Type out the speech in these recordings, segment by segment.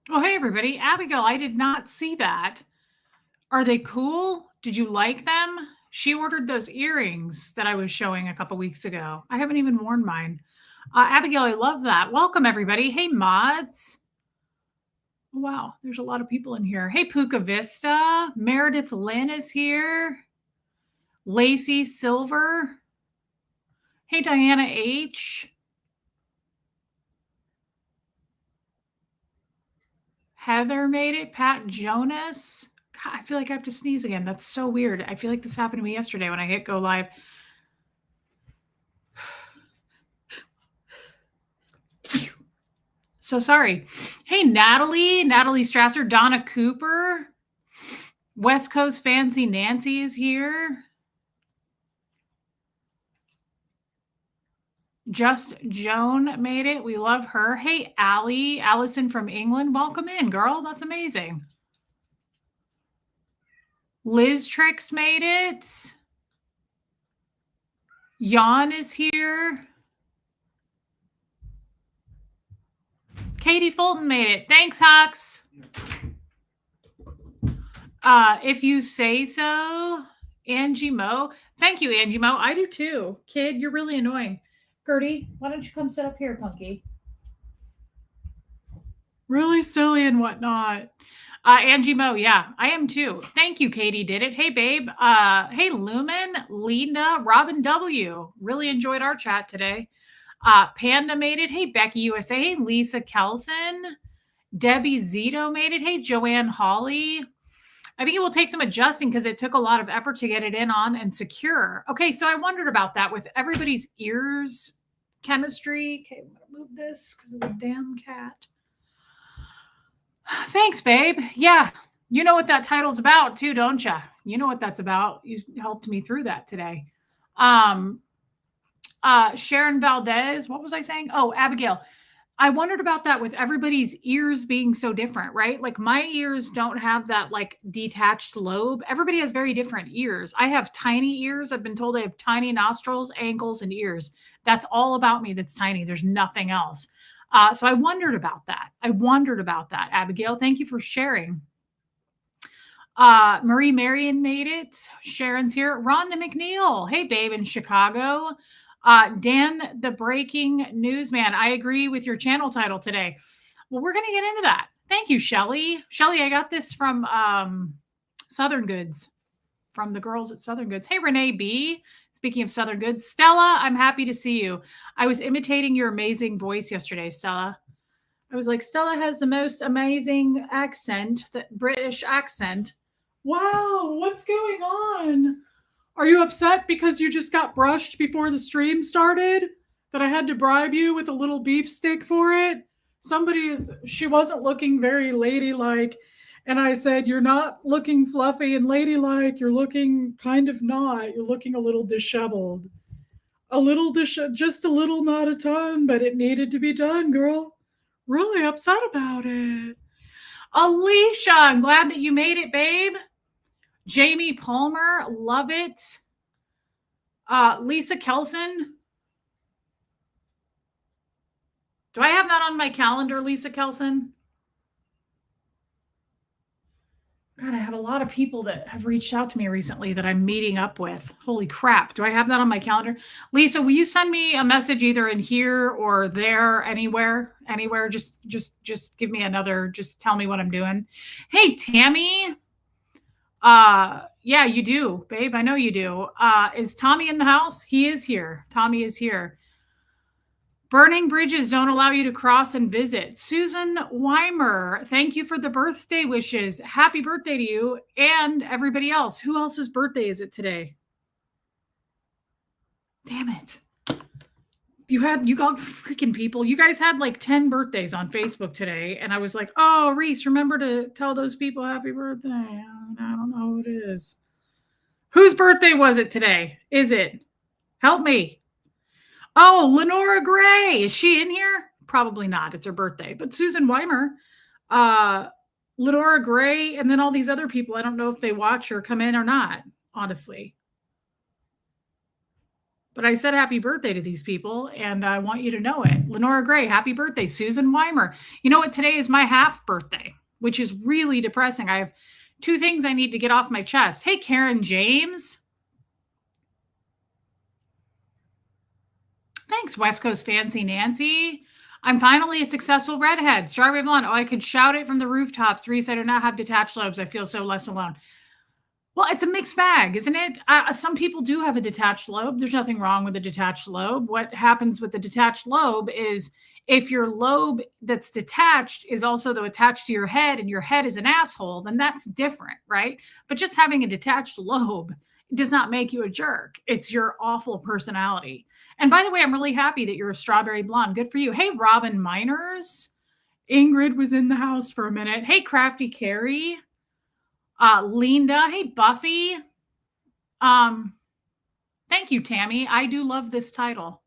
Oh, hey, everybody. Abigail, I did not see that. Are they cool? Did you like them? She ordered those earrings that I was showing a couple weeks ago. I haven't even worn mine. Abigail, I love that. Welcome, everybody. Hey, mods. Wow, there's a lot of people in here. Hey, Puka Vista. Meredith Lynn is here. Lacey Silver. Hey, Diana H. Heather made it. Pat Jonas. God, I feel like I have to sneeze again. That's so weird. I feel like this happened to me yesterday when I hit go live. So sorry. Hey, Natalie Strasser, Donna Cooper, West Coast Fancy Nancy is here. Just Joan made it. We love her. Hey, Allison from England. Welcome in, girl. That's amazing. Liz Tricks made it. Jan is here. Katie Fulton made it. Thanks, Hux. If you say so, Angie Mo. Thank you, Angie Mo. I do too. Kid, you're really annoying. Gertie, why don't you come sit up here, Punky? Really silly and whatnot. Angie Mo, yeah, I am too. Thank you, Katie did it. Hey, babe. Hey, Lumen, Linda, Robin W. Really enjoyed our chat today. Panda made it. Hey, Becky USA. Hey, Lisa Kelson. Debbie Zito made it. Hey, Joanne Hawley. I think it will take some adjusting because it took a lot of effort to get it in on and secure. Okay, so I wondered about that with everybody's ears chemistry. Okay, I'm going to move this because of the damn cat. Thanks, babe. Yeah, you know what that title's about too, don't you? You know what that's about. You helped me through that today. Um, Sharon Valdez, what was I saying? Oh, Abigail. I wondered about that with everybody's ears being so different, right? Like my ears don't have that like detached lobe. Everybody has very different ears. I have tiny ears. I've been told I have tiny nostrils, ankles, and ears. That's all about me that's tiny. There's nothing else. So I wondered about that. Abigail, thank you for sharing. Marie Marion made it. Sharon's here. Rhonda McNeil. Hey, babe, in Chicago. Dan, the breaking newsman. I agree with your channel title today. Well, we're going to get into that. Thank you, Shelly. Shelly, I got this from Southern Goods, from the girls at Southern Goods. Hey, Renee B. Speaking of Southern Goods, Stella, I'm happy to see you. I was imitating your amazing voice yesterday, Stella. I was like, Stella has the most amazing accent, the British accent. Wow, what's going on? Are you upset because you just got brushed before the stream started? That I had to bribe you with a little beef stick for it? She wasn't looking very ladylike. And I said, you're not looking fluffy and ladylike. You're looking kind of not. You're looking a little disheveled. Just a little, not a ton, but it needed to be done, girl. Really upset about it. Alicia, I'm glad that you made it, babe. Jamie Palmer, love it. Lisa Kelson. Do I have that on my calendar, Lisa Kelson? God, I have a lot of people that have reached out to me recently that I'm meeting up with. Holy crap. Do I have that on my calendar? Lisa, will you send me a message either in here or there, anywhere? Just give me another, just tell me what I'm doing. Hey, Tammy. Yeah, you do, babe. I know you do. Is Tommy in the house? He is here. Tommy is here. Burning bridges don't allow you to cross and visit. Susan Weimer, thank you for the birthday wishes. Happy birthday to you and everybody else. Who else's birthday is it today? Damn it. You got freaking people. You guys had like 10 birthdays on Facebook today. And I was like, oh, Reese, remember to tell those people happy birthday. I don't know who it is. Whose birthday was it today? Is it? Help me. Oh, Lenora Gray. Is she in here? Probably not. It's her birthday. But Susan Weimer, Lenora Gray, and then all these other people. I don't know if they watch or come in or not, honestly. but I said happy birthday to these people, and I want you to know it. Lenora Gray, happy birthday. Susan Weimer. You know what? Today is my half birthday, which is really depressing. I have two things I need to get off my chest. Hey, Karen James. Thanks, West Coast Fancy Nancy. I'm finally a successful redhead. Strawberry blonde. Oh, I could shout it from the rooftops. Reese, I do not have detached lobes. I feel so less alone. Well, it's a mixed bag, isn't it? Some people do have a detached lobe. There's nothing wrong with a detached lobe. What happens with the detached lobe is if your lobe that's detached is also though attached to your head and your head is an asshole, then that's different, right? But just having a detached lobe does not make you a jerk. It's your awful personality. And by the way, I'm really happy that you're a strawberry blonde. Good for you. Hey, Robin Miners. Ingrid was in the house for a minute. Hey, Crafty Carrie. Linda. Hey, Buffy. Thank you, Tammy. I do love this title.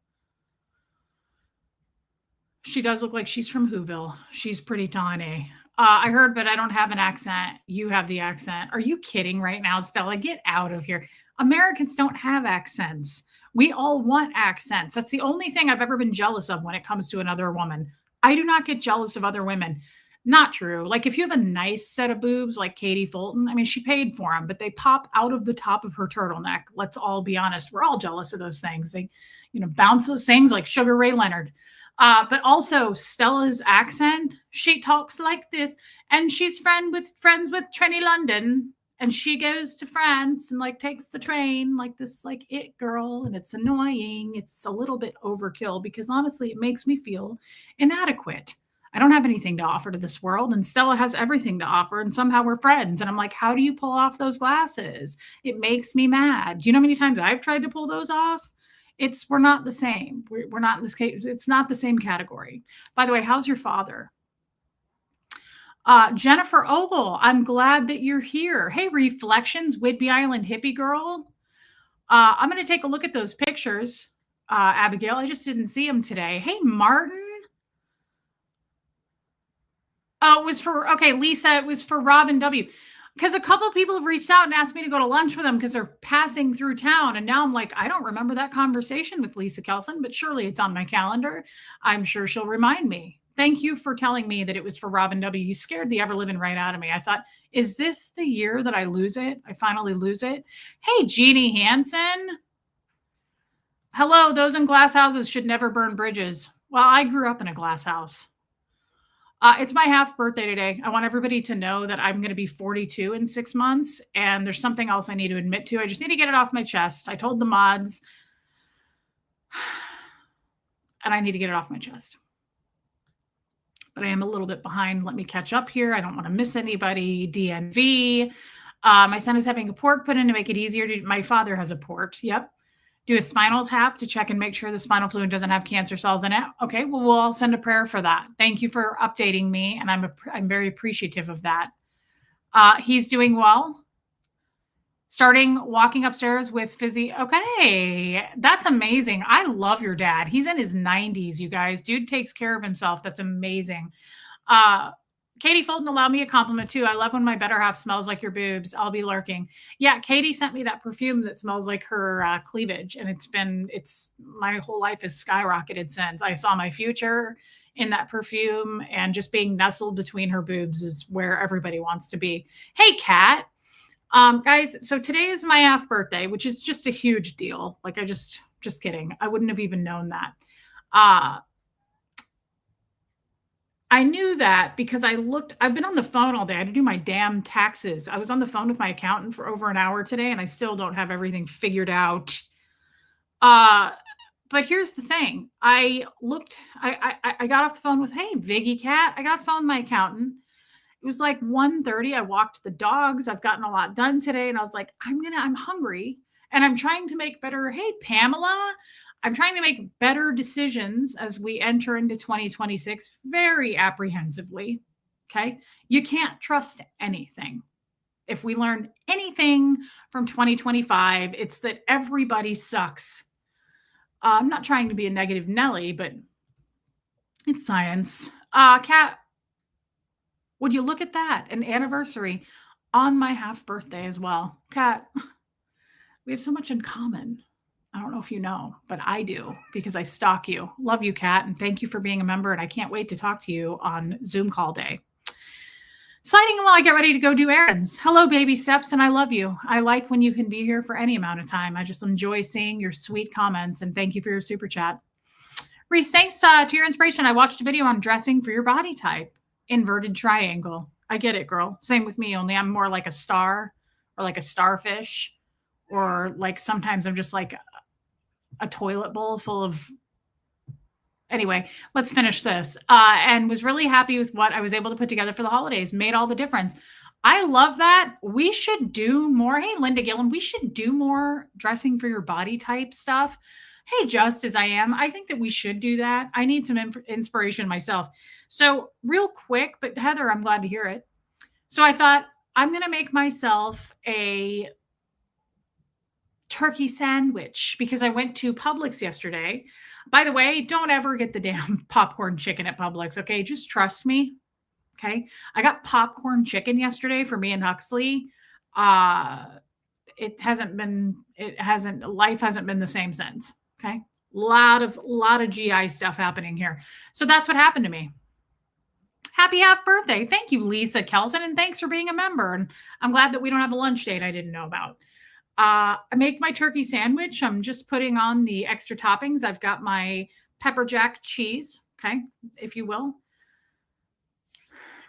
She does look like she's from Whoville. She's pretty tawny. I heard, but I don't have an accent. You have the accent. Are you kidding right now, Stella? Get out of here. Americans don't have accents. We all want accents. That's the only thing I've ever been jealous of when it comes to another woman. I do not get jealous of other women. Not true. Like if you have a nice set of boobs like Katie Fulton, I mean, she paid for them, but they pop out of the top of her turtleneck. Let's all be honest. We're all jealous of those things. They, bounce those things like Sugar Ray Leonard. But also Stella's accent, she talks like this, and she's friends with Trini London, and she goes to France and like takes the train like this like it girl, and it's annoying. It's a little bit overkill because honestly, it makes me feel inadequate. I don't have anything to offer to this world, and Stella has everything to offer, and somehow we're friends. And I'm like, how do you pull off those glasses? It makes me mad. Do you know how many times I've tried to pull those off? We're not the same. We're not in this case. It's not the same category. By the way, how's your father? Jennifer Ogle, I'm glad that you're here. Hey, Reflections, Whidbey Island hippie girl. I'm going to take a look at those pictures, Abigail. I just didn't see them today. Hey, Martin. Oh, it was for, okay, Lisa, it was for Robin W. Because a couple of people have reached out and asked me to go to lunch with them because they're passing through town. And now I'm like, I don't remember that conversation with Lisa Kelson, but surely it's on my calendar. I'm sure she'll remind me. Thank you for telling me that it was for Robin W. You scared the ever living right out of me. I thought, is this the year that I lose it? I finally lose it. Hey, Jeannie Hansen. Hello, those in glass houses should never burn bridges. Well, I grew up in a glass house. It's my half birthday today. I want everybody to know that I'm going to be 42 in 6 months, and there's something else I need to admit to. I just need to get it off my chest. I told the mods, and I need to get it off my chest. But I am a little bit behind. Let me catch up here. I don't want to miss anybody. DNV. My son is having a port put in to make it easier. My father has a port. Yep. Do a spinal tap to check and make sure the spinal fluid doesn't have cancer cells in it. Okay, well, we'll all send a prayer for that. Thank you for updating me, and I'm very appreciative of that. He's doing well. Starting walking upstairs with Fizzy. Okay, that's amazing. I love your dad. He's in his 90s, you guys. Dude takes care of himself. That's amazing. Katie Fulton allowed me a compliment too. I love when my better half smells like your boobs. I'll be lurking. Yeah, Katie sent me that perfume that smells like her cleavage, and it's my whole life has skyrocketed since. I saw my future in that perfume, and just being nestled between her boobs is where everybody wants to be. Hey, Kat. Guys, so today is my half birthday, which is just a huge deal. Like just kidding. I wouldn't have even known that. I knew that because I've been on the phone all day. I had to do my damn taxes. I was on the phone with my accountant for over an hour today, and I still don't have everything figured out. But here's the thing. I got off the phone with, hey, Viggy Cat. I got off the phone with my accountant. It was like 1:30. I walked the dogs. I've gotten a lot done today. And I was like, I'm hungry and I'm trying to make better. Hey, Pamela, I'm trying to make better decisions as we enter into 2026 very apprehensively. Okay. You can't trust anything. If we learn anything from 2025, it's that everybody sucks. I'm not trying to be a negative Nelly, but it's science. Kat, would you look at that? An anniversary on my half birthday as well. Kat, we have so much in common. I don't know if you know, but I do because I stalk you. Love you, Kat, and thank you for being a member. And I can't wait to talk to you on Zoom call day. Signing while I get ready to go do errands. Hello, baby steps, and I love you. I like when you can be here for any amount of time. I just enjoy seeing your sweet comments, and thank you for your super chat. Reese, thanks to your inspiration. I watched a video on dressing for your body type. Inverted triangle. I get it, girl. Same with me, only I'm more like a star or like a starfish, or like sometimes I'm just like a toilet bowl full of. Anyway, let's finish this. And was really happy with what I was able to put together for the holidays. Made all the difference. I love that. We should do more. Hey, Linda Gillen, we should do more dressing for your body type stuff. Hey, just as I am. I think that we should do that. I need some inspiration myself. So, real quick, but Heather, I'm glad to hear it. So, I thought I'm going to make myself a turkey sandwich because I went to Publix yesterday. By the way, don't ever get the damn popcorn chicken at Publix, okay? Just trust me, okay? I got popcorn chicken yesterday for me and Huxley. Life hasn't been the same since, okay? Lot of GI stuff happening here. So that's what happened to me. Happy half birthday. Thank you, Lisa Kelson, and thanks for being a member. And I'm glad that we don't have a lunch date I didn't know about. I make my turkey sandwich. I'm just putting on the extra toppings. I've got my pepper jack cheese, okay, if you will.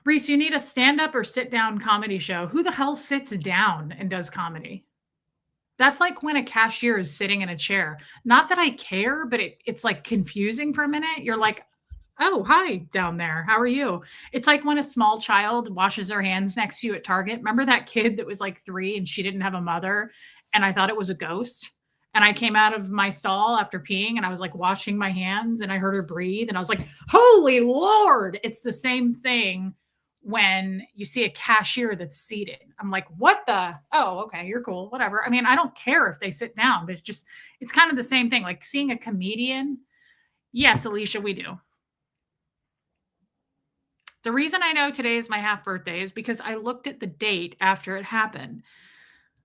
Reese, you need a stand-up or sit-down comedy show. Who the hell sits down and does comedy? That's like when a cashier is sitting in a chair. Not that I care, but it's like confusing for a minute. You're like, oh, hi down there. How are you? It's like when a small child washes their hands next to you at Target. Remember that kid that was like 3 and she didn't have a mother? And I thought it was a ghost. And I came out of my stall after peeing and I was like washing my hands and I heard her breathe. And I was like, holy Lord. It's the same thing when you see a cashier that's seated. I'm like, what the? Oh, okay, you're cool. Whatever. I mean, I don't care if they sit down, but it's kind of the same thing. Like seeing a comedian. Yes, Alicia, we do. The reason I know today is my half birthday is because I looked at the date after it happened.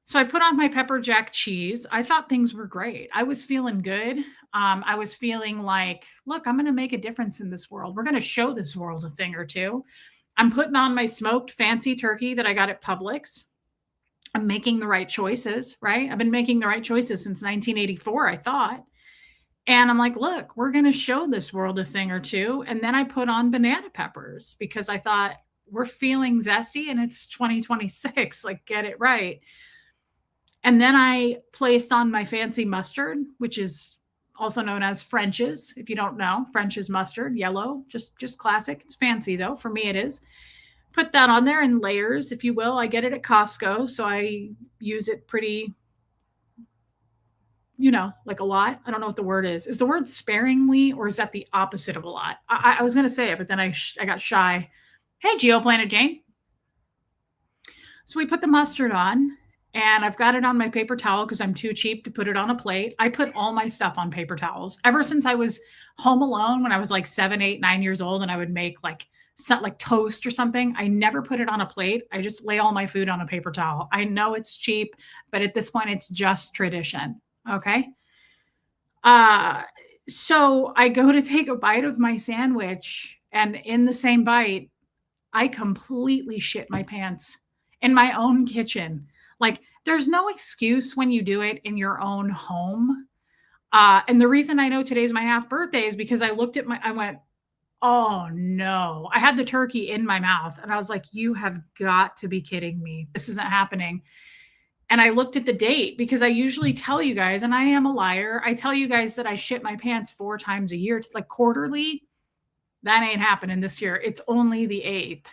So I put on my pepper jack cheese. I thought things were great. I was feeling good. I was feeling like, look, I'm going to make a difference in this world. We're going to show this world a thing or two. I'm putting on my smoked fancy turkey that I got at Publix. I'm making the right choices, right? I've been making the right choices since 1984, I thought. And I'm like, look, we're going to show this world a thing or two. And then I put on banana peppers because I thought we're feeling zesty and it's 2026. Like, get it right. And then I placed on my fancy mustard, which is also known as French's. If you don't know, French's mustard, yellow, just classic. It's fancy though. For me, it is. Put that on there in layers, if you will. I get it at Costco, so I use it pretty, like a lot. I don't know what the word is. Is the word sparingly, or is that the opposite of a lot? I was going to say it, but then I got shy. Hey, GeoPlanet Jane. So we put the mustard on. And I've got it on my paper towel because I'm too cheap to put it on a plate. I put all my stuff on paper towels. Ever since I was home alone when I was like 7, 8, 9 years old and I would make like toast or something, I never put it on a plate. I just lay all my food on a paper towel. I know it's cheap, but at this point it's just tradition. Okay. So I go to take a bite of my sandwich and in the same bite, I completely shit my pants in my own kitchen. Like, there's no excuse when you do it in your own home. And the reason I know today's my half birthday is because I went, oh no. I had the turkey in my mouth and I was like, you have got to be kidding me. This isn't happening. And I looked at the date because I usually tell you guys, and I am a liar. I tell you guys that I shit my pants 4 times a year, like quarterly. That ain't happening this year. It's only the 8th.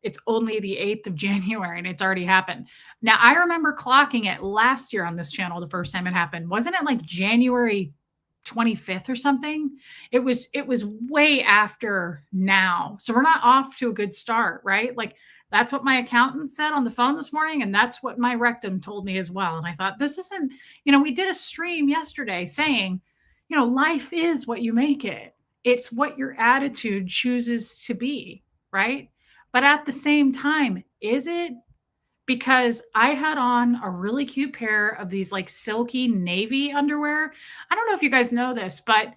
It's only the 8th of January and it's already happened. Now, I remember clocking it last year on this channel the first time it happened. Wasn't it like January 25th or something? It was way after now. So we're not off to a good start, right? Like that's what my accountant said on the phone this morning. And that's what my rectum told me as well. And I thought, this isn't, we did a stream yesterday saying, life is what you make it. It's what your attitude chooses to be, right? But at the same time, is it? because I had on a really cute pair of these like silky navy underwear. I don't know if you guys know this, but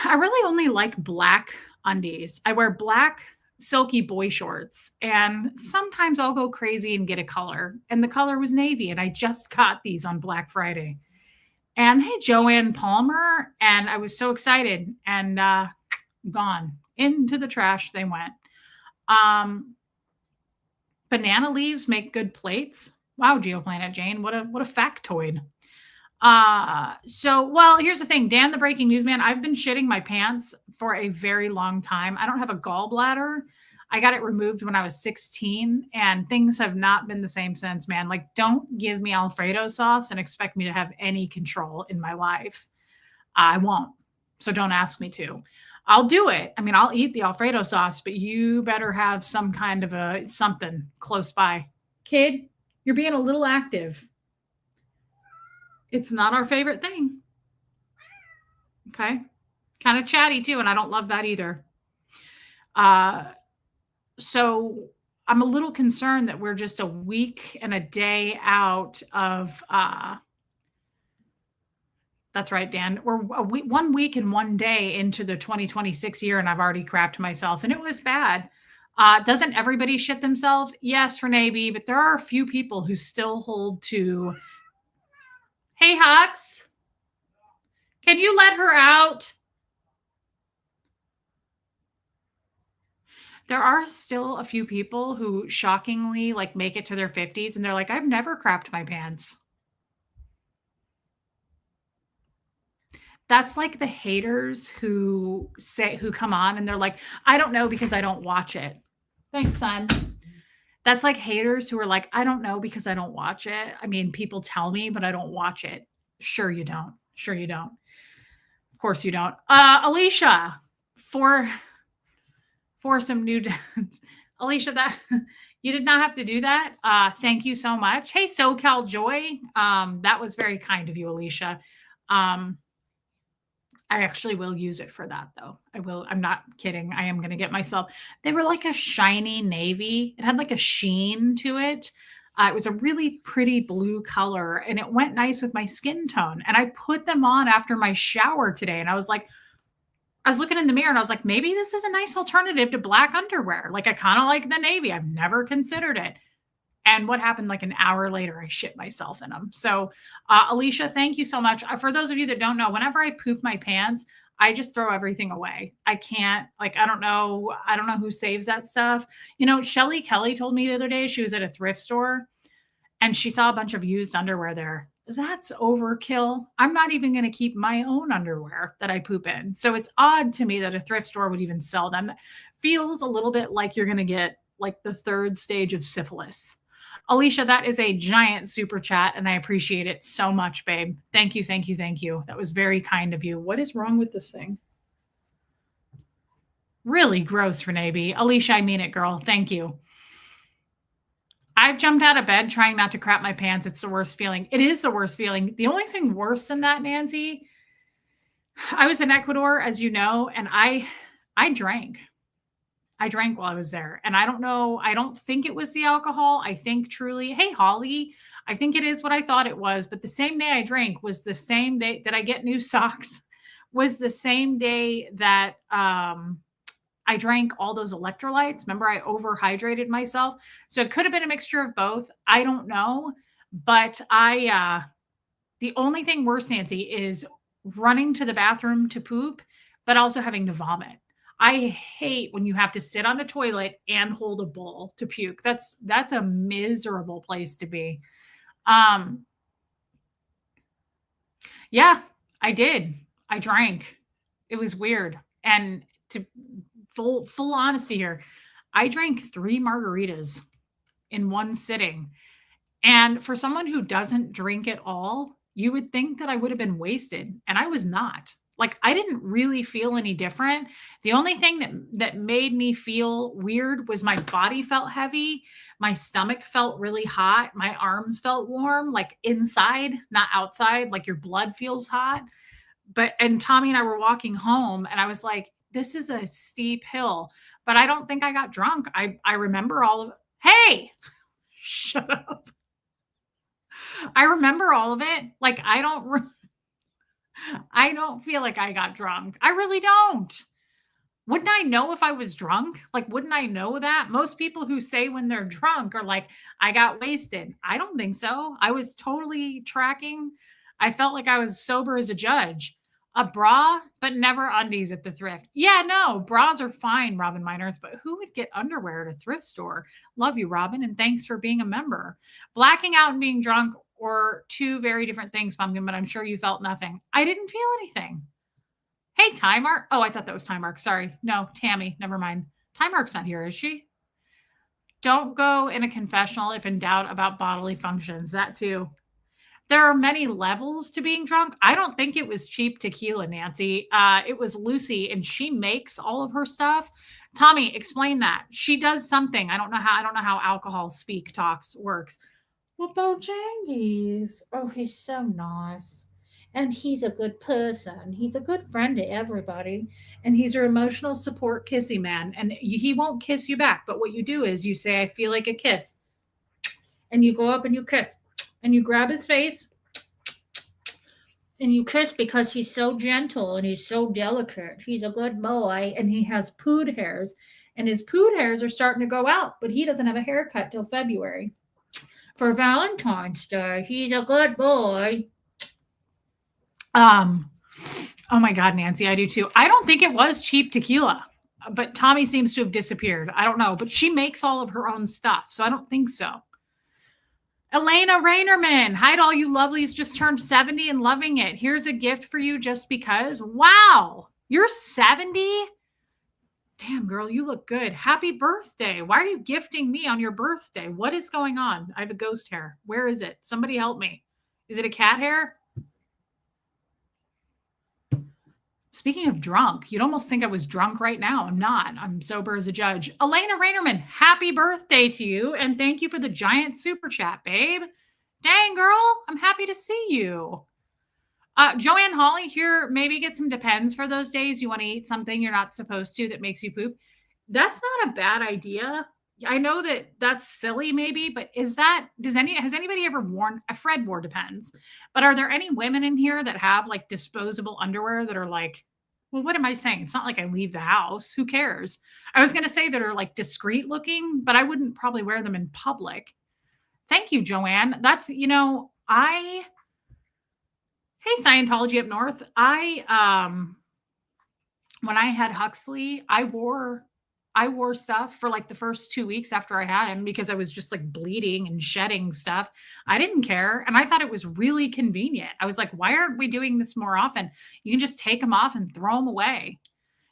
I really only like black undies. I wear black silky boy shorts, and sometimes I'll go crazy and get a color. And the color was navy, and I just got these on Black Friday. And hey, Joanne Palmer, and I was so excited, and gone into the trash they went. Um, Banana leaves make good plates. Wow, Geoplanet Jane, what a factoid. So well, here's the thing, Dan the breaking news man, I've been shitting my pants for a very long time. I don't have a gallbladder. I got it removed when I was 16 and things have not been the same since, man. Like don't give me Alfredo sauce and expect me to have any control in my life. I won't. So don't ask me to. I'll do it. I mean, I'll eat the Alfredo sauce, but you better have some kind of a something close by. Kid, you're being a little active. It's not our favorite thing. Okay. Kind of chatty too, and I don't love that either. So I'm a little concerned that we're just a week and a day out of that's right, Dan. We're 1 week and 1 day into the 2026 year, and I've already crapped myself, and it was bad. Doesn't everybody shit themselves? Yes, Renee B, but there are a few people who still hold to. Hey, Hux, can you let her out? There are still a few people who shockingly like make it to their 50s and they're like, I've never crapped my pants. That's like the haters who come on and they're like, I don't know because I don't watch it. Thanks, son. That's like haters who are like, I don't know because I don't watch it. I mean, people tell me, but I don't watch it. Sure you don't. Sure you don't. Of course you don't. Alicia, for some new Alicia, that you did not have to do that. Thank you so much. Hey, SoCal Joy. That was very kind of you, Alicia. I actually will use it for that though. I will. I'm not kidding. I am going to get myself. They were like a shiny navy. It had like a sheen to it. It was a really pretty blue color and it went nice with my skin tone. And I put them on after my shower today. And I was looking in the mirror and I was like, maybe this is a nice alternative to black underwear. Like I kind of like the navy. I've never considered it. And what happened like an hour later, I shit myself in them. So, Alicia, thank you so much. For those of you that don't know, whenever I poop my pants, I just throw everything away. I can't, like, I don't know who saves that stuff. You know, Shelly Kelly told me the other day she was at a thrift store and she saw a bunch of used underwear there. That's overkill. I'm not even going to keep my own underwear that I poop in. So it's odd to me that a thrift store would even sell them. Feels a little bit like you're going to get like the third stage of syphilis. Alicia, that is a giant super chat, and I appreciate it so much, babe. Thank you, thank you, thank you. That was very kind of you. What is wrong with this thing? Really gross, Renee B. Alicia, I mean it, girl. Thank you. I've jumped out of bed trying not to crap my pants. It's the worst feeling. It is the worst feeling. The only thing worse than that, Nancy, I was in Ecuador, as you know, and I drank. I drank while I was there. And I don't know, I don't think it was the alcohol. I think truly, hey, Holly, I think it is what I thought it was. But the same day I drank was the same day that I get new socks, was the same day that I drank all those electrolytes. Remember, I overhydrated myself. So it could have been a mixture of both. I don't know. But the only thing worse, Nancy, is running to the bathroom to poop, but also having to vomit. I hate when you have to sit on a toilet and hold a bowl to puke. That's a miserable place to be. Yeah, I did. I drank. It was weird. And to full honesty here, I drank 3 margaritas in one sitting. And for someone who doesn't drink at all, you would think that I would have been wasted, and I was not. Like I didn't really feel any different. The only thing that made me feel weird was my body felt heavy, my stomach felt really hot, my arms felt warm, like inside, not outside, like your blood feels hot. And Tommy and I were walking home and I was like, this is a steep hill, but I don't think I got drunk. I remember all of, hey, Shut up. I remember all of it. Like, I don't feel like I got drunk. I really don't. Wouldn't I know if I was drunk? Like, wouldn't I know that? Most people who say when they're drunk are like, I got wasted. I don't think so. I was totally tracking. I felt like I was sober as a judge. A bra, but never undies at the thrift. Yeah, no, bras are fine, Robin Miners, but who would get underwear at a thrift store? Love you, Robin, and thanks for being a member. Blacking out and being drunk or two very different things, Pumpkin, but I'm sure you felt nothing. I didn't feel anything. Hey, Timark. Oh, I thought that was Timark. Sorry. No, Tammy. Never mind. Timark's not here, is she? Don't go in a confessional if in doubt about bodily functions. That too. There are many levels to being drunk. I don't think it was cheap tequila, Nancy. It was Lucy, and she makes all of her stuff. Tommy, explain that. She does something. I don't know how alcohol speak talks works. Well, Bojangles. Oh, he's so nice. And he's a good person. He's a good friend to everybody. And he's your emotional support kissy man. And he won't kiss you back. But what you do is you say, I feel like a kiss. And you go up and you kiss. And you grab his face. And you kiss because he's so gentle and he's so delicate. He's a good boy. And he has pood hairs. And his pood hairs are starting to go out. But he doesn't have a haircut till February. For Valentine's Day. He's a good boy. Oh my God, Nancy, I do too. I don't think it was cheap tequila, but Tommy seems to have disappeared. I don't know, but she makes all of her own stuff, so I don't think so. Elena Rainerman, hi to all you lovelies, just turned 70 and loving it. Here's a gift for you just because. Wow, you're 70? Damn, girl, you look good. Happy birthday. Why are you gifting me on your birthday? What is going on? I have a ghost hair. Where is it? Somebody help me. Is it a cat hair? Speaking of drunk, you'd almost think I was drunk right now. I'm not. I'm sober as a judge. Elena Rainerman, happy birthday to you. And thank you for the giant super chat, babe. Dang, girl, I'm happy to see you. Joanne Hawley here, maybe get some Depends for those days. You want to eat something you're not supposed to that makes you poop. That's not a bad idea. I know that that's silly maybe, but has anybody ever worn, Fred wore Depends, but are there any women in here that have like disposable underwear that are like, well, what am I saying? It's not like I leave the house. Who cares? I was going to say that are like discreet looking, but I wouldn't probably wear them in public. Thank you, Joanne. That's, hey, Scientology up north. When I had Huxley, I wore stuff for like the first 2 weeks after I had him because I was just like bleeding and shedding stuff. I didn't care. And I thought it was really convenient. I was like, why aren't we doing this more often? You can just take them off and throw them away.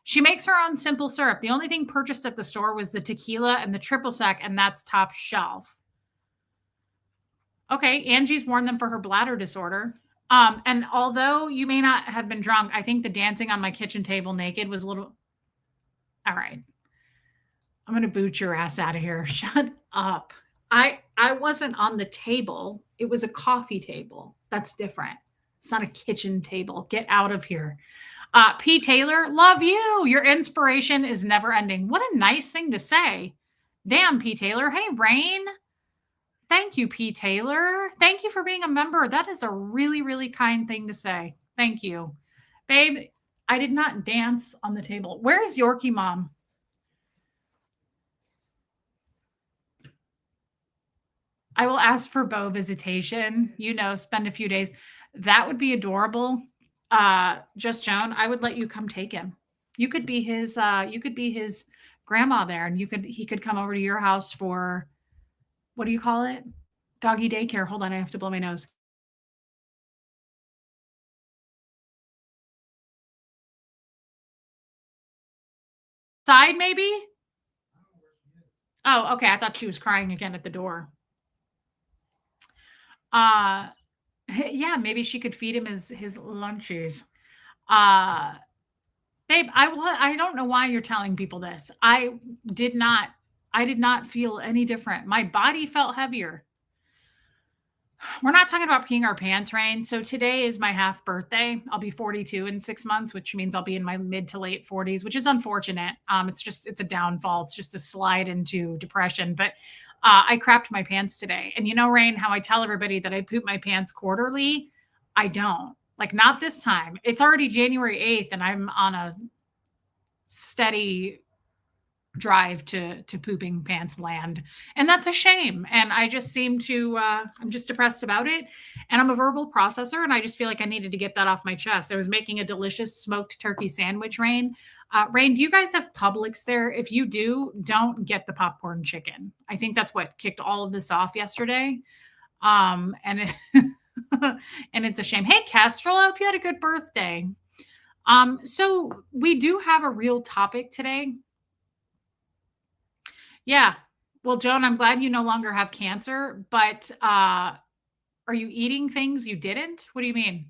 She makes her own simple syrup. The only thing purchased at the store was the tequila and the triple sec, and that's top shelf. Okay, Angie's worn them for her bladder disorder. And although you may not have been drunk, I think the dancing on my kitchen table naked was a little... All right. I'm going to boot your ass out of here. Shut up. I wasn't on the table. It was a coffee table. That's different. It's not a kitchen table. Get out of here. P. Taylor, love you. Your inspiration is never ending. What a nice thing to say. Damn, P. Taylor. Hey, Rain. Thank you, P. Taylor. Thank you for being a member. That is a really, really kind thing to say. Thank you. Babe, I did not dance on the table. Where is Yorkie Mom? I will ask for Beau visitation, spend a few days. That would be adorable. Just Joan, I would let you come take him. You could be his grandma there, and he could come over to your house for, what do you call it? Doggy daycare. Hold on, I have to blow my nose. Side, maybe? Oh, okay. I thought she was crying again at the door. Yeah, maybe she could feed him his lunches. Babe, I don't know why you're telling people this. I did not feel any different. My body felt heavier. We're not talking about peeing our pants, Rain. So today is my half birthday. I'll be 42 in 6 months, which means I'll be in my mid to late 40s, which is unfortunate. It's a downfall. It's just a slide into depression. But I crapped my pants today. And you know, Rain, how I tell everybody that I poop my pants quarterly? I don't. Like, not this time. It's already January 8th, and I'm on a steady drive to pooping pants land, and that's a shame. And I just seem to I'm just depressed about it, and I'm a verbal processor, and I just feel like I needed to get that off my chest. I was making a delicious smoked turkey sandwich. Rain, do you guys have Publix there? If you do, don't get the popcorn chicken. I think that's what kicked all of this off yesterday. And and it's a shame. Hey, Kestrel, I hope you had a good birthday. So we do have a real topic today. Yeah. Well, Joan, I'm glad you no longer have cancer, but are you eating things you didn't? What do you mean?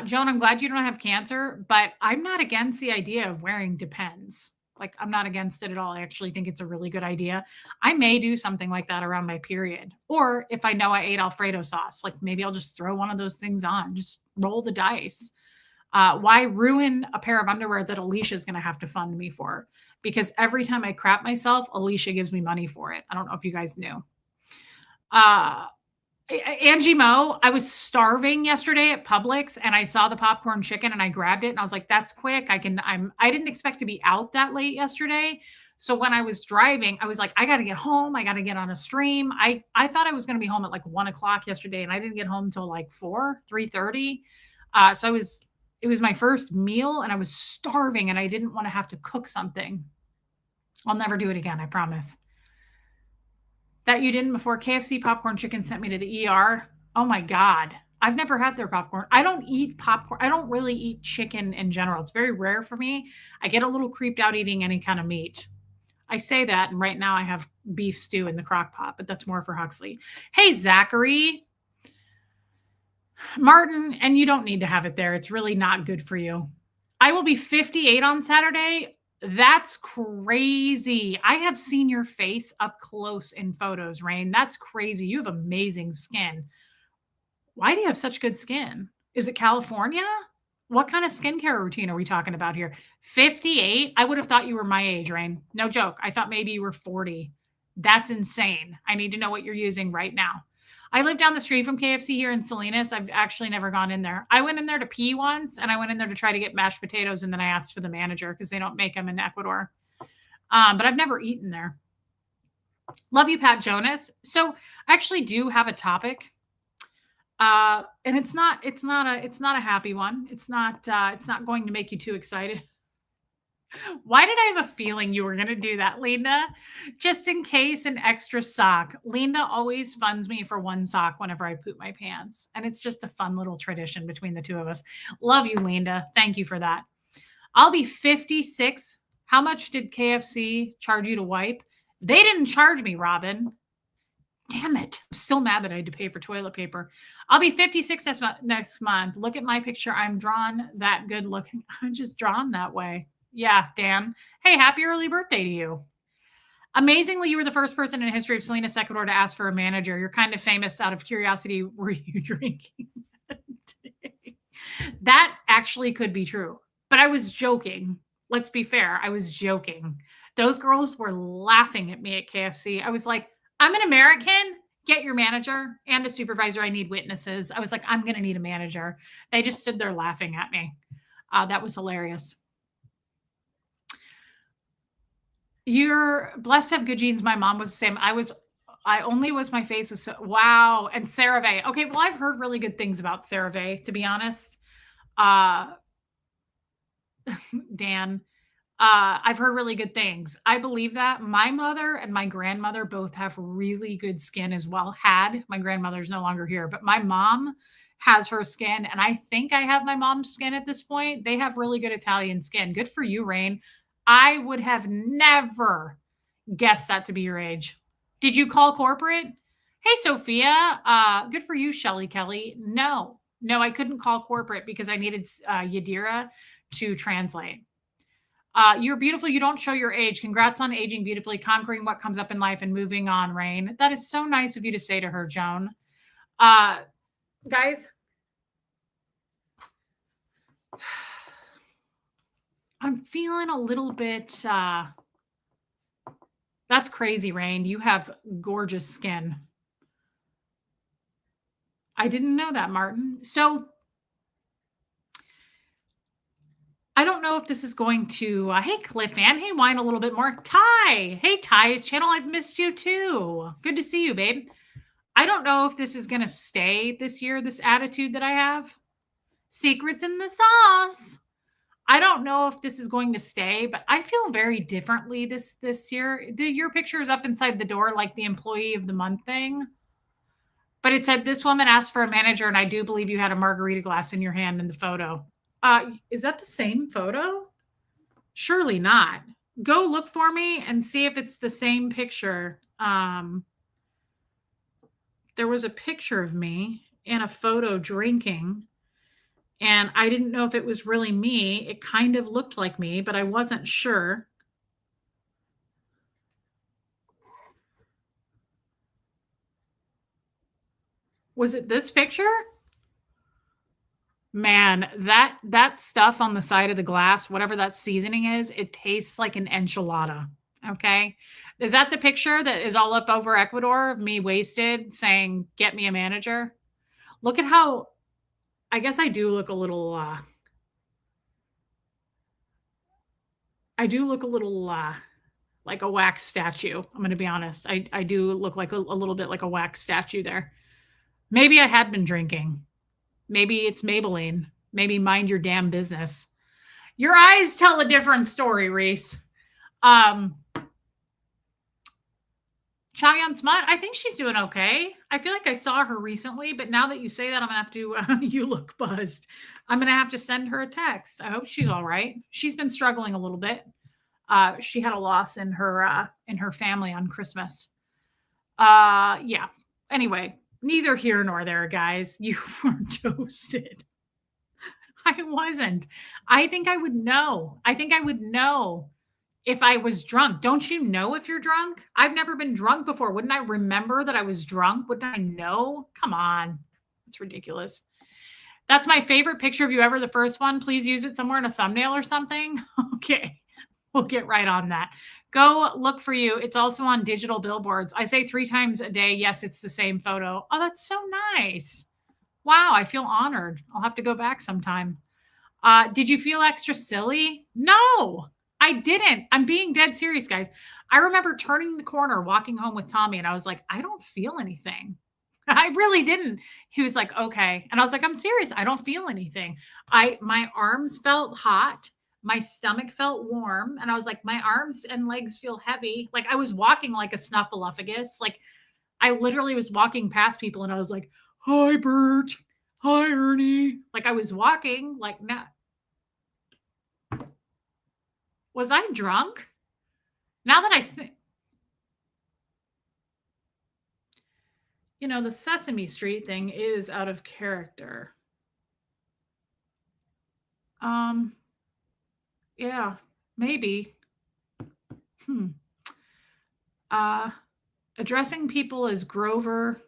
Joan, I'm glad you don't have cancer, but I'm not against the idea of wearing Depends. Like, I'm not against it at all. I actually think it's a really good idea. I may do something like that around my period. Or if I know I ate Alfredo sauce, like maybe I'll just throw one of those things on, just roll the dice. Why ruin a pair of underwear that Alicia is going to have to fund me for? Because every time I crap myself, Alicia gives me money for it. I don't know if you guys knew. Angie Mo, I was starving yesterday at Publix and I saw the popcorn chicken and I grabbed it and I was like, that's quick. I didn't expect to be out that late yesterday. So when I was driving, I was like, I got to get home. I got to get on a stream. I thought I was going to be home at like 1:00 yesterday and I didn't get home until like 3:30. So it was my first meal and I was starving and I didn't want to have to cook something. I'll never do it again. I promise. That you didn't before. KFC popcorn chicken sent me to the ER. Oh my God. I've never had their popcorn. I don't eat popcorn. I don't really eat chicken in general. It's very rare for me. I get a little creeped out eating any kind of meat. I say that, and right now I have beef stew in the crock pot, but that's more for Huxley. Hey, Zachary. Martin, and you don't need to have it there. It's really not good for you. I will be 58 on Saturday. That's crazy. I have seen your face up close in photos, Rain. That's crazy. You have amazing skin. Why do you have such good skin? Is it California? What kind of skincare routine are we talking about here? 58? I would have thought you were my age, Rain. No joke. I thought maybe you were 40. That's insane. I need to know what you're using right now. I live down the street from KFC here in Salinas. I've actually never gone in there. I went in there to pee once, and I went in there to try to get mashed potatoes, and then I asked for the manager because they don't make them in Ecuador. But I've never eaten there. Love you, Pat Jonas. So I actually do have a topic, and it's not a happy one. It's not going to make you too excited. Why did I have a feeling you were going to do that, Linda? Just in case, an extra sock. Linda always funds me for one sock whenever I poop my pants. And it's just a fun little tradition between the two of us. Love you, Linda. Thank you for that. I'll be 56. How much did KFC charge you to wipe? They didn't charge me, Robin. Damn it. I'm still mad that I had to pay for toilet paper. I'll be 56 next month. Look at my picture. I'm drawn that good looking. I'm just drawn that way. Yeah, Dan. Hey, happy early birthday to you. Amazingly, you were the first person in the history of Salinas, Ecuador to ask for a manager. You're kind of famous. Out of curiosity, were you drinking that day? That actually could be true, but I was joking. Let's be fair. I was joking. Those girls were laughing at me at KFC. I was like, I'm an American. Get your manager and a supervisor. I need witnesses. I was like, I'm going to need a manager. They just stood there laughing at me. That was hilarious. You're blessed to have good genes. My mom was the same. I only was my face was so, wow. And CeraVe. Okay, well, I've heard really good things about CeraVe, to be honest. Dan, I've heard really good things. I believe that. My mother and my grandmother both have really good skin as well. My grandmother's no longer here, but my mom has her skin, and I think I have my mom's skin at this point. They have really good Italian skin. Good for you, Rain. I would have never guessed that to be your age. Did you call corporate? Hey, Sophia. Good for you, Shelly Kelly. No, I couldn't call corporate because I needed Yadira to translate. You're beautiful. You don't show your age. Congrats on aging beautifully, conquering what comes up in life and moving on, Rain. That is so nice of you to say to her, Joan. Guys, I'm feeling a little bit That's crazy, Rain. You have gorgeous skin. I didn't know that, Martin. So I don't know if this is going to. Hey, Cliff Ann. Hey, wine a little bit more. Ty. Hey, Ty's channel. I've missed you too. Good to see you, babe. I don't know if this is going to stay this year, this attitude that I have. Secrets in the sauce. I don't know if this is going to stay, but I feel very differently this year. Your picture is up inside the door like the employee of the month thing. But it said this woman asked for a manager, and I do believe you had a margarita glass in your hand in the photo. Is that the same photo? Surely not. Go look for me and see if it's the same picture. There was a picture of me in a photo drinking, and I didn't know if it was really me. It kind of looked like me, but I wasn't sure. Was it this picture? Man, that stuff on the side of the glass, whatever that seasoning is, it tastes like an enchilada. Okay. Is that the picture that is all up over Ecuador of me wasted saying, get me a manager? Look at how, I guess I do look a little, like a wax statue. I'm going to be honest. I do look like a little bit like a wax statue there. Maybe I had been drinking. Maybe it's Maybelline. Maybe mind your damn business. Your eyes tell a different story, Reese. Chayan Smut, I think she's doing okay. I feel like I saw her recently, but now that you say that, I'm gonna have to. You look buzzed. I'm gonna have to send her a text. I hope she's all right. She's been struggling a little bit. She had a loss in her family on Christmas. Yeah. Anyway, neither here nor there, guys. You were toasted. I wasn't. I think I would know. I think I would know if I was drunk. Don't you know if you're drunk? I've never been drunk before. Wouldn't I remember that I was drunk? Wouldn't I know? Come on. It's ridiculous. That's my favorite picture of you ever, the first one. Please use it somewhere in a thumbnail or something. Okay. We'll get right on that. Go look for you. It's also on digital billboards. I say 3 times a day. Yes, it's the same photo. Oh, that's so nice. Wow, I feel honored. I'll have to go back sometime. Did you feel extra silly? No, I didn't. I'm being dead serious, guys. I remember turning the corner, walking home with Tommy, and I was like, I don't feel anything. I really didn't. He was like, okay. And I was like, I'm serious. I don't feel anything. My arms felt hot. My stomach felt warm. And I was like, my arms and legs feel heavy. Like I was walking like a snuffleupagus. Like I literally was walking past people and I was like, hi, Bert. Hi, Ernie. Like I was walking like that. Was I drunk? Now that I think, the Sesame Street thing is out of character. Yeah, maybe. Addressing people as Grover,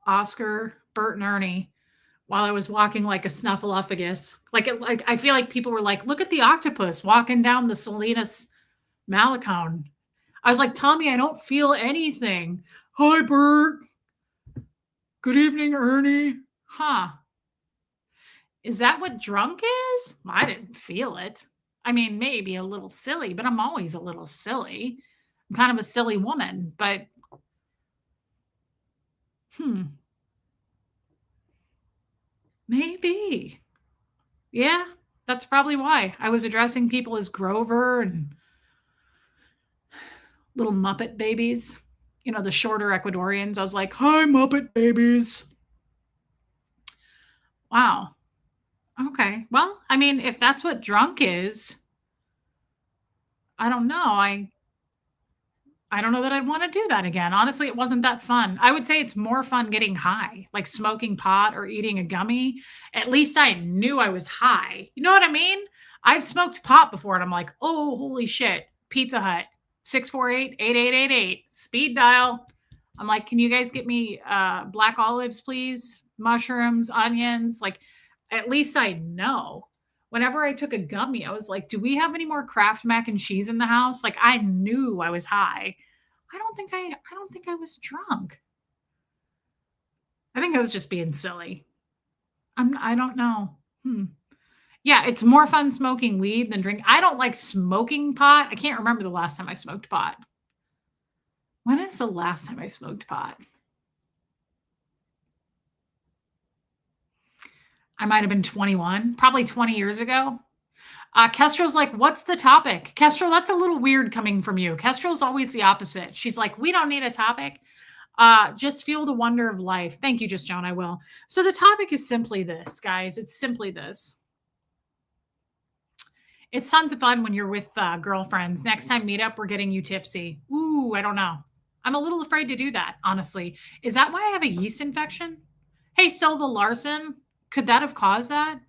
Oscar, Bert, and Ernie while I was walking like a snuffleupagus. Like I feel like people were like, look at the octopus walking down the Salinas Malecon. I was like, Tommy, I don't feel anything. Hi, Bert. Good evening, Ernie. Huh. Is that what drunk is? I didn't feel it. I mean, maybe a little silly, but I'm always a little silly. I'm kind of a silly woman, but maybe. Yeah, that's probably why. I was addressing people as Grover and little Muppet babies, the shorter Ecuadorians. I was like, hi, Muppet babies. Wow. Okay. Well, I mean, if that's what drunk is, I don't know. I don't know that I'd want to do that again. Honestly, it wasn't that fun. I would say it's more fun getting high, like smoking pot or eating a gummy. At least I knew I was high. You know what I mean? I've smoked pot before and I'm like, oh, holy shit. Pizza Hut, 648-8888, speed dial. I'm like, can you guys get me black olives, please? Mushrooms, onions. Like, at least I know. Whenever I took a gummy, I was like, do we have any more Kraft mac and cheese in the house? Like I knew I was high. I don't think I was drunk. I think I was just being silly. I don't know. Yeah, it's more fun smoking weed than drink. I don't like smoking pot. I can't remember the last time I smoked pot. When is the last time I smoked pot? I might have been 21, probably 20 years ago. Kestrel's like, what's the topic? Kestrel, that's a little weird coming from you. Kestrel's always the opposite. She's like, we don't need a topic. Just feel the wonder of life. Thank you, Just Joan. I will. So the topic is simply this, guys. It's simply this. It's tons of fun when you're with girlfriends. Next time meetup, we're getting you tipsy. Ooh, I don't know. I'm a little afraid to do that, honestly. Is that why I have a yeast infection? Hey, Silva Larson, could that have caused that?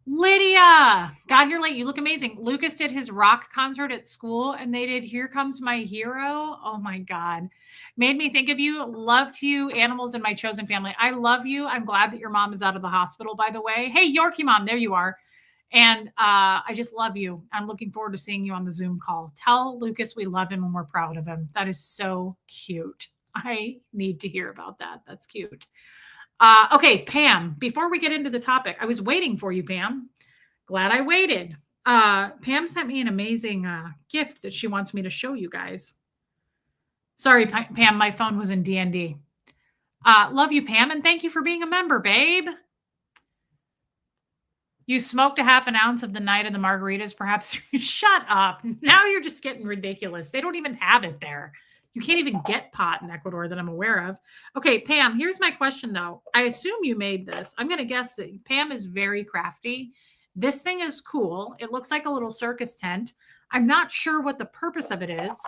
Lydia, got here late. You look amazing. Lucas did his rock concert at school and they did Here Comes My Hero. Oh my God. Made me think of you. Love to you, animals, and my chosen family. I love you. I'm glad that your mom is out of the hospital, by the way. Hey, Yorkie mom, there you are. And I just love you. I'm looking forward to seeing you on the Zoom call. Tell Lucas we love him and we're proud of him. That is so cute. I need to hear about that. That's cute. Okay, Pam, before we get into the topic, I was waiting for you, Pam. Glad I waited. Pam sent me an amazing gift that she wants me to show you guys. Sorry, Pam, my phone was in DND. Love you, Pam, and thank you for being a member, babe. You smoked a half an ounce of the night of the margaritas, perhaps. Shut up. Now you're just getting ridiculous. They don't even have it there. You can't even get pot in Ecuador that I'm aware of. Okay, Pam, here's my question, though. I assume you made this. I'm going to guess that Pam is very crafty. This thing is cool. It looks like a little circus tent. I'm not sure what the purpose of it is.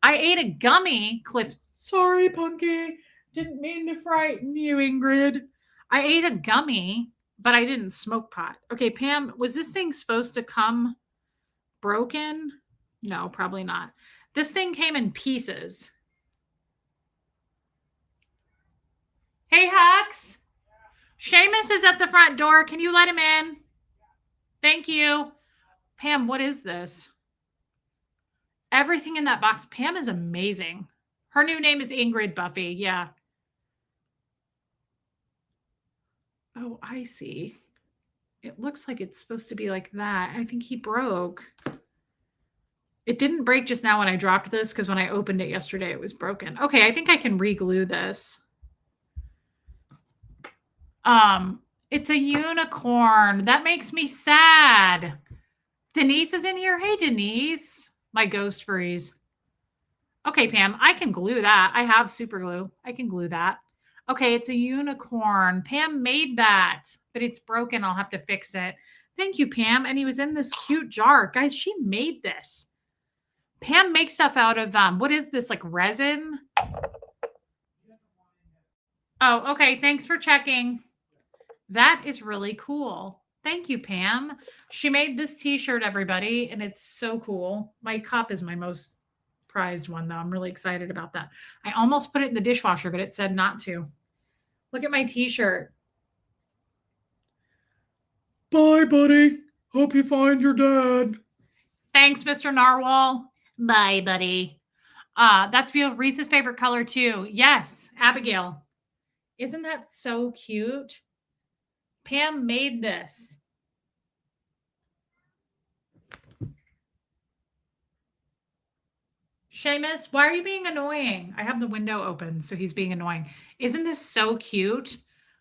I ate a gummy, Cliff. Sorry, Punky. Didn't mean to frighten you, Ingrid. I ate a gummy, but I didn't smoke pot. Okay, Pam, was this thing supposed to come broken? No, probably not. This thing came in pieces. Hey, Hux. Seamus is at the front door. Can you let him in? Thank you. Pam, what is this? Everything in that box. Pam is amazing. Her new name is Ingrid Buffy. Yeah. Oh, I see. It looks like it's supposed to be like that. I think he broke. It didn't break just now when I dropped this because when I opened it yesterday, it was broken. Okay, I think I can re-glue this. It's a unicorn. That makes me sad. Denise is in here. Hey, Denise. My ghost freeze. Okay, Pam, I can glue that. I have super glue. I can glue that. Okay, it's a unicorn. Pam made that, but it's broken. I'll have to fix it. Thank you, Pam. And he was in this cute jar. Guys, she made this. Pam makes stuff out of, what is this, like resin? Oh, okay. Thanks for checking. That is really cool. Thank you, Pam. She made this t-shirt, everybody, and it's so cool. My cup is my most prized one, though. I'm really excited about that. I almost put it in the dishwasher, but it said not to. Look at my t-shirt. Bye, buddy. Hope you find your dad. Thanks, Mr. Narwhal. Bye, buddy. That's Reese's favorite color, too. Yes, Abigail. Isn't that so cute? Pam made this. Seamus, why are you being annoying? I have the window open, so he's being annoying. Isn't this so cute?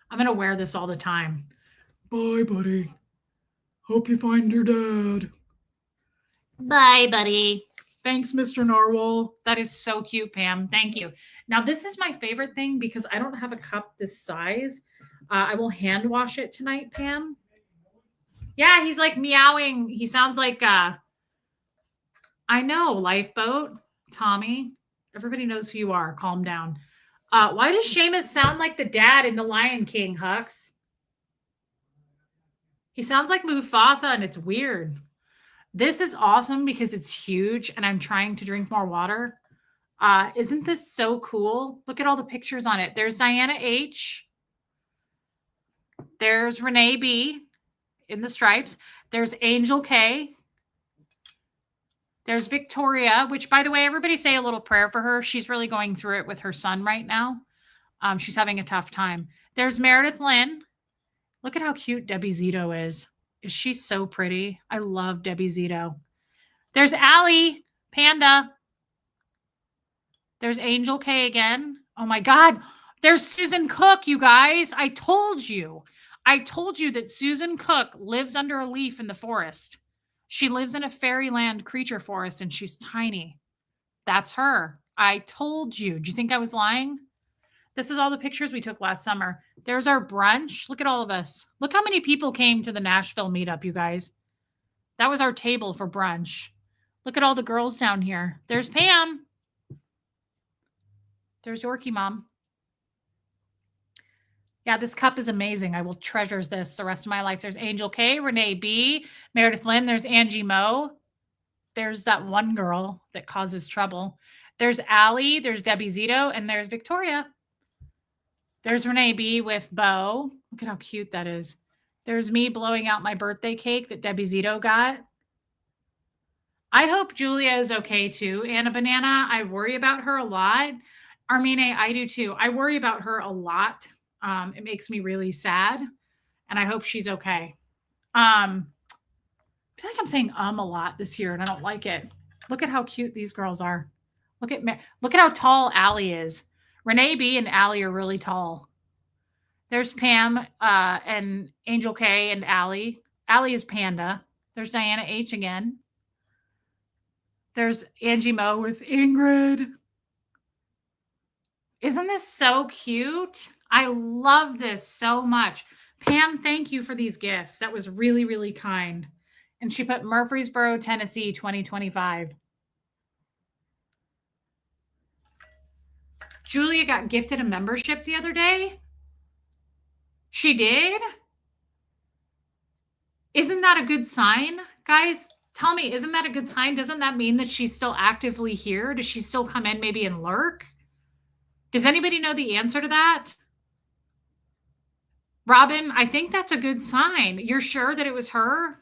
I'm going to wear this all the time. Bye, buddy. Hope you find your dad. Bye, buddy. Thanks, Mr. Narwhal. That is so cute, Pam. Thank you. Now, this is my favorite thing because I don't have a cup this size. I will hand wash it tonight, Pam. Yeah, he's like meowing. He sounds like, I know, Lifeboat, Tommy. Everybody knows who you are. Calm down. Why does Seamus sound like the dad in The Lion King, Hux? He sounds like Mufasa, and it's weird. This is awesome because it's huge, and I'm trying to drink more water. Isn't this so cool? Look at all the pictures on it. There's Diana H. There's Renee B. in the stripes. There's Angel K. There's Victoria, which, by the way, everybody say a little prayer for her. She's really going through it with her son right now. She's having a tough time. There's Meredith Lynn. Look at how cute Debbie Zito is. Is she so pretty? I love Debbie Zito. There's Allie, Panda. There's Angel K again. Oh my God. There's Susan Cook, you guys. I told you that Susan Cook lives under a leaf in the forest. She lives in a fairyland creature forest and she's tiny. That's her. I told you. Do you think I was lying? This is all the pictures we took last summer. There's our brunch. Look at all of us. Look how many people came to the Nashville meetup, you guys. That was our table for brunch. Look at all the girls down here. There's Pam. There's Yorkie Mom. Yeah, this cup is amazing. I will treasure this the rest of my life. There's Angel K, Renee B, Meredith Lynn. There's Angie Moe. There's that one girl that causes trouble. There's Allie. There's Debbie Zito. And there's Victoria. There's Renee B with Bo. Look at how cute that is. There's me blowing out my birthday cake that Debbie Zito got. I hope Julia is okay too. Anna Banana, I worry about her a lot. Armine, I do too. I worry about her a lot. It makes me really sad. And I hope she's okay. I feel like I'm saying a lot this year and I don't like it. Look at how cute these girls are. Look at how tall Allie is. Renee B and Allie are really tall. There's Pam and Angel K and Allie. Allie is Panda. There's Diana H again. There's Angie Moe with Ingrid. Isn't this so cute? I love this so much. Pam, thank you for these gifts. That was really, really kind. And she put Murfreesboro, Tennessee, 2025. Julia got gifted a membership the other day. She did? Isn't that a good sign? Guys, tell me, isn't that a good sign? Doesn't that mean that she's still actively here? Does she still come in maybe and lurk? Does anybody know the answer to that? Robin, I think that's a good sign. You're sure that it was her?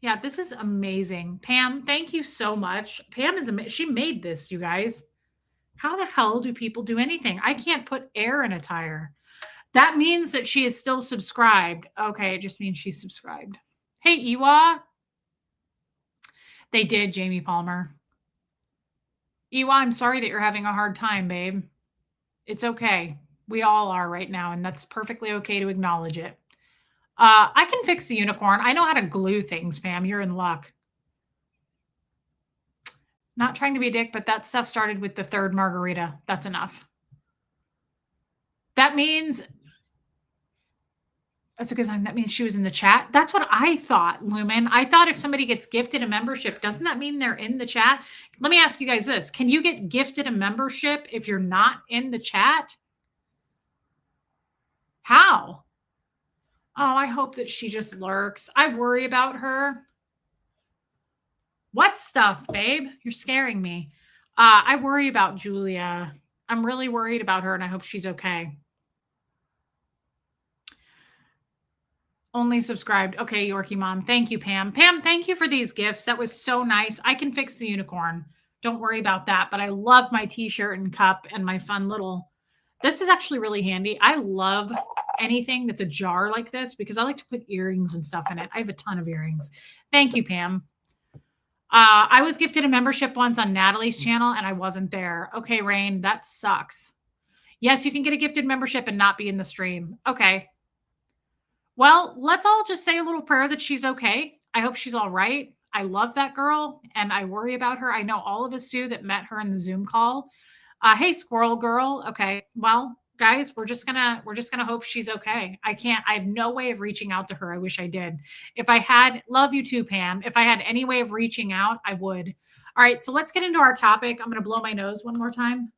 Yeah, this is amazing. Pam, thank you so much. Pam is amazing. She made this, you guys. How the hell do people do anything? I can't put air in a tire. That means that she is still subscribed. Okay, it just means she's subscribed. Hey, Iwa. They did, Jamie Palmer. Iwa, I'm sorry that you're having a hard time, babe. It's okay. We all are right now, and that's perfectly okay to acknowledge it. I can fix the unicorn. I know how to glue things, Pam. You're in luck. Not trying to be a dick, but that stuff started with the third margarita. That's enough. That means that's a good sign. That means she was in the chat. That's what I thought, Lumen. I thought if somebody gets gifted a membership, doesn't that mean they're in the chat? Let me ask you guys this. Can you get gifted a membership if you're not in the chat? How? Oh, I hope that she just lurks. I worry about her. What stuff, babe? You're scaring me. I worry about Julia. I'm really worried about her, and I hope she's okay. Only subscribed. Okay, Yorkie Mom. Thank you, Pam. Pam, thank you for these gifts. That was so nice. I can fix the unicorn. Don't worry about that. But I love my t-shirt and cup and my fun little... This is actually really handy. I love anything that's a jar like this because I like to put earrings and stuff in it. I have a ton of earrings. Thank you, Pam. I was gifted a membership once on Natalie's channel and I wasn't there. Okay, Rain, that sucks. Yes, you can get a gifted membership and not be in the stream. Okay. Well, let's all just say a little prayer that she's okay. I hope she's all right. I love that girl and I worry about her. I know all of us do that met her in the Zoom call. Hey, Squirrel Girl. Okay. Well, guys, we're just gonna hope she's okay. I have no way of reaching out to her. I wish I did. If I had, love you too, Pam. If I had any way of reaching out, I would. All right. So let's get into our topic. I'm going to blow my nose one more time.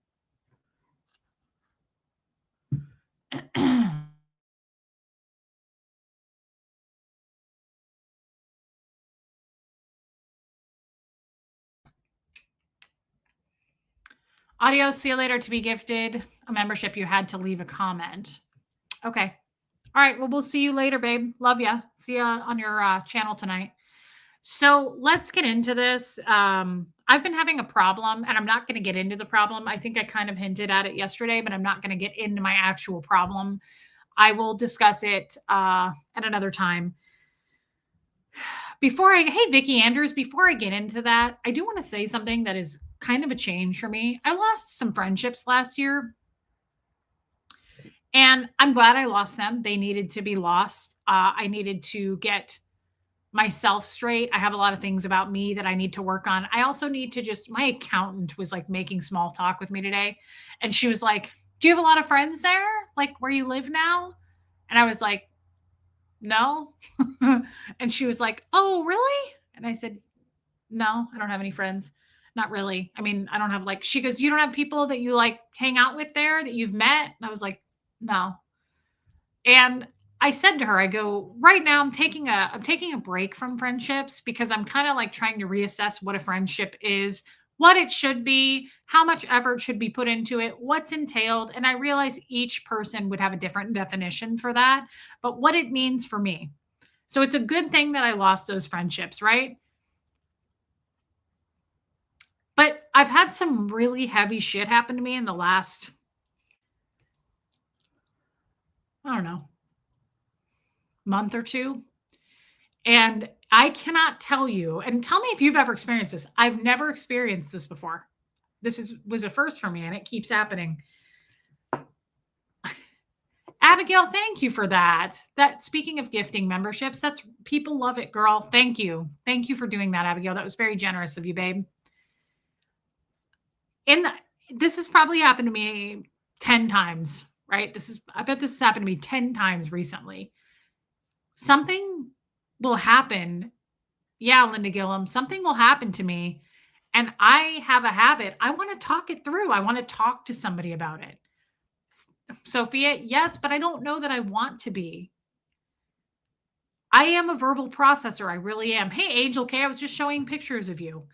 Adios. See you later. To be gifted a membership, you had to leave a comment. Okay. All right. Well, we'll see you later, babe. Love ya. See ya on your channel tonight. So let's get into this. I've been having a problem, and I'm not going to get into the problem. I think I kind of hinted at it yesterday, but I'm not going to get into my actual problem. I will discuss it at another time. Hey, Vicky Andrews, before I get into that, I do want to say something that is kind of a change for me. I lost some friendships last year, and I'm glad I lost them. They needed to be lost. I needed to get myself straight. I have a lot of things about me that I need to work on. I also need to my accountant was like making small talk with me today. And she was like, "Do you have a lot of friends there? Like where you live now?" And I was like, "No." And she was like, "Oh, really?" And I said, "No, I don't have any friends. Not really. I mean, I don't have like," she goes, "You don't have people that you like hang out with there that you've met?" And I was like, "No." And I said to her, I go, right now I'm taking a break from friendships because I'm kind of like trying to reassess what a friendship is, what it should be, how much effort should be put into it, what's entailed. And I realize each person would have a different definition for that, but what it means for me. So it's a good thing that I lost those friendships, right? But I've had some really heavy shit happen to me in the last, I don't know, month or two. And I cannot tell you, and tell me if you've ever experienced this. I've never experienced this before. Was a first for me, and it keeps happening. Abigail, thank you for that. That Speaking of gifting memberships, that's people love it, girl. Thank you. Thank you for doing that, Abigail. That was very generous of you, babe. In the, this has probably happened to me 10 times, right? I bet this has happened to me 10 times recently. Something will happen. Yeah, Linda Gillum, something will happen to me. And I have a habit. I want to talk it through. I want to talk to somebody about it. Sophia, yes, but I don't know that I want to be. I am a verbal processor. I really am. Hey, Angel K, I was just showing pictures of you.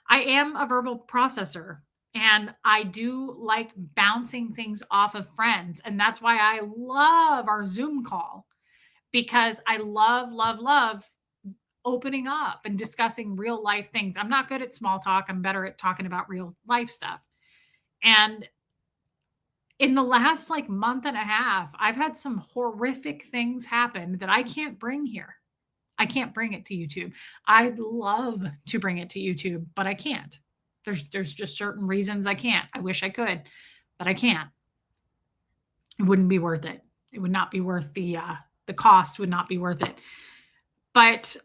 I am a verbal processor, and I do like bouncing things off of friends. And that's why I love our Zoom call, because I love, love, love opening up and discussing real life things. I'm not good at small talk. I'm better at talking about real life stuff. And in the last like month and a half, I've had some horrific things happen that I can't bring here. I can't bring it to YouTube. I'd love to bring it to YouTube, but I can't. There's just certain reasons I can't. I wish I could, but I can't. It wouldn't be worth it. It would not be worth the cost would not be worth it. But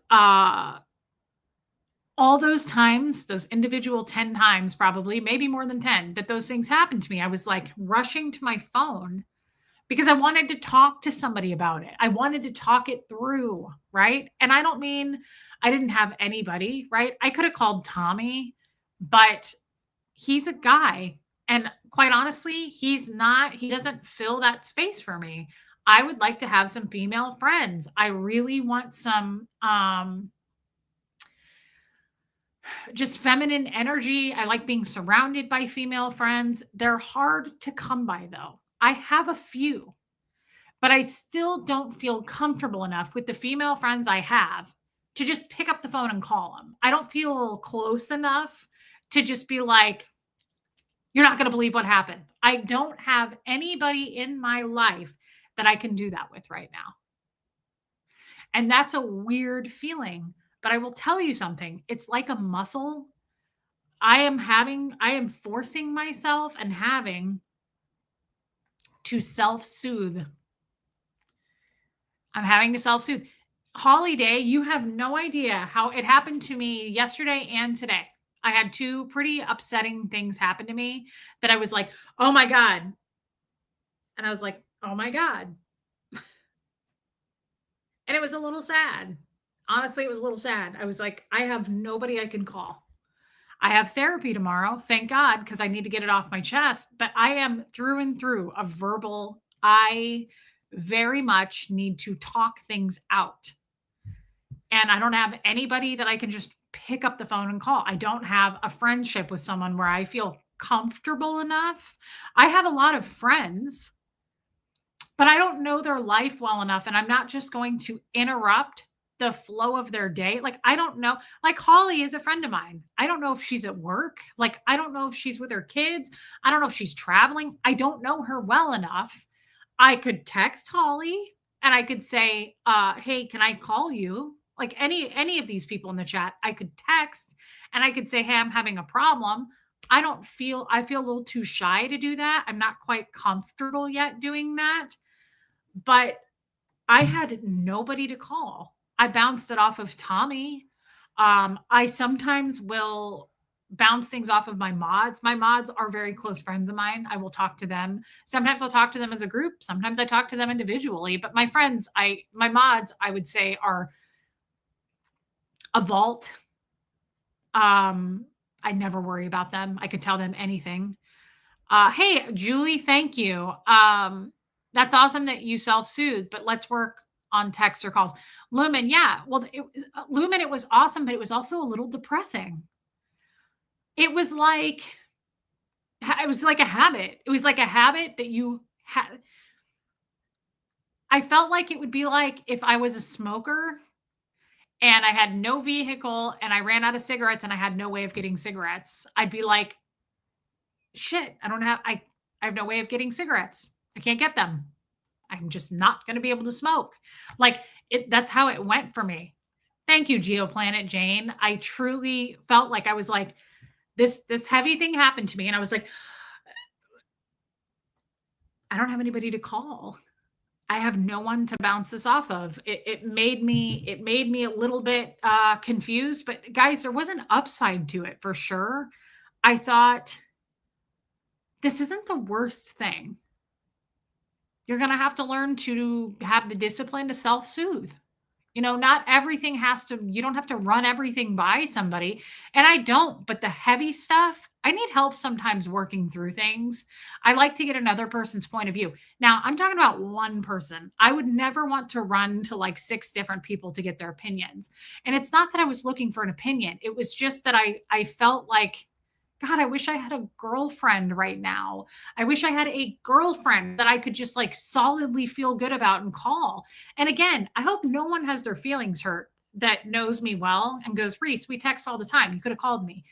all those times, those individual 10 times, probably, maybe more than 10, that those things happened to me, I was like rushing to my phone because I wanted to talk to somebody about it. I wanted to talk it through, right? And I don't mean I didn't have anybody, right? I could have called Tommy, but he's a guy. And quite honestly, he doesn't fill that space for me. I would like to have some female friends. I really want some just feminine energy. I like being surrounded by female friends. They're hard to come by, though. I have a few, but I still don't feel comfortable enough with the female friends I have to just pick up the phone and call them. I don't feel close enough to just be like, "You're not going to believe what happened." I don't have anybody in my life that I can do that with right now. And that's a weird feeling. But I will tell you something, it's like a muscle. I am forcing myself and having to self soothe. I'm having to self soothe. Holly Day, you have no idea how it happened to me yesterday and today. I had two pretty upsetting things happen to me that I was like, "Oh my God." And I was like, "Oh my God." And it was a little sad. Honestly, it was a little sad. I was like, I have nobody I can call. I have therapy tomorrow, thank God, because I need to get it off my chest. But I am through and through a verbal. I very much need to talk things out. And I don't have anybody that I can just pick up the phone and call. I don't have a friendship with someone where I feel comfortable enough. I have a lot of friends, but I don't know their life well enough. And I'm not just going to interrupt the flow of their day. Like, I don't know. Like, Holly is a friend of mine. I don't know if she's at work. Like, I don't know if she's with her kids. I don't know if she's traveling. I don't know her well enough. I could text Holly and I could say, hey, can I call you? Like, any of these people in the chat, I could text and I could say, hey, I'm having a problem. I feel a little too shy to do that. I'm not quite comfortable yet doing that. But I had nobody to call. I bounced it off of Tommy. I sometimes will bounce things off of my mods. My mods are very close friends of mine. I will talk to them. Sometimes I'll talk to them as a group. Sometimes I talk to them individually. But my friends, my mods, I would say are a vault. I never worry about them. I could tell them anything. Hey, Julie, thank you. That's awesome that you self-soothe, but let's work on texts or calls. Lumen, yeah. Well, Lumen, it was awesome, but it was also a little depressing. It was like a habit. It was like a habit that you had. I felt like it would be like if I was a smoker and I had no vehicle and I ran out of cigarettes and I had no way of getting cigarettes. I'd be like, shit, I have no way of getting cigarettes. I can't get them. I'm just not going to be able to smoke. Like that's how it went for me. Thank you, Geoplanet Jane. I truly felt like I was like, this heavy thing happened to me. And I was like, I don't have anybody to call. I have no one to bounce this off of. It made me a little bit confused, but guys, there was an upside to it for sure. I thought, this isn't the worst thing. You're going to have to learn to have the discipline to self-soothe. You know, not everything you don't have to run everything by somebody. And I don't, but the heavy stuff, I need help sometimes working through things. I like to get another person's point of view. Now, I'm talking about one person. I would never want to run to like 6 different people to get their opinions. And it's not that I was looking for an opinion. It was just that I felt like, God, I wish I had a girlfriend right now. I wish I had a girlfriend that I could just like solidly feel good about and call. And again, I hope no one has their feelings hurt that knows me well and goes, Reese, we text all the time. You could have called me.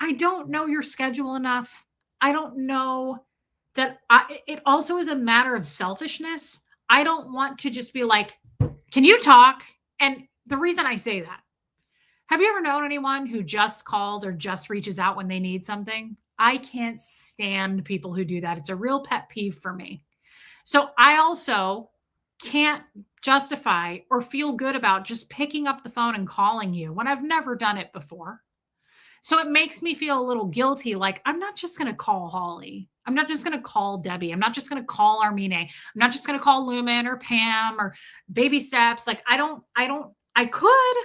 I don't know your schedule enough. I don't know that it also is a matter of selfishness. I don't want to just be like, can you talk? And the reason I say that, have you ever known anyone who just calls or just reaches out when they need something? I can't stand people who do that. It's a real pet peeve for me. So I also can't justify or feel good about just picking up the phone and calling you when I've never done it before. So it makes me feel a little guilty. Like, I'm not just going to call Holly. I'm not just going to call Debbie. I'm not just going to call Armine. I'm not just going to call Lumen or Pam or Baby Steps. Like, I could.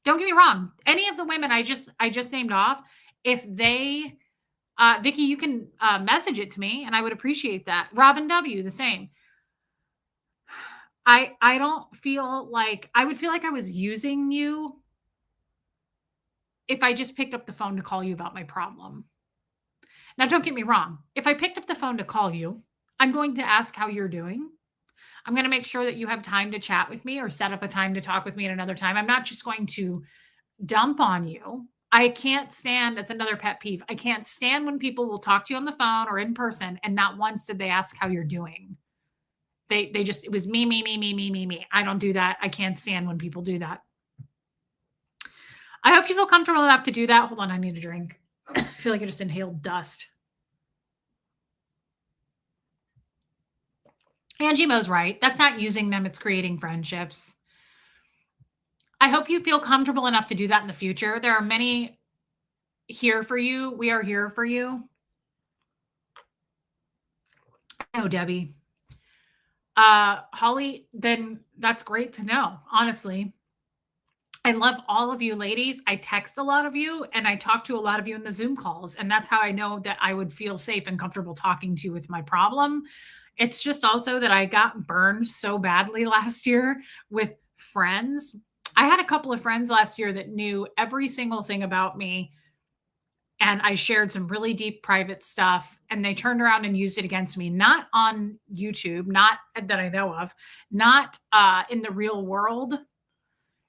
Don't get me wrong. Any of the women I just named off, if they, Vicky, you can message it to me and I would appreciate that. Robin W, the same. I don't feel like, I would feel like I was using you if I just picked up the phone to call you about my problem. Now, don't get me wrong. If I picked up the phone to call you, I'm going to ask how you're doing. I'm going to make sure that you have time to chat with me or set up a time to talk with me at another time. I'm not just going to dump on you. I can't stand, that's another pet peeve. I can't stand when people will talk to you on the phone or in person and not once did they ask how you're doing. They just, it was me. I don't do that. I can't stand when people do that. I hope you feel comfortable enough to do that. Hold on, I need a drink. I feel like I just inhaled dust. Angie Mo's right. That's not using them. It's creating friendships. I hope you feel comfortable enough to do that in the future. There are many here for you. We are here for you. Oh, Debbie. Holly, then that's great to know. Honestly, I love all of you ladies. I text a lot of you and I talk to a lot of you in the Zoom calls. And that's how I know that I would feel safe and comfortable talking to you with my problem. It's just also that I got burned so badly last year with friends. I had a couple of friends last year that knew every single thing about me. And I shared some really deep private stuff and they turned around and used it against me, not on YouTube, not that I know of, not in the real world.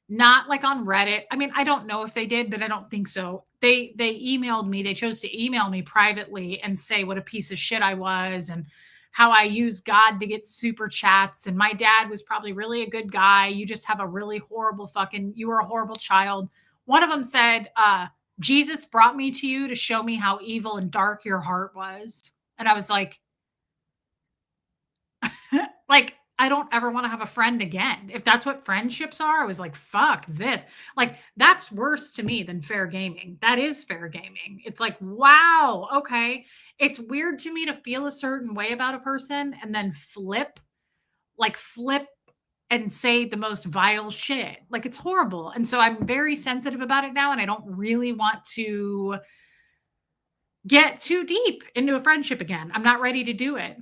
not like on Reddit. I mean, I don't know if they did, but I don't think so. They emailed me. They chose to email me privately and say what a piece of shit I was and how I used God to get super chats. And my dad was probably really a good guy. You just have a really horrible fucking, you were a horrible child. One of them said, Jesus brought me to you to show me how evil and dark your heart was. And I was like, like, I don't ever want to have a friend again. If that's what friendships are, I was like, fuck this. Like, that's worse to me than fair gaming. That is fair gaming. It's like, wow, okay. It's weird to me to feel a certain way about a person and then flip and say the most vile shit. Like, it's horrible. And so I'm very sensitive about it now. And I don't really want to get too deep into a friendship again. I'm not ready to do it.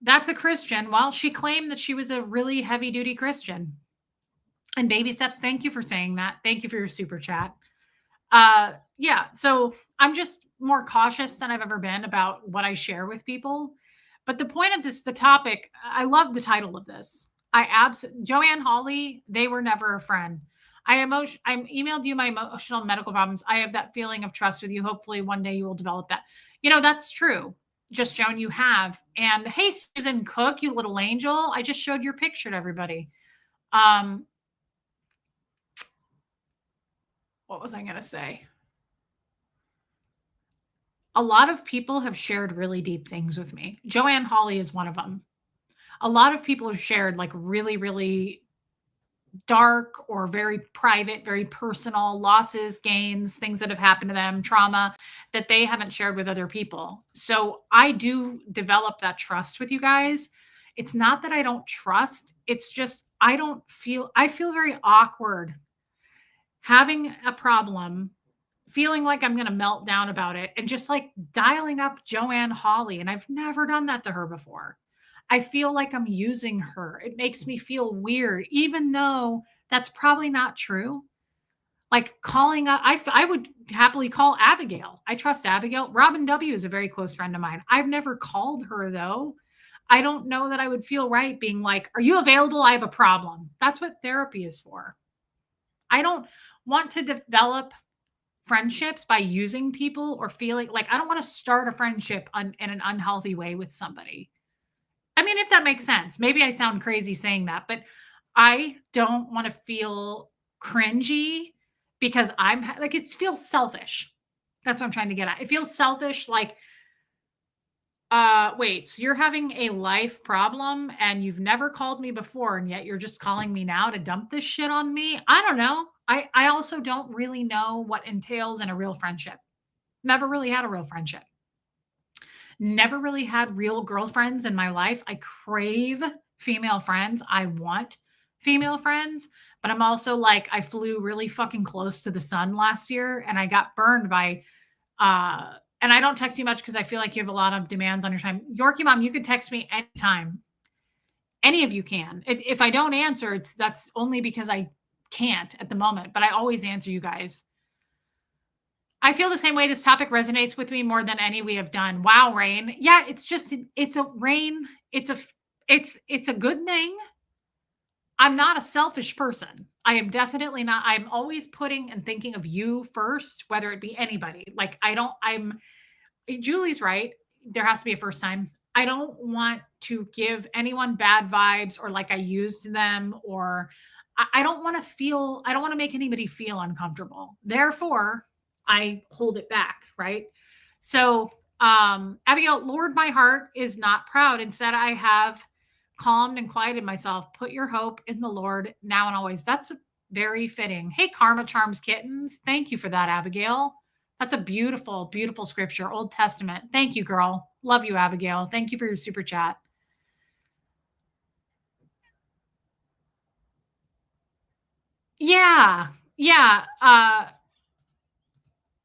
That's a Christian. Well, she claimed that she was a really heavy duty Christian. And Baby Steps, thank you for saying that. Thank you for your super chat. Yeah, so I'm just more cautious than I've ever been about what I share with people. But the point of this, the topic, I love the title of this. Joanne Hawley, they were never a friend. I emailed you my emotional medical problems. I have that feeling of trust with you. Hopefully one day you will develop that. That's true. Just Joan, you have. And hey, Susan Cook, you little angel. I just showed your picture to everybody. What was I going to say? A lot of people have shared really deep things with me. Joanne Hawley is one of them. A lot of people have shared like really, really dark or very private, very personal losses, gains, things that have happened to them, trauma that they haven't shared with other people. So I do develop that trust with you guys. It's not that I don't trust. It's just, I feel very awkward having a problem, feeling like I'm going to melt down about it and just like dialing up Joanne Hawley. And I've never done that to her before. I feel like I'm using her. It makes me feel weird, even though that's probably not true. Like calling up, I would happily call Abigail. I trust Abigail. Robin W. is a very close friend of mine. I've never called her though. I don't know that I would feel right being like, are you available? I have a problem. That's what therapy is for. I don't want to develop friendships by using people or feeling like I don't want to start a friendship in an unhealthy way with somebody. I mean, if that makes sense. Maybe I sound crazy saying that, but I don't want to feel cringy because I'm like, it feels selfish. That's what I'm trying to get at. It feels selfish. Like, wait, so you're having a life problem and you've never called me before, and yet you're just calling me now to dump this shit on me? I don't know. I also don't really know what entails in a real friendship. Never really had a real friendship. Never really had real girlfriends in my life. I crave female friends. I want female friends, but I'm also like, I flew really fucking close to the sun last year and I got burned by, and I don't text you much because I feel like you have a lot of demands on your time. Yorkie Mom, you can text me anytime. Any of you can. If I don't answer, that's only because I can't at the moment, but I always answer you guys. I feel the same way. This topic resonates with me more than any we have done. Wow, Rain. Yeah, it's a Rain. It's a good thing. I'm not a selfish person. I am definitely not. I'm always putting and thinking of you first, whether it be anybody. Like Julie's right. There has to be a first time. I don't want to give anyone bad vibes or like I used them or I don't want to make anybody feel uncomfortable. Therefore, I hold it back, right? So, Abigail, Lord, my heart is not proud. Instead, I have calmed and quieted myself. Put your hope in the Lord now and always. That's very fitting. Hey, Karma Charms Kittens. Thank you for that, Abigail. That's a beautiful, beautiful scripture, Old Testament. Thank you, girl. Love you, Abigail. Thank you for your super chat. Yeah. Yeah.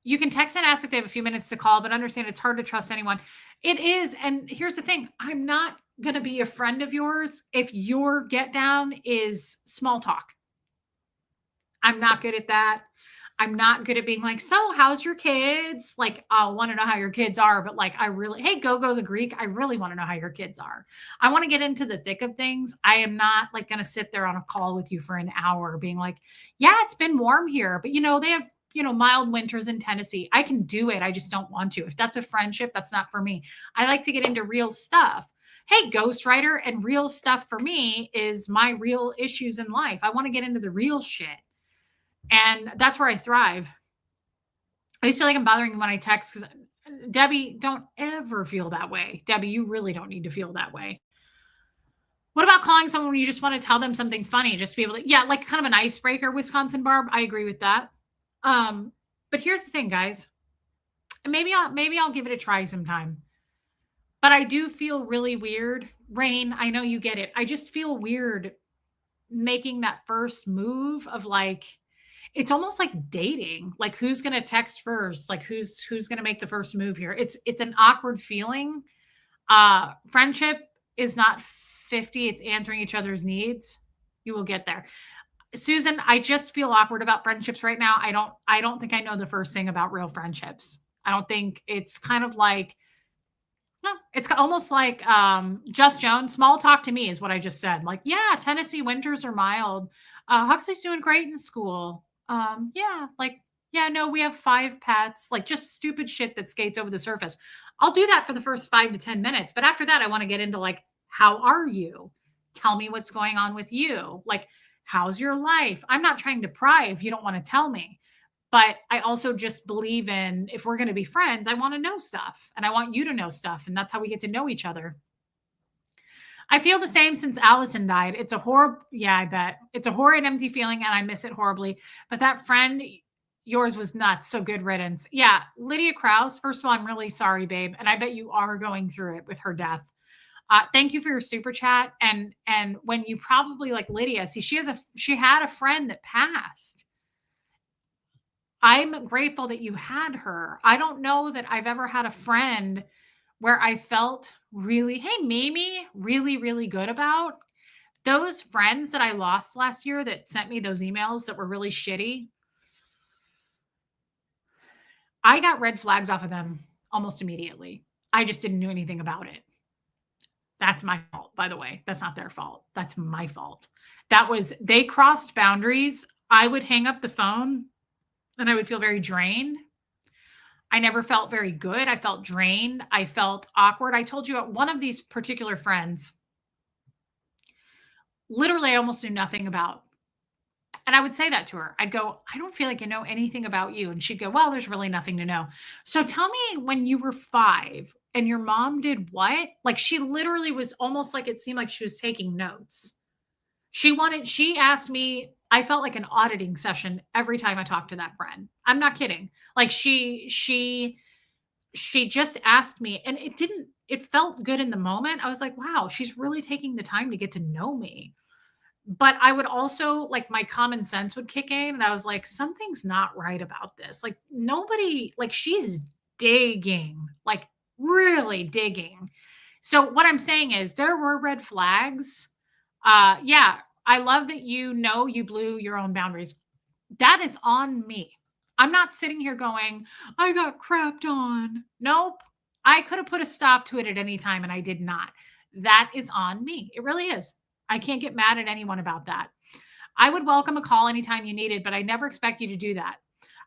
You can text and ask if they have a few minutes to call, but understand it's hard to trust anyone. It is. And here's the thing. I'm not going to be a friend of yours if your get down is small talk. I'm not good at that. I'm not good at being like, so how's your kids? Like, I'll want to know how your kids are, but like, I really, hey, go the Greek. I really want to know how your kids are. I want to get into the thick of things. I am not like going to sit there on a call with you for an hour being like, yeah, it's been warm here, but they have, mild winters in Tennessee. I can do it. I just don't want to. If that's a friendship, that's not for me. I like to get into real stuff. Hey, ghostwriter, and real stuff for me is my real issues in life. I want to get into the real shit. And that's where I thrive. I just feel like I'm bothering you when I text because Debbie, don't ever feel that way. Debbie, you really don't need to feel that way. What about calling someone when you just want to tell them something funny, just to be able to, yeah, like kind of an icebreaker, Wisconsin Barb. I agree with that. But here's the thing, guys. Maybe I'll give it a try sometime. But I do feel really weird. Rain, I know you get it. I just feel weird making that first move of like, it's almost like dating. Like who's going to text first? Like who's going to make the first move here? It's an awkward feeling. Friendship is not 50, it's answering each other's needs. You will get there. Susan, I just feel awkward about friendships right now. I don't think I know the first thing about real friendships. I don't think it's kind of like no, it's almost like Just Jones. Small talk to me is what I just said. Like, yeah, Tennessee winters are mild. Huxley's doing great in school. Yeah, like, yeah, no, we have 5 pets. Like, just stupid shit that skates over the surface. I'll do that for the first 5 to 10 minutes, but after that, I want to get into like, how are you? Tell me what's going on with you. Like, how's your life? I'm not trying to pry if you don't want to tell me. But I also just believe in if we're going to be friends, I want to know stuff and I want you to know stuff. And that's how we get to know each other. I feel the same since Allison died. It's a horrible, yeah, I bet. It's a horrid, empty feeling and I miss it horribly. But that friend, yours was nuts. So good riddance. Yeah. Lydia Krause, first of all, I'm really sorry, babe. And I bet you are going through it with her death. Thank you for your super chat. And when you probably like Lydia, see, she had a friend that passed. I'm grateful that you had her. I don't know that I've ever had a friend where I felt really, hey, Mimi, really, really good about. Those friends that I lost last year that sent me those emails that were really shitty, I got red flags off of them almost immediately. I just didn't do anything about it. That's my fault, by the way. That's not their fault. That's my fault. They crossed boundaries. I would hang up the phone and I would feel very drained. I never felt very good. I felt drained. I felt awkward. I told you one of these particular friends, literally, I almost knew nothing about. And I would say that to her. I'd go, I don't feel like I know anything about you. And she'd go, well, there's really nothing to know. So tell me when you were 5 and your mom did what? Like she literally was almost like it seemed like she was taking notes. She asked me, I felt like an auditing session every time I talked to that friend. I'm not kidding. Like she just asked me and it felt good in the moment. I was like, wow, she's really taking the time to get to know me. But I would also like my common sense would kick in and I was like, something's not right about this. Like nobody, like she's digging, like really digging. So what I'm saying is there were red flags. Yeah, I love that you blew your own boundaries. That is on me. I'm not sitting here going, I got crapped on. Nope. I could have put a stop to it at any time and I did not. That is on me. It really is. I can't get mad at anyone about that. I would welcome a call anytime you needed, but I never expect you to do that.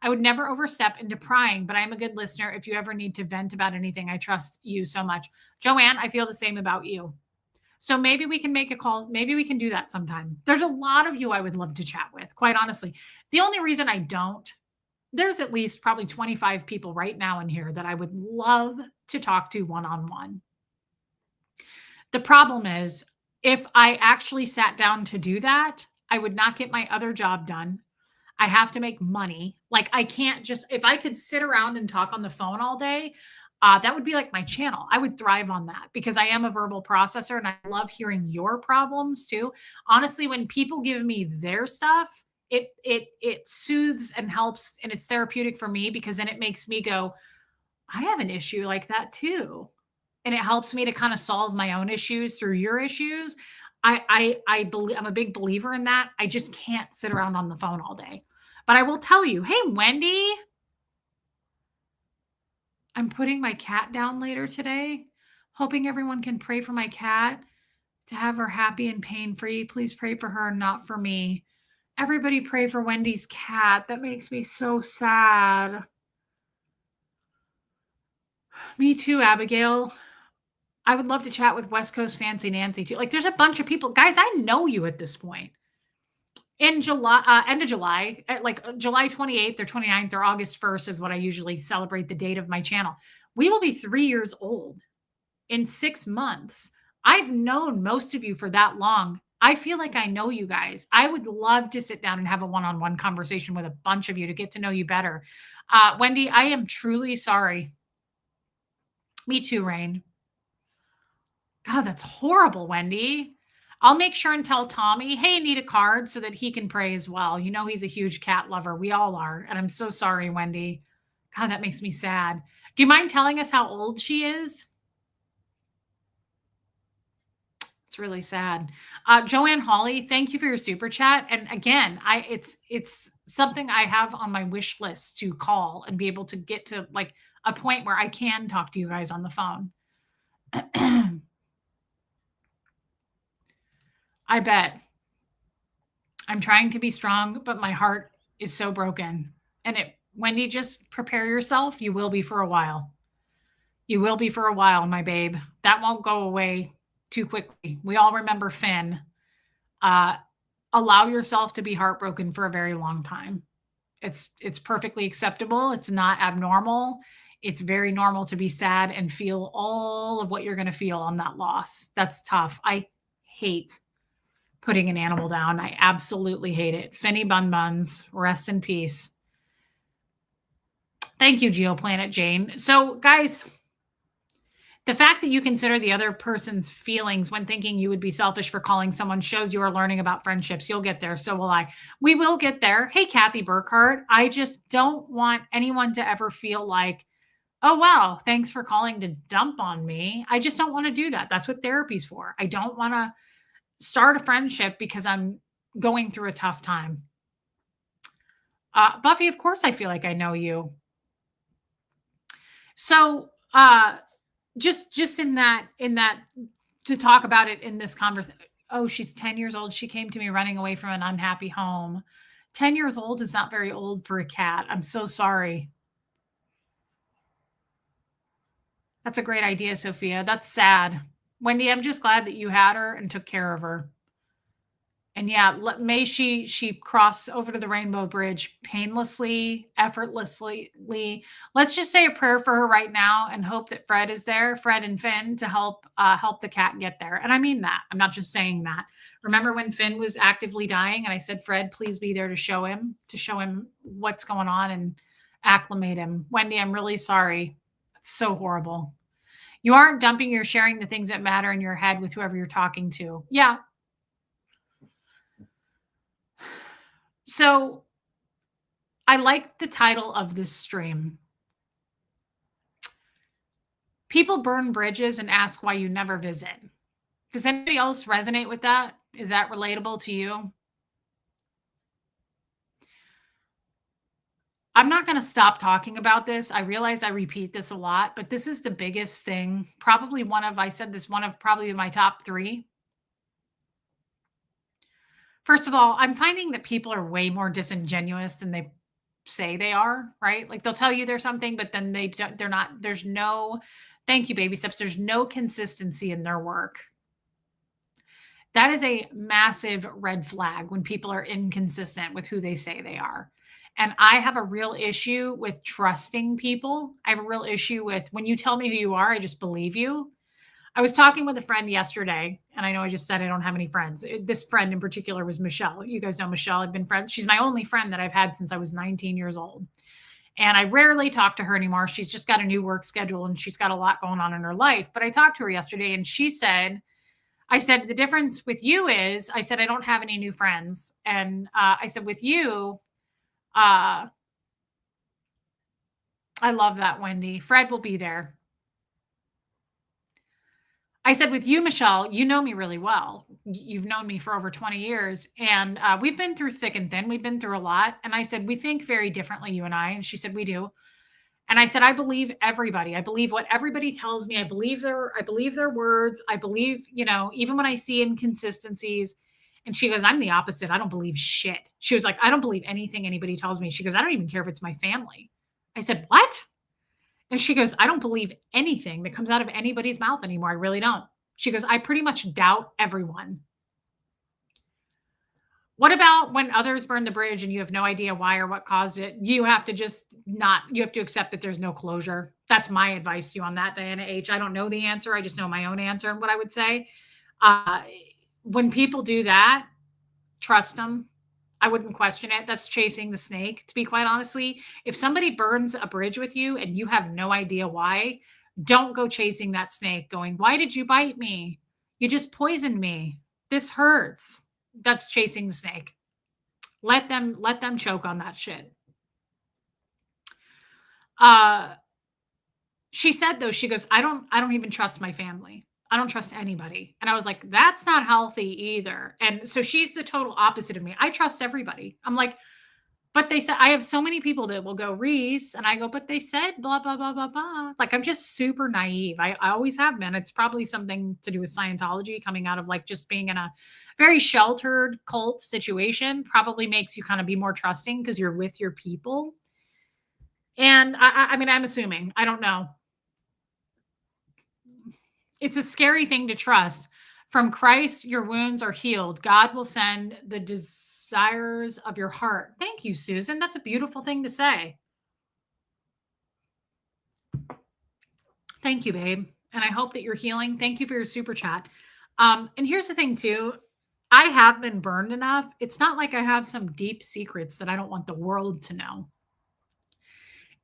I would never overstep into prying, but I'm a good listener. If you ever need to vent about anything, I trust you so much. Joanne, I feel the same about you. So maybe we can make a call. Maybe we can do that sometime. There's a lot of you I would love to chat with, quite honestly. The only reason I don't, there's at least probably 25 people right now in here that I would love to talk to one-on-one. The problem is if I actually sat down to do that, I would not get my other job done. I have to make money. Like I can't just, if I could sit around and talk on the phone all day, that would be like my channel. I would thrive on that because I am a verbal processor and I love hearing your problems too. Honestly, when people give me their stuff, it soothes and helps and it's therapeutic for me because then it makes me go, I have an issue like that too. And it helps me to kind of solve my own issues through your issues. I believe I'm a big believer in that. I just can't sit around on the phone all day. But I will tell you, hey, Wendy, I'm putting my cat down later today, hoping everyone can pray for my cat to have her happy and pain free. Please pray for her, not for me. Everybody pray for Wendy's cat. That makes me so sad. Me too, Abigail. I would love to chat with West Coast Fancy Nancy too. Like, there's a bunch of people. Guys, I know you at this point. In July, end of July, like July 28th or 29th or August 1st is what I usually celebrate the date of my channel. We will be 3 years old in 6 months. I've known most of you for that long. I feel like I know you guys. I would love to sit down and have a one-on-one conversation with a bunch of you to get to know you better. Wendy, I am truly sorry. Me too, Rain. God, that's horrible, Wendy. I'll make sure and tell Tommy, hey, need a card so that he can pray as well. You know, he's a huge cat lover. We all are. And I'm so sorry, Wendy. God, that makes me sad. Do you mind telling us how old she is? It's really sad. Joanne Hawley, thank you for your super chat. And again, it's something I have on my wish list to call and be able to get to like a point where I can talk to you guys on the phone. I bet. I'm trying to be strong, but my heart is so broken. And Wendy, just prepare yourself. You will be for a while. You will be for a while, my babe. That won't go away too quickly. We all remember Finn. Allow yourself to be heartbroken for a very long time. It's perfectly acceptable. It's not abnormal. It's very normal to be sad and feel all of what you're going to feel on that loss. That's tough. I hate putting an animal down. I absolutely hate it. Finny Bun Buns, rest in peace. Thank you, GeoPlanet Jane. So, guys, the fact that you consider the other person's feelings when thinking you would be selfish for calling someone shows you are learning about friendships. You'll get there. So will I. We will get there. Hey, Kathy Burkhardt. I just don't want anyone to ever feel like, oh, wow, thanks for calling to dump on me. I just don't want to do that. That's what therapy's for. I don't want to start a friendship because I'm going through a tough time. Buffy, of course, I feel like I know you. So, just in that to talk about it in this conversation. Oh, she's 10 years old. She came to me running away from an unhappy home. 10 years old is not very old for a cat. I'm so sorry. That's a great idea, Sophia. That's sad. Wendy, I'm just glad that you had her and took care of her. And yeah, may she cross over to the Rainbow Bridge painlessly, effortlessly. Let's just say a prayer for her right now and hope that Fred is there, Fred and Finn, to help the cat get there. And I mean that. I'm not just saying that. Remember when Finn was actively dying and I said, Fred, please be there to show him what's going on and acclimate him. Wendy, I'm really sorry. It's so horrible. You aren't dumping, you're sharing the things that matter in your head with whoever you're talking to. Yeah. So I like the title of this stream. People burn bridges and ask why you never visit. Does anybody else resonate with that? Is that relatable to you? I'm not going to stop talking about this. I realize I repeat this a lot, but this is the biggest thing. Probably one of probably my top 3. First of all, I'm finding that people are way more disingenuous than they say they are, right? Like they'll tell you there's something, but then they're not, there's no, thank you, baby steps. There's no consistency in their work. That is a massive red flag when people are inconsistent with who they say they are. And I have a real issue with trusting people. I have a real issue with when you tell me who you are, I just believe you. I was talking with a friend yesterday, and I know I just said I don't have any friends. This friend in particular was Michelle. You guys know Michelle. I've been friends. She's my only friend that I've had since I was 19 years old. And I rarely talk to her anymore. She's just got a new work schedule and she's got a lot going on in her life. But I talked to her yesterday and she said, I said, the difference with you is, I said, I don't have any new friends. And I said, with you, I love that, Wendy. Fred will be there. I said, with you, Michelle, you know me really well. You've known me for over 20 years, and we've been through thick and thin. We've been through a lot. And I said, we think very differently, you and I. And she said, we do. And I said, I believe everybody. I believe what everybody tells me. I believe their words. I believe, even when I see inconsistencies. And she goes, I'm the opposite. I don't believe shit. She was like, I don't believe anything anybody tells me. She goes, I don't even care if it's my family. I said, what? And she goes, I don't believe anything that comes out of anybody's mouth anymore. I really don't. She goes, I pretty much doubt everyone. What about when others burn the bridge and you have no idea why or what caused it? You have to you have to accept that there's no closure. That's my advice to you on that, Diana H. I don't know the answer. I just know my own answer and what I would say. When people do that, trust them. I wouldn't question it. That's chasing the snake, to be quite honestly. If somebody burns a bridge with you and you have no idea why, don't go chasing that snake going, why did you bite me? You just poisoned me. This hurts. That's chasing the snake. Let them choke on that shit. She said though, she goes, I don't even trust my family. I don't trust anybody. And I was like, that's not healthy either. And so she's the total opposite of me. I trust everybody. I'm like, but they said, I have so many people that will go, Reese. And I go, but they said blah, blah, blah, blah, blah. Like, I'm just super naive. I always have been. It's probably something to do with Scientology, coming out of like just being in a very sheltered cult situation probably makes you kind of be more trusting because you're with your people. And I mean, I'm assuming, I don't know. It's a scary thing to trust. From Christ, your wounds are healed. God will send the desires of your heart. Thank you, Susan. That's a beautiful thing to say. Thank you, babe. And I hope that you're healing. Thank you for your super chat. And here's the thing too. I have been burned enough. It's not like I have some deep secrets that I don't want the world to know.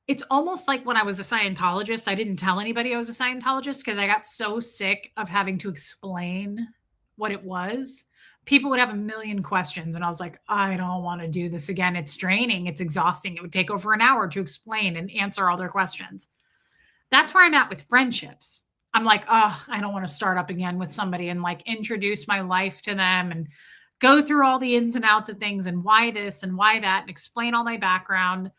It's almost like when I was a Scientologist, I didn't tell anybody I was a Scientologist because I got so sick of having to explain what it was. People would have a million questions and I was like, I don't want to do this again. It's draining. It's exhausting. It would take over an hour to explain and answer all their questions. That's where I'm at with friendships. I'm like, oh, I don't want to start up again with somebody and like introduce my life to them and go through all the ins and outs of things and why this and why that and explain all my background.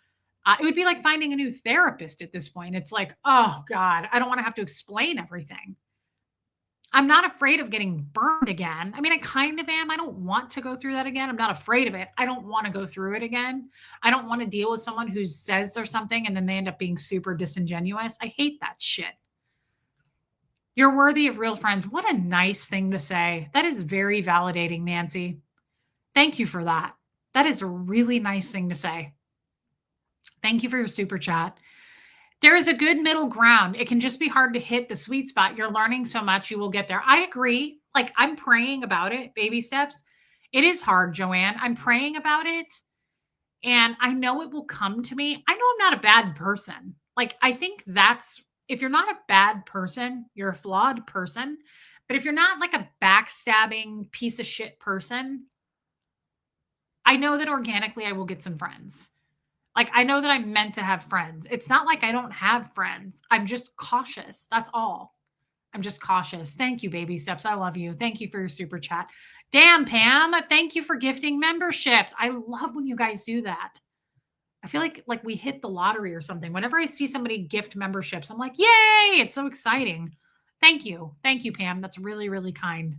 It would be like finding a new therapist at this point. It's like, oh God, I don't want to have to explain everything. I'm not afraid of getting burned again. I mean, I kind of am. I don't want to go through that again. I'm not afraid of it. I don't want to go through it again. I don't want to deal with someone who says there's something and then they end up being super disingenuous. I hate that shit. You're worthy of real friends. What a nice thing to say. That is very validating, Nancy. Thank you for that. That is a really nice thing to say. Thank you for your super chat. There is a good middle ground. It can just be hard to hit the sweet spot. You're learning so much, you will get there. I agree. Like, I'm praying about it, baby steps. It is hard, Joanne. I'm praying about it. And I know it will come to me. I know I'm not a bad person. Like, I think if you're not a bad person, you're a flawed person. But if you're not like a backstabbing piece of shit person, I know that organically I will get some friends. Like, I know that I'm meant to have friends. It's not like I don't have friends. I'm just cautious. That's all. I'm just cautious. Thank you, baby steps. I love you. Thank you for your super chat. Damn, Pam. Thank you for gifting memberships. I love when you guys do that. I feel like we hit the lottery or something. Whenever I see somebody gift memberships, I'm like, yay, it's so exciting. Thank you. Thank you, Pam. That's really, really kind.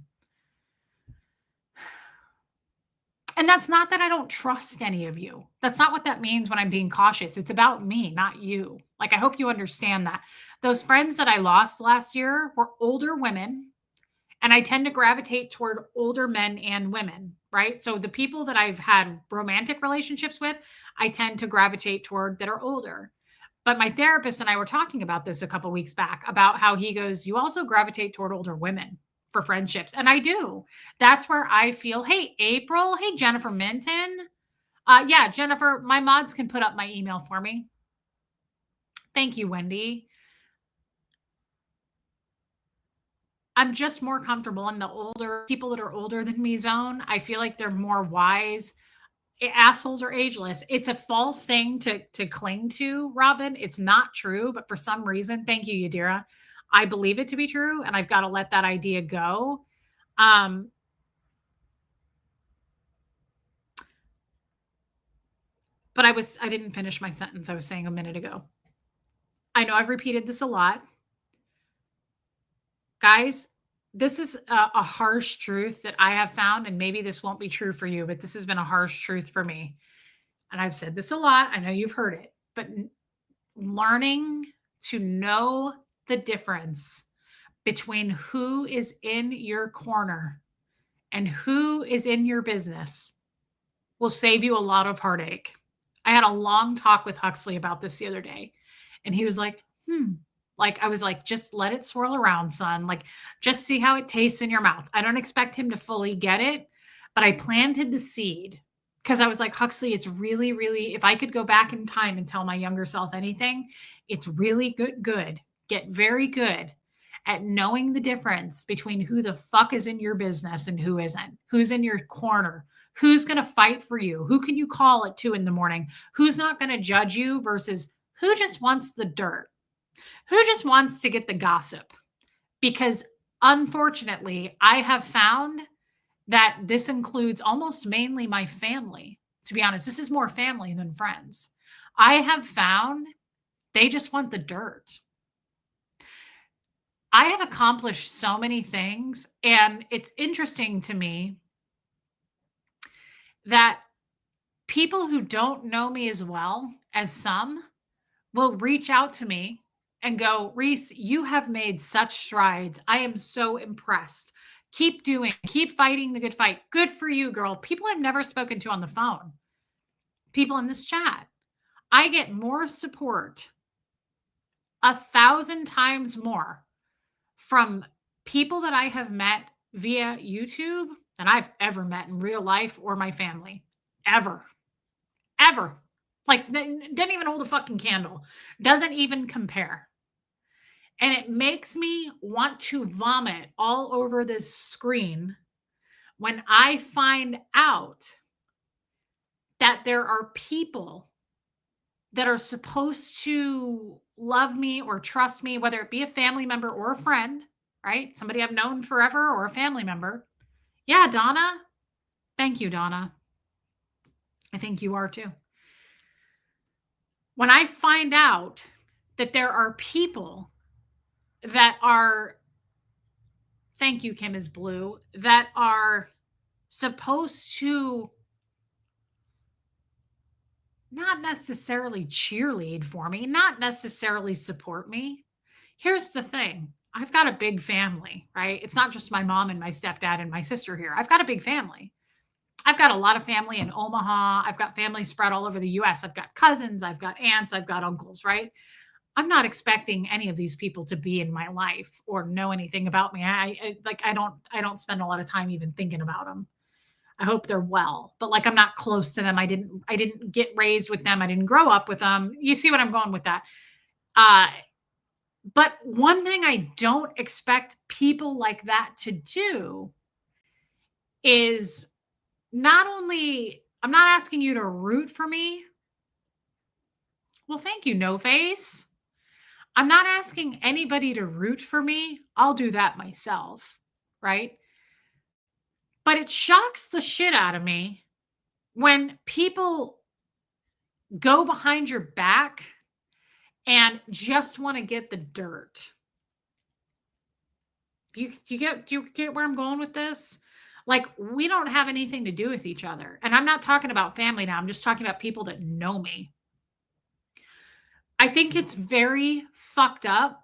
And that's not that I don't trust any of you. That's not what that means when I'm being cautious. It's about me, not you. Like, I hope you understand that. Those friends that I lost last year were older women, and I tend to gravitate toward older men and women, right? So the people that I've had romantic relationships with, I tend to gravitate toward that are older. But my therapist and I were talking about this a couple of weeks back about how he goes, you also gravitate toward older women for friendships. And I do. That's where I feel, hey, April, hey, Jennifer Minton. Yeah, Jennifer, my mods can put up my email for me. Thank you, Wendy. I'm just more comfortable in the older people that are older than me zone. I feel like they're more wise. Assholes are ageless. It's a false thing to cling to, Robin. It's not true, but for some reason, thank you, Yadira. I believe it to be true, and I've got to let that idea go. Um, but I didn't finish my sentence I was saying a minute ago. I know I've repeated this a lot. Guys, this is a harsh truth that I have found, and maybe this won't be true for you, but this has been a harsh truth for me. And I've said this a lot. I know you've heard it, but learning to know the difference between who is in your corner and who is in your business will save you a lot of heartache. I had a long talk with Huxley about this the other day, and he was like, Like, I was like, just let it swirl around, son. Like, just see how it tastes in your mouth. I don't expect him to fully get it, but I planted the seed because I was like, Huxley, it's really, really, if I could go back in time and tell my younger self anything, it's really good. Get very good at knowing the difference between who the fuck is in your business and who isn't, who's in your corner, who's going to fight for you, who can you call at 2 a.m, who's not going to judge you versus who just wants the dirt, who just wants to get the gossip. Because unfortunately, I have found that this includes almost mainly my family. To be honest, this is more family than friends. I have found they just want the dirt. I have accomplished so many things, and it's interesting to me that people who don't know me as well as some will reach out to me and go, Reese, you have made such strides. I am so impressed. Keep fighting the good fight. Good for you, girl. People I've never spoken to on the phone, people in this chat. I get more support, 1,000 times more, from people that I have met via YouTube than I've ever met in real life or my family. Ever. Ever. Like, didn't even hold a fucking candle. Doesn't even compare. And it makes me want to vomit all over this screen when I find out that there are people that are supposed to love me or trust me, whether it be a family member or a friend, right? Somebody I've known forever or a family member. Yeah, Donna. Thank you, Donna. I think you are too. When I find out that there are people that are, thank you, Kim is blue, that are supposed to not necessarily cheerlead for me, not necessarily support me. Here's the thing. I've got a big family, right? It's not just my mom and my stepdad and my sister here. I've got a big family. I've got a lot of family in Omaha. I've got family spread all over the US. I've got cousins, I've got aunts, I've got uncles, right? I'm not expecting any of these people to be in my life or know anything about me. I don't spend a lot of time even thinking about them. I hope they're well, but like I'm not close to them. I didn't get raised with them. I didn't grow up with them. You see what I'm going with that? Uh, but one thing I don't expect people like that to do is not only, I'm not asking you to root for me. Well, thank you, No Face. I'm not asking anybody to root for me. I'll do that myself, right? But it shocks the shit out of me when people go behind your back and just want to get the dirt. Do you get where I'm going with this? Like, we don't have anything to do with each other. And I'm not talking about family now. I'm just talking about people that know me. I think it's very fucked up.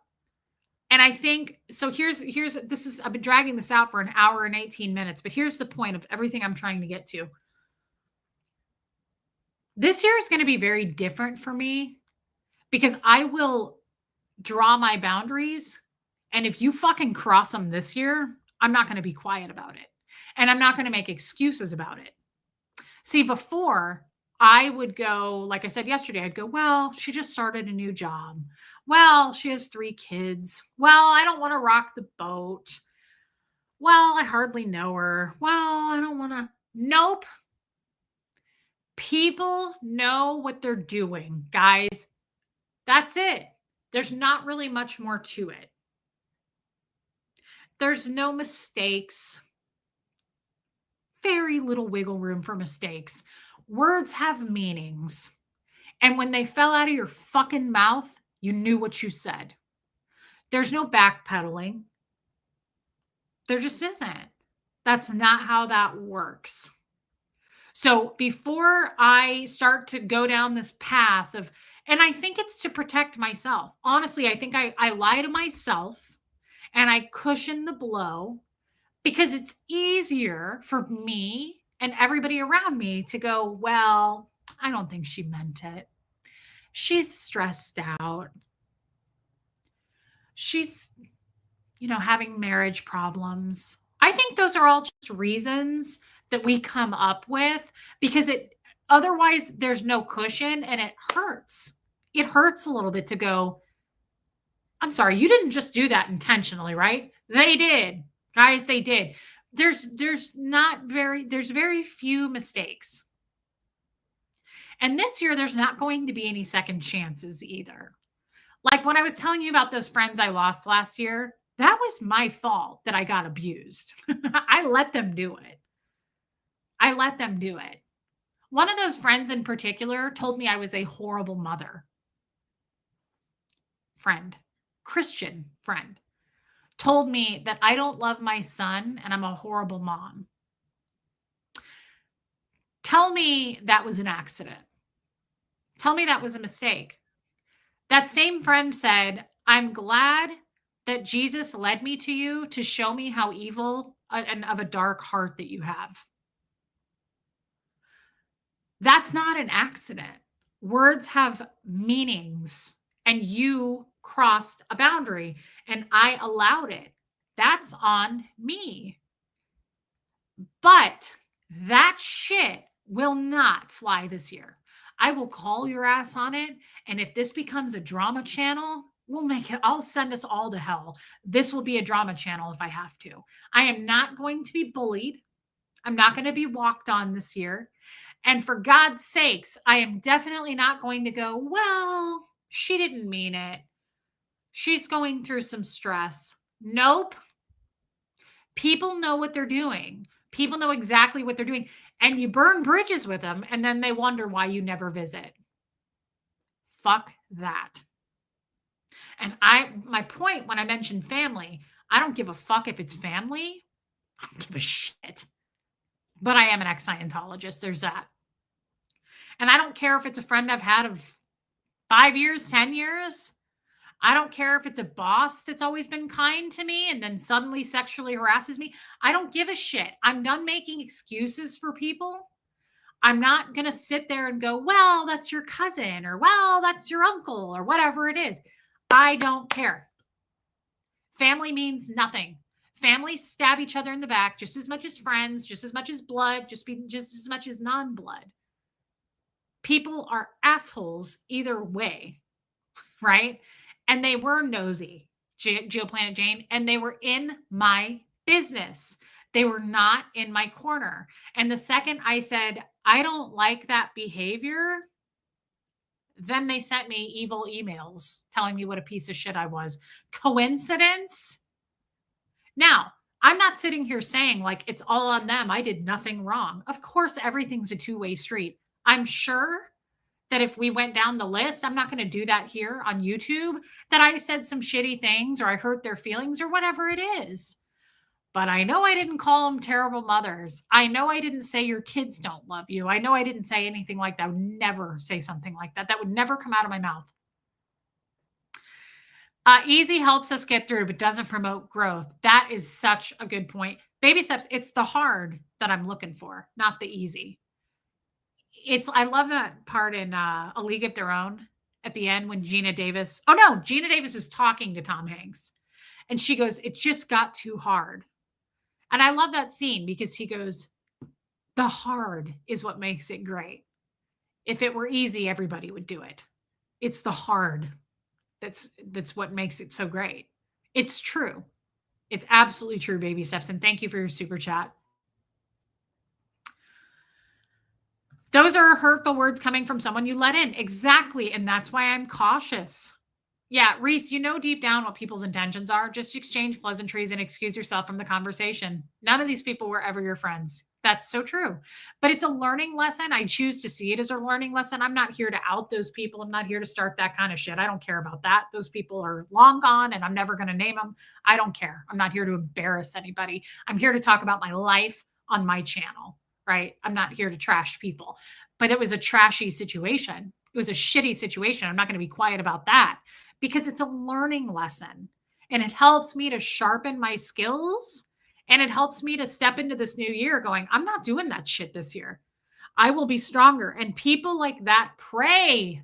And I think so. I've been dragging this out for an hour and 18 minutes, but here's the point of everything I'm trying to get to. This year is going to be very different for me because I will draw my boundaries. And if you fucking cross them this year, I'm not going to be quiet about it. And I'm not going to make excuses about it. See, before I would go, like I said yesterday, I'd go, well, she just started a new job. Well, she has 3 kids. Well, I don't want to rock the boat. Well, I hardly know her. Well, I don't want to. Nope. People know what they're doing, guys. That's it. There's not really much more to it. There's no mistakes. Very little wiggle room for mistakes. Words have meanings. And when they fell out of your fucking mouth, you knew what you said. There's no backpedaling. There just isn't. That's not how that works. So before I start to go down this path of, and I think it's to protect myself. Honestly, I think I lie to myself and I cushion the blow because it's easier for me and everybody around me to go, well, I don't think she meant it. She's stressed out. She's, having marriage problems. I think those are all just reasons that we come up with because otherwise there's no cushion and it hurts. It hurts a little bit to go, I'm sorry, you didn't just do that intentionally, right? They did. Guys, they did. There's very few mistakes. And this year there's not going to be any second chances either. Like when I was telling you about those friends I lost last year, that was my fault that I got abused. I let them do it. One of those friends in particular told me I was a horrible mother. Christian friend, told me that I don't love my son and I'm a horrible mom. Tell me that was an accident. Tell me that was a mistake. That same friend said, I'm glad that Jesus led me to you to show me how evil and of a dark heart that you have. That's not an accident. Words have meanings, and you crossed a boundary, and I allowed it. That's on me. But that shit will not fly this year. I will call your ass on it. And if this becomes a drama channel, we'll make it. I'll send us all to hell. This will be a drama channel if I have to. I am not going to be bullied. I'm not going to be walked on this year. And for God's sakes, I am definitely not going to go, well, she didn't mean it. She's going through some stress. Nope. People know what they're doing. People know exactly what they're doing. And you burn bridges with them, and then they wonder why you never visit. Fuck that. And my point when I mentioned family, I don't give a fuck if it's family. I don't give a shit. But I am an ex-Scientologist. There's that. And I don't care if it's a friend I've had of 5 years, 10 years. I don't care if it's a boss that's always been kind to me and then suddenly sexually harasses me. I don't give a shit. I'm done making excuses for people. I'm not going to sit there and go, well, that's your cousin, or well, that's your uncle, or whatever it is. I don't care. Family means nothing. Families stab each other in the back just as much as friends, just as much as blood, just as much as non-blood. People are assholes either way, right? And they were nosy, GeoPlanet Jane, and they were in my business. They were not in my corner. And the second I said, I don't like that behavior, then they sent me evil emails telling me what a piece of shit I was. Coincidence? Now, I'm not sitting here saying like it's all on them. I did nothing wrong. Of course, everything's a two-way street. I'm sure that if we went down the list, I'm not going to do that here on YouTube, that I said some shitty things or I hurt their feelings or whatever it is. But I know I didn't call them terrible mothers. I know I didn't say your kids don't love you. I know I didn't say anything like that. I would never say something like that. That would never come out of my mouth. Easy helps us get through, but doesn't promote growth. That is such a good point. Baby steps, it's the hard that I'm looking for, not the easy. I love that part in A League of Their Own at the end when Gina Davis is talking to Tom Hanks. And she goes, it just got too hard. And I love that scene because he goes, the hard is what makes it great. If it were easy, everybody would do it. It's the hard that's what makes it so great. It's true. It's absolutely true, Baby Steps. And thank you for your super chat. Those are hurtful words coming from someone you let in. Exactly. And that's why I'm cautious. Yeah, Reese, you know deep down what people's intentions are. Just exchange pleasantries and excuse yourself from the conversation. None of these people were ever your friends. That's so true. But it's a learning lesson. I choose to see it as a learning lesson. I'm not here to out those people. I'm not here to start that kind of shit. I don't care about that. Those people are long gone and I'm never going to name them. I don't care. I'm not here to embarrass anybody. I'm here to talk about my life on my channel, right? I'm not here to trash people. But it was a trashy situation. It was a shitty situation. I'm not going to be quiet about that because it's a learning lesson and it helps me to sharpen my skills and it helps me to step into this new year going, I'm not doing that shit this year. I will be stronger. And people like that prey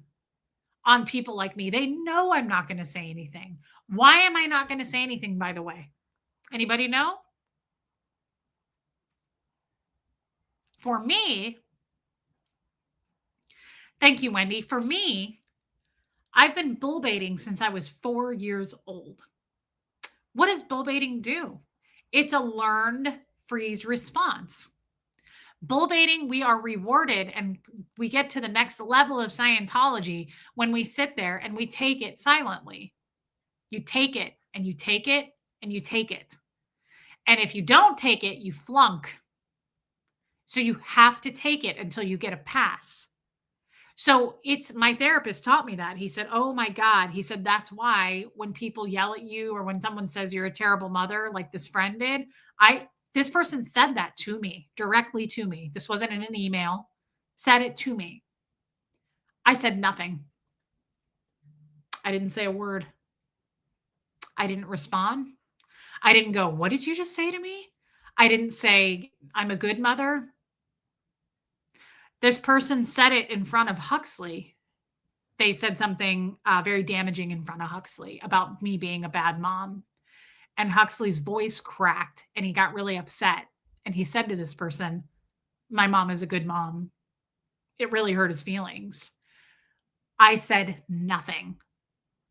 on people like me. They know I'm not going to say anything. Why am I not going to say anything, by the way? Anybody know? For me, thank you, Wendy. For me, I've been bull baiting since I was 4 years old. What does bull baiting do? It's a learned freeze response. Bull baiting, we are rewarded and we get to the next level of Scientology when we sit there and we take it silently. You take it and you take it and you take it. And if you don't take it, you flunk. So you have to take it until you get a pass. So it's my therapist taught me that. He said, "Oh my God." He said, "That's why when people yell at you or when someone says you're a terrible mother, like this friend did, this person said that to me, directly to me. This wasn't in an email, said it to me. I said nothing. I didn't say a word. I didn't respond. I didn't go, 'What did you just say to me?' I didn't say, 'I'm a good mother.' This person said it in front of Huxley. They said something very damaging in front of Huxley about me being a bad mom. And Huxley's voice cracked and he got really upset. And he said to this person, 'My mom is a good mom.' It really hurt his feelings. I said nothing.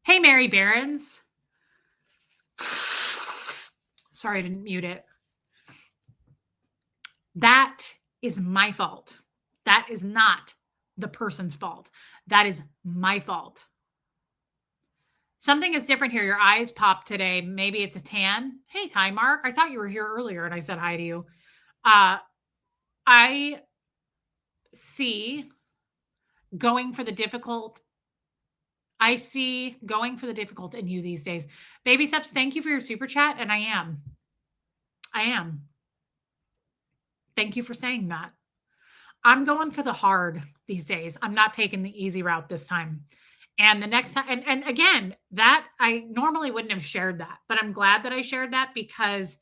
Hey, Mary Barons. Sorry, I didn't mute it. That is my fault. That is not the person's fault. That is my fault. Something is different here. Your eyes popped today. Maybe it's a tan. Hey, Ty Mark. I thought you were here earlier and I said hi to you. I see going for the difficult. I see going for the difficult in you these days. Baby steps, thank you for your super chat. And I am. I am. Thank you for saying that. I'm going for the hard these days. I'm not taking the easy route this time. And the next time, and again, that I normally wouldn't have shared that, but I'm glad that I shared that because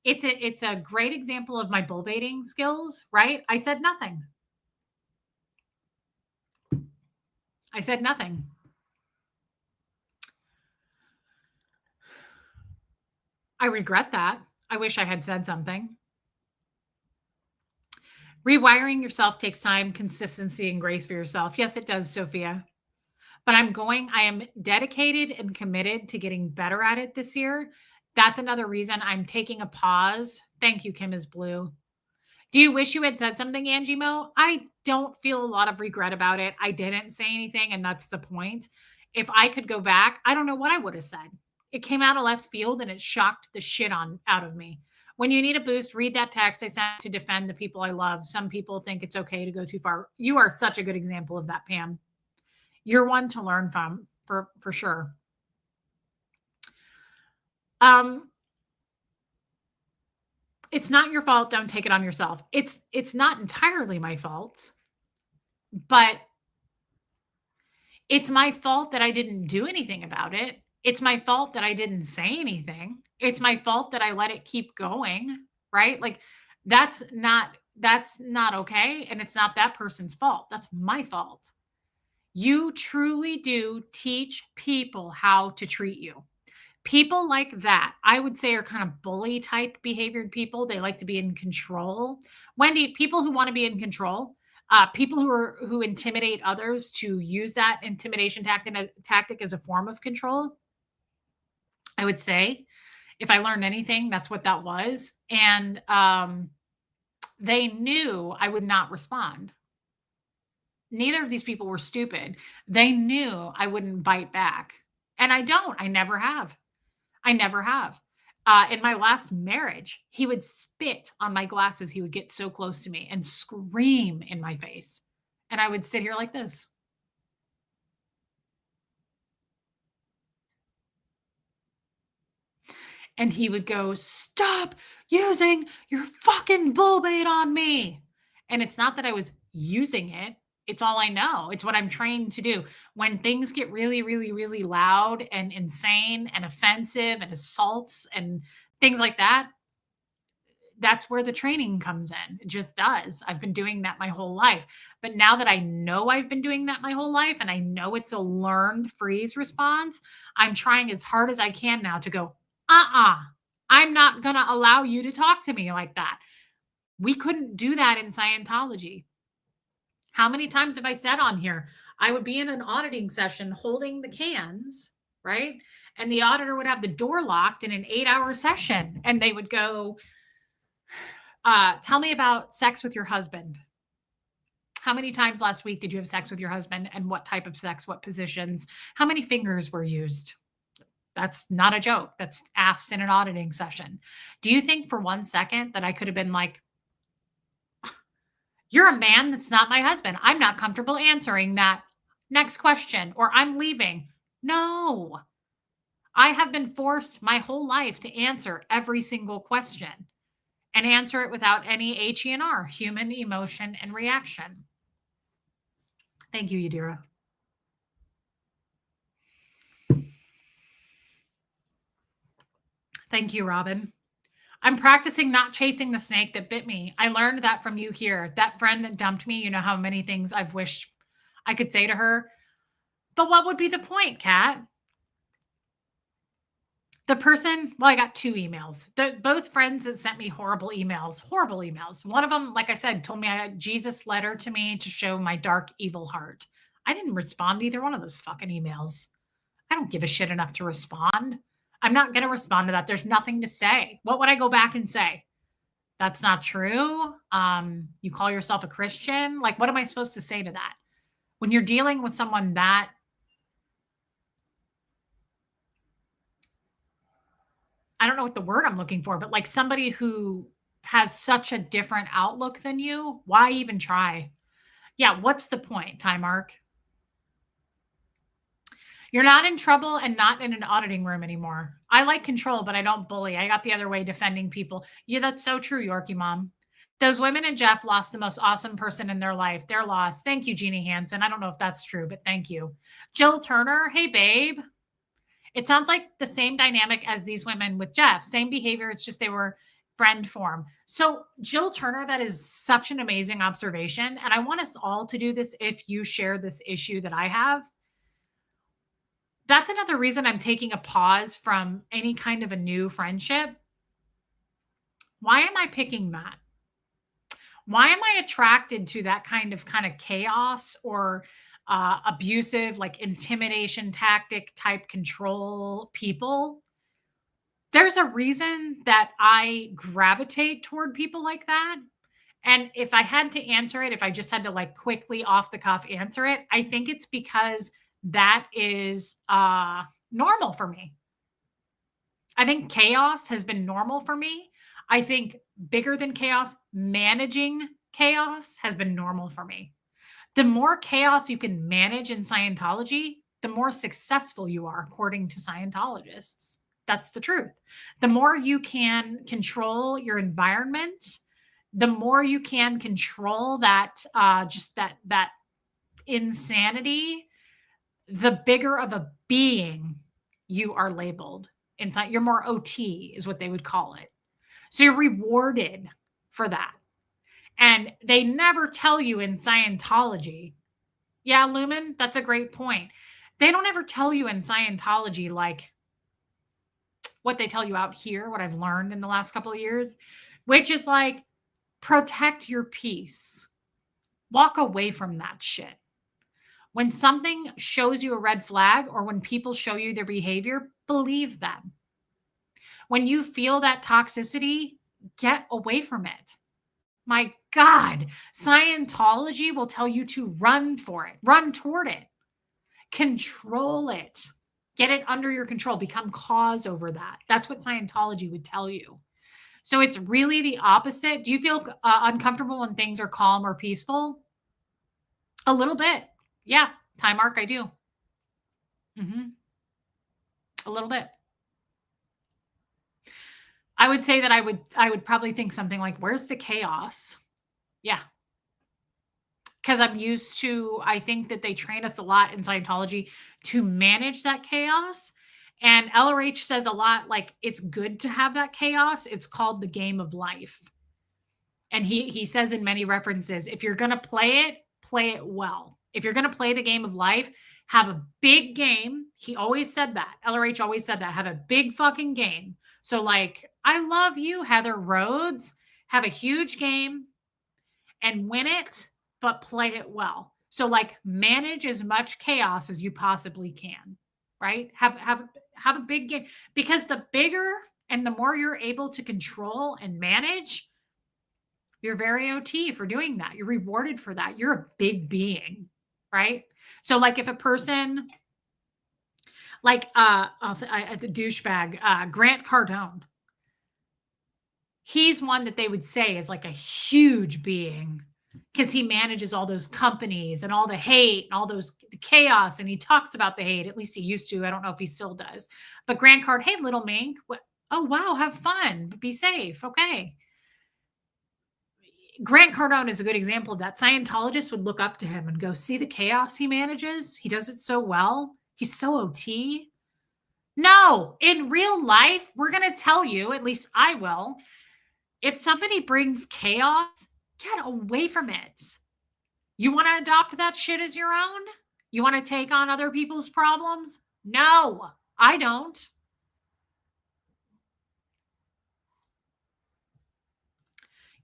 it's a great example of my bull baiting skills, right? I said nothing. I said nothing. I regret that. I wish I had said something. Rewiring yourself takes time, consistency, and grace for yourself. Yes, it does, Sophia. But I am dedicated and committed to getting better at it this year. That's another reason I'm taking a pause. Thank you, Kim is Blue. Do you wish you had said something, Angie Mo? I don't feel a lot of regret about it. I didn't say anything, and that's the point. If I could go back, I don't know what I would have said. It came out of left field and it shocked the shit out of me. When you need a boost, read that text I sent to defend the people I love. Some people think it's okay to go too far. You are such a good example of that, Pam. You're one to learn from for sure. It's not your fault. Don't take it on yourself. It's not entirely my fault, but it's my fault that I didn't do anything about it. It's my fault that I didn't say anything. It's my fault that I let it keep going, right? Like that's not okay and it's not that person's fault. That's my fault. You truly do teach people how to treat you. People like that, I would say, are kind of bully type behaviored people. They like to be in control. Wendy, people who want to be in control, people who intimidate others to use that intimidation tactic as a form of control. I would say, if I learned anything, that's what that was. And they knew I would not respond. Neither of these people were stupid. They knew I wouldn't bite back. And I don't. I never have. I never have. In my last marriage, he would spit on my glasses. He would get so close to me and scream in my face. And I would sit here like this. And he would go, "Stop using your fucking bull bait on me." And it's not that I was using it. It's all I know. It's what I'm trained to do. When things get really, really, really loud and insane and offensive and assaults and things like that, that's where the training comes in. It just does. I've been doing that my whole life. But now that I know I've been doing that my whole life and I know it's a learned freeze response, I'm trying as hard as I can now to go, I'm not going to allow you to talk to me like that. We couldn't do that in Scientology. How many times have I said on here, I would be in an auditing session holding the cans, right? And the auditor would have the door locked in an 8-hour session and they would go, tell me about sex with your husband. How many times last week did you have sex with your husband and what type of sex, what positions, how many fingers were used? That's not a joke. That's asked in an auditing session. Do you think for 1 second that I could have been like, you're a man that's not my husband. I'm not comfortable answering that. Next question, or I'm leaving. No, I have been forced my whole life to answer every single question and answer it without any HENR, human emotion and reaction. Thank you, Yadira. Thank you, Robin. I'm practicing not chasing the snake that bit me. I learned that from you here. That friend that dumped me, you know how many things I've wished I could say to her. But what would be the point, Kat? The person, well, I got 2 emails. Both friends that sent me horrible emails. One of them, like I said, told me I had Jesus letter to me to show my dark, evil heart. I didn't respond to either one of those fucking emails. I don't give a shit enough to respond. I'm not going to respond to that. There's nothing to say. What would I go back and say? That's not true. You call yourself a Christian? Like, what am I supposed to say to that? When you're dealing with someone that, I don't know what the word I'm looking for, but like somebody who has such a different outlook than you, why even try? Yeah, what's the point, Time Mark? You're not in trouble and not in an auditing room anymore. I like control, but I don't bully. I got the other way defending people. Yeah, that's so true, Yorkie Mom. Those women and Jeff lost the most awesome person in their life. They're lost. Thank you, Jeannie Hansen. I don't know if that's true, but thank you. Jill Turner. Hey, babe. It sounds like the same dynamic as these women with Jeff. Same behavior. It's just they were friend form. So Jill Turner, that is such an amazing observation. And I want us all to do this if you share this issue that I have. That's another reason I'm taking a pause from any kind of a new friendship. Why am I picking that? Why am I attracted to that kind of chaos or abusive, like intimidation tactic type control people? There's a reason that I gravitate toward people like that. And if I had to answer it, if I just had to like quickly off the cuff answer it, I think it's because that is normal for me. I think chaos has been normal for me. I think bigger than chaos, managing chaos has been normal for me. The more chaos you can manage in Scientology, the more successful you are, according to Scientologists. That's the truth. The more you can control your environment, the more you can control that, just that insanity, the bigger of a being you are labeled inside. You're more OT is what they would call it. So you're rewarded for that. And they never tell you in Scientology. Yeah, Lumen, that's a great point. They don't ever tell you in Scientology like what they tell you out here, what I've learned in the last couple of years, which is like protect your peace. Walk away from that shit. When something shows you a red flag or when people show you their behavior, believe them. When you feel that toxicity, get away from it. My God, Scientology will tell you to run for it, run toward it, control it, Get it under your control. Become cause over that. That's what Scientology would tell you. So it's really the opposite. Do you feel uncomfortable when things are calm or peaceful? A little bit. Yeah. Time mark, I do. A little bit. I would say that I would probably think something like, "Where's the chaos?" Yeah. Because I'm used to, I think that they train us a lot in Scientology to manage that chaos. And LRH says a lot like it's good to have that chaos. It's called the game of life. And he says in many references, if you're going to play it well. If you're going to play the game of life, have a big game. He always said that. LRH always said that. Have a big fucking game. So like, I love you, Heather Rhodes. Have a huge game and win it, but play it well. So like manage as much chaos as you possibly can, right? Have a big game, because the bigger and the more you're able to control and manage, you're very OT for doing that. You're rewarded for that. You're a big being, right? So like if a person like the douchebag Grant Cardone, he's one that they would say is like a huge being because he manages all those companies and all the hate and all those the chaos, and he talks about the hate. At least he used to. I don't know if he still does. But Grant Card, hey, little mink, what? Oh wow, have fun, but be safe. Okay. Grant Cardone is a good example of that. Scientologists would look up to him and go, see the chaos he manages? He does it so well. He's so OT. No, in real life, we're going to tell you, at least I will, if somebody brings chaos, get away from it. You want to adopt that shit as your own? You want to take on other people's problems? No, I don't.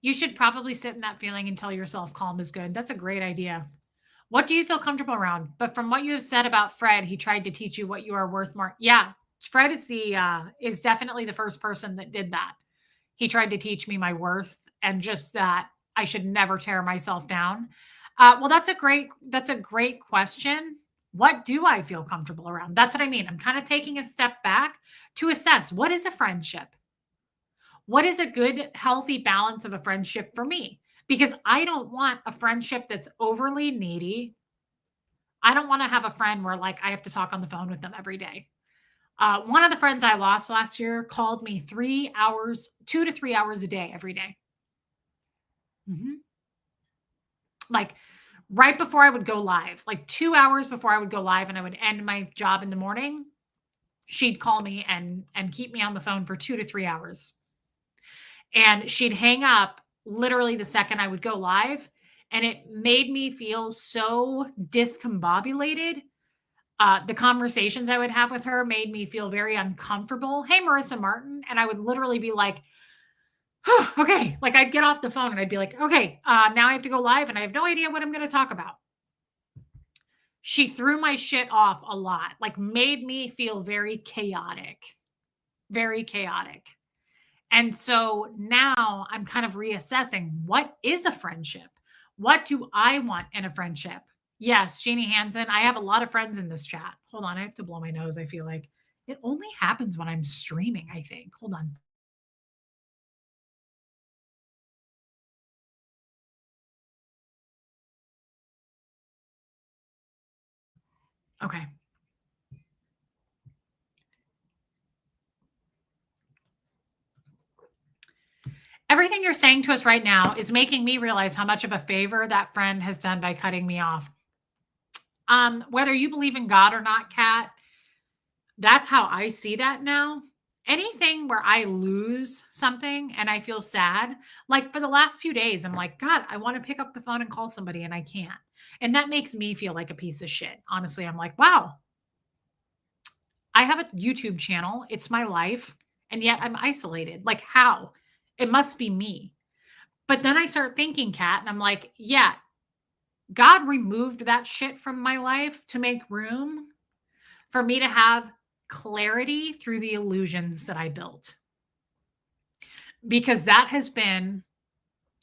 You should probably sit in that feeling and tell yourself calm is good. That's a great idea. What do you feel comfortable around? But from what you have said about Fred, he tried to teach you what you are worth more. Yeah, Fred is definitely the first person that did that. He tried to teach me my worth and just that I should never tear myself down. Well, that's a great question. What do I feel comfortable around? That's what I mean. I'm kind of taking a step back to assess what is a friendship? What is a good, healthy balance of a friendship for me? Because I don't want a friendship that's overly needy. I don't want to have a friend where like I have to talk on the phone with them every day. One of the friends I lost last year called me 3 hours, 2 to 3 hours a day, every day. Like right before I would go live, like 2 hours before I would go live and I would end my job in the morning, she'd call me and keep me on the phone for 2 to 3 hours. And she'd hang up literally the second I would go live. And it made me feel so discombobulated. The conversations I would have with her made me feel very uncomfortable. Hey, Marissa Martin. And I would literally be like, oh, okay. Like I'd get off the phone and I'd be like, okay, now I have to go live and I have no idea what I'm going to talk about. She threw my shit off a lot, like made me feel very chaotic, very chaotic. And so now I'm kind of reassessing what is a friendship? What do I want in a friendship? Yes, Jeannie Hansen. I have a lot of friends in this chat. Hold on. I have to blow my nose. I feel like it only happens when I'm streaming, I think. Hold on. Okay. Everything you're saying to us right now is making me realize how much of a favor that friend has done by cutting me off. Whether you believe in God or not, Kat, that's how I see that now. Anything where I lose something and I feel sad, like for the last few days, I'm like, God, I want to pick up the phone and call somebody and I can't. And that makes me feel like a piece of shit. Honestly, I'm like, wow, I have a YouTube channel. It's my life. And yet I'm isolated. Like, how? It must be me. But then I start thinking, Kat, and I'm like, yeah, God removed that shit from my life to make room for me to have clarity through the illusions that I built. Because that has been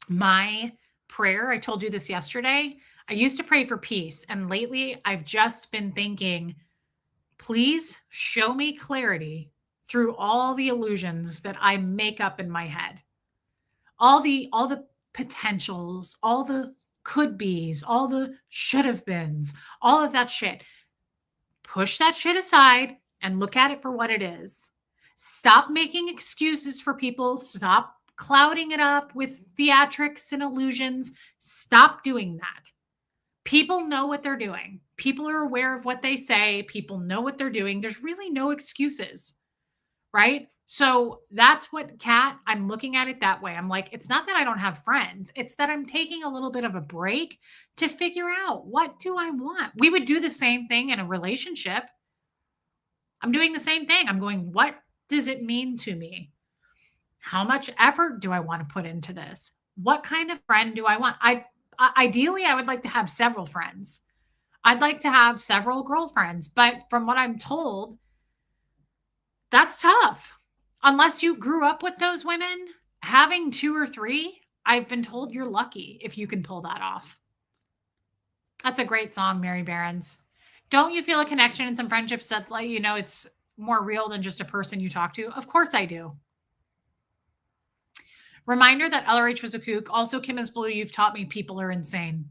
my prayer. I told you this yesterday. I used to pray for peace. And lately, I've just been thinking, Please show me clarity through all the illusions that I make up in my head. All the potentials, all the could be's, all the should have beens, all of that shit. Push that shit aside and look at it for what it is. Stop making excuses for people. Stop clouding it up with theatrics and illusions. Stop doing that. People know what they're doing. People are aware of what they say. People know what they're doing. There's really no excuses, right? So that's what Kat, I'm looking at it that way. I'm like, it's not that I don't have friends. It's that I'm taking a little bit of a break to figure out, what do I want? We would do the same thing in a relationship. I'm doing the same thing. I'm going, what does it mean to me? How much effort do I want to put into this? What kind of friend do I want? Ideally, I would like to have several friends. I'd like to have several girlfriends, but from what I'm told, that's tough. Unless you grew up with those women, having 2 or 3, I've been told you're lucky if you can pull that off. That's a great song, Mary Barons. Don't you feel a connection in some friendships that's like, it's more real than just a person you talk to? Of course I do. Reminder that LRH was a kook. Also, Kim is blue. You've taught me people are insane.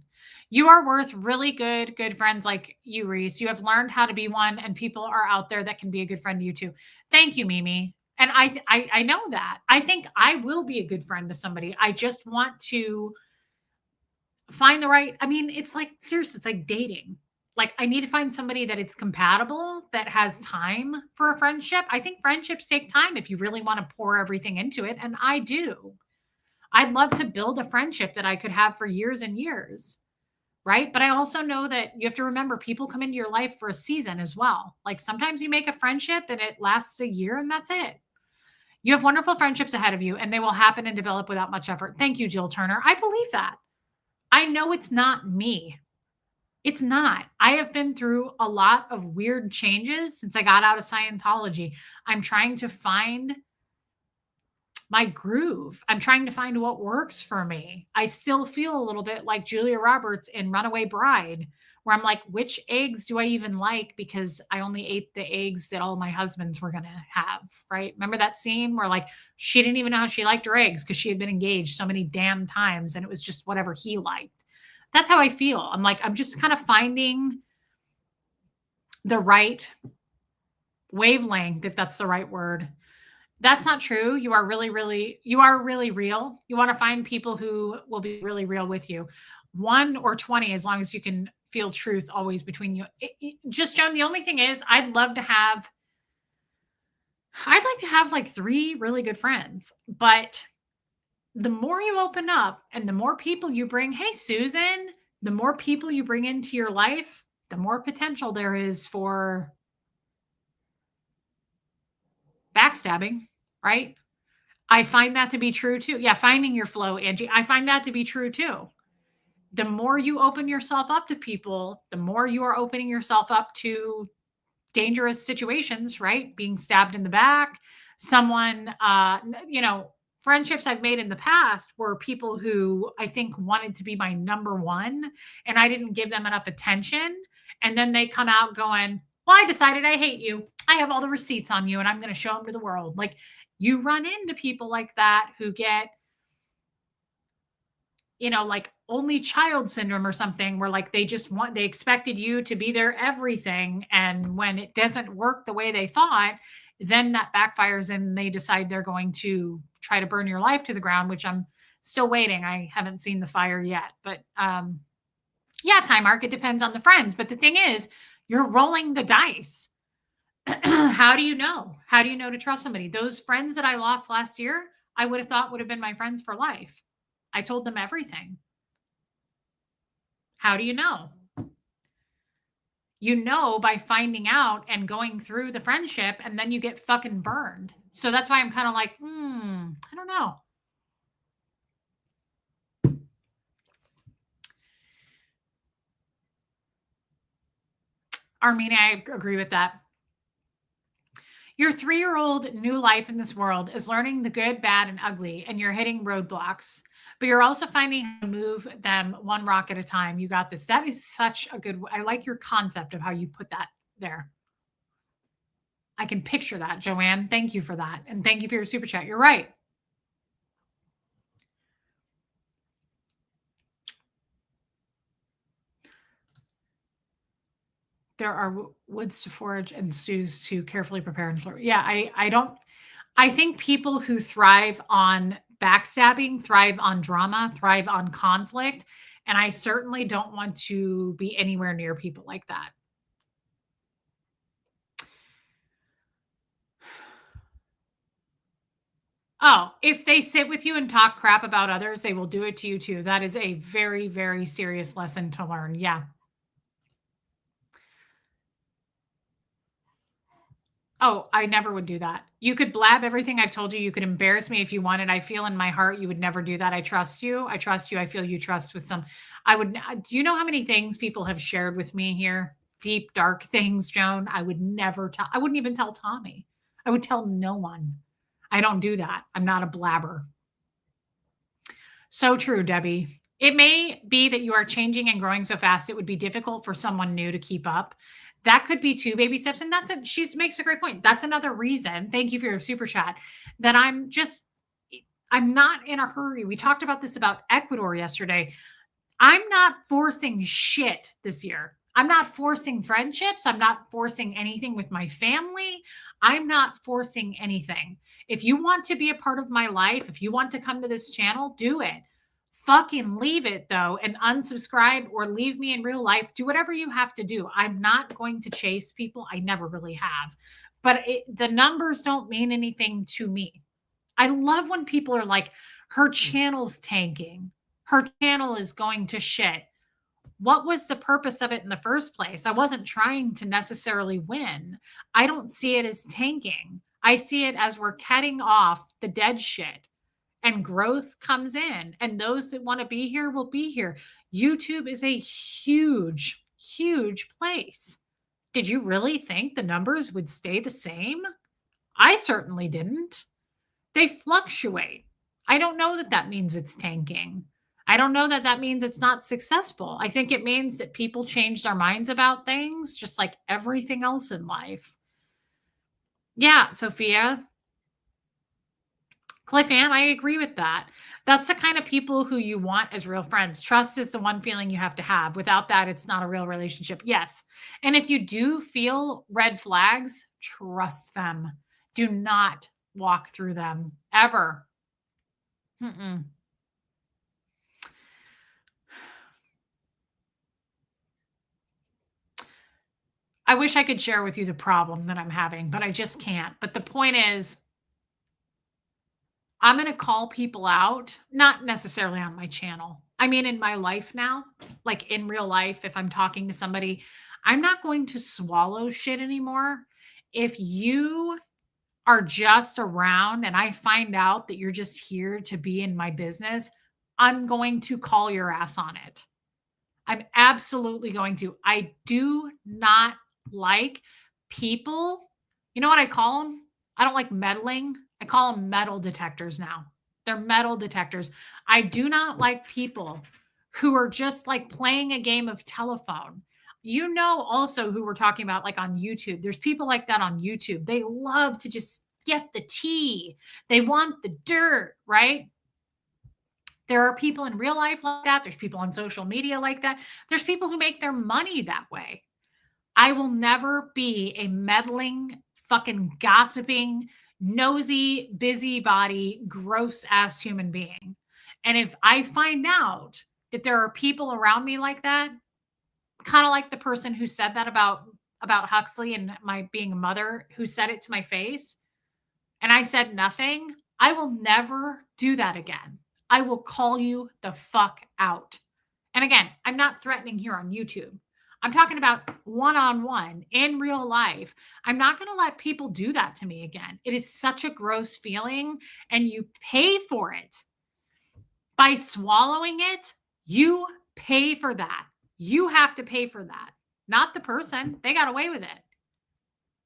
You are worth really good friends like you, Reese. You have learned how to be one, and people are out there that can be a good friend to you too. Thank you, Mimi. And I know that. I think I will be a good friend to somebody. I just want to find the right. I mean, it's like, seriously, it's like dating. Like, I need to find somebody that it's compatible, that has time for a friendship. I think friendships take time if you really want to pour everything into it. And I do. I'd love to build a friendship that I could have for years and years. Right. But I also know that you have to remember, people come into your life for a season as well. Like, sometimes you make a friendship and it lasts a year and that's it. You have wonderful friendships ahead of you and they will happen and develop without much effort. Thank you, Jill Turner. I believe that. I know it's not me. It's not. I have been through a lot of weird changes since I got out of Scientology. I'm trying to find my groove. I'm trying to find what works for me. I still feel a little bit like Julia Roberts in Runaway Bride, where I'm like, which eggs do I even like? Because I only ate the eggs that all my husbands were going to have, right? Remember that scene where, like, she didn't even know how she liked her eggs because she had been engaged so many damn times and it was just whatever he liked. That's how I feel. I'm like, I'm just kind of finding the right wavelength, if that's the right word. That's not true. You are really real. You want to find people who will be really real with you. 1 or 20, as long as you can feel truth always between you. Just, Joan, the only thing is, I'd like to have like 3 really good friends, but the more you open up and the more people you bring, hey, Susan, the more people you bring into your life, the more potential there is for backstabbing, right? I find that to be true too. Yeah, finding your flow, Angie. I find that to be true too. The more you open yourself up to people, the more you are opening yourself up to dangerous situations, right? Being stabbed in the back, someone, friendships I've made in the past were people who I think wanted to be my number one, and I didn't give them enough attention. And then they come out going, well, I decided I hate you. I have all the receipts on you and I'm going to show them to the world. Like, you run into people like that who get, like only child syndrome or something, where like they expected you to be their everything. And when it doesn't work the way they thought, then that backfires and they decide they're going to try to burn your life to the ground, which I'm still waiting. I haven't seen the fire yet, but yeah, Time Mark, it depends on the friends. But the thing is, you're rolling the dice. How do you know? How do you know to trust somebody? Those friends that I lost last year, I would have thought would have been my friends for life. I told them everything. How do you know? You know by finding out and going through the friendship, and then you get fucking burned. So that's why I'm kind of like, I don't know. Armenia, I agree with that. Your 3-year-old new life in this world is learning the good, bad, and ugly, and you're hitting roadblocks, but you're also finding how to move them one rock at a time. You got this. That is such a good, I like your concept of how you put that there. I can picture that, Joanne. Thank you for that. And thank you for your super chat. You're right. There are woods to forage and stews to carefully prepare and flavor. Yeah, I don't. I think people who thrive on backstabbing, thrive on drama, thrive on conflict, and I certainly don't want to be anywhere near people like that. Oh, if they sit with you and talk crap about others, they will do it to you too. That is a very, very serious lesson to learn. Yeah. Oh, I never would do that. You could blab everything I've told you. You could embarrass me if you wanted. I feel in my heart you would never do that. I trust you. I trust you. I feel you trust with some. I would. Do you know how many things people have shared with me here? Deep, dark things, Joan. I would never tell. I wouldn't even tell Tommy. I would tell no one. I don't do that. I'm not a blabber. So true, Debbie. It may be that you are changing and growing so fast it would be difficult for someone new to keep up. That could be two baby steps. And that's it. She makes a great point. That's another reason. Thank you for your super chat. That I'm not in a hurry. We talked about this about Ecuador yesterday. I'm not forcing shit this year. I'm not forcing friendships. I'm not forcing anything with my family. I'm not forcing anything. If you want to be a part of my life, if you want to come to this channel, do it. Fucking leave it though and unsubscribe or leave me in real life. Do whatever you have to do. I'm not going to chase people. I never really have. But the numbers don't mean anything to me. I love when people are like, her channel's tanking. Her channel is going to shit. What was the purpose of it in the first place? I wasn't trying to necessarily win. I don't see it as tanking. I see it as we're cutting off the dead shit and growth comes in. And those that want to be here will be here. YouTube is a huge, huge place. Did you really think the numbers would stay the same? I certainly didn't. They fluctuate. I don't know that that means it's tanking. I don't know that that means it's not successful. I think it means that people change their minds about things, just like everything else in life. Yeah, Sophia. Cliff Ann, I agree with that. That's the kind of people who you want as real friends. Trust is the one feeling you have to have. Without that, it's not a real relationship. Yes. And if you do feel red flags, trust them. Do not walk through them ever. Mm-mm. I wish I could share with you the problem that I'm having, but I just can't. But the point is, I'm going to call people out, not necessarily on my channel. I mean, in my life now, like in real life, if I'm talking to somebody, I'm not going to swallow shit anymore. If you are just around and I find out that you're just here to be in my business, I'm going to call your ass on it. I'm absolutely going to. I do not like people. You know what I call them? I don't like meddling. I call them metal detectors now. They're metal detectors. I do not like people who are just like playing a game of telephone. You know, also who we're talking about, like on YouTube. There's people like that on YouTube. They love to just get the tea, they want the dirt, right? There are people in real life like that. There's people on social media like that. There's people who make their money that way. I will never be a meddling, fucking gossiping, nosy, busybody, gross ass human being. And if I find out that there are people around me like that, kind of like the person who said that about Huxley and my being a mother, who said it to my face, and I said nothing, I will never do that again. I will call you the fuck out. And again, I'm not threatening here on YouTube. I'm talking about one on one in real life. I'm not going to let people do that to me again. It is such a gross feeling, and you pay for it. By swallowing it, you pay for that. You have to pay for that, not the person. They got away with it.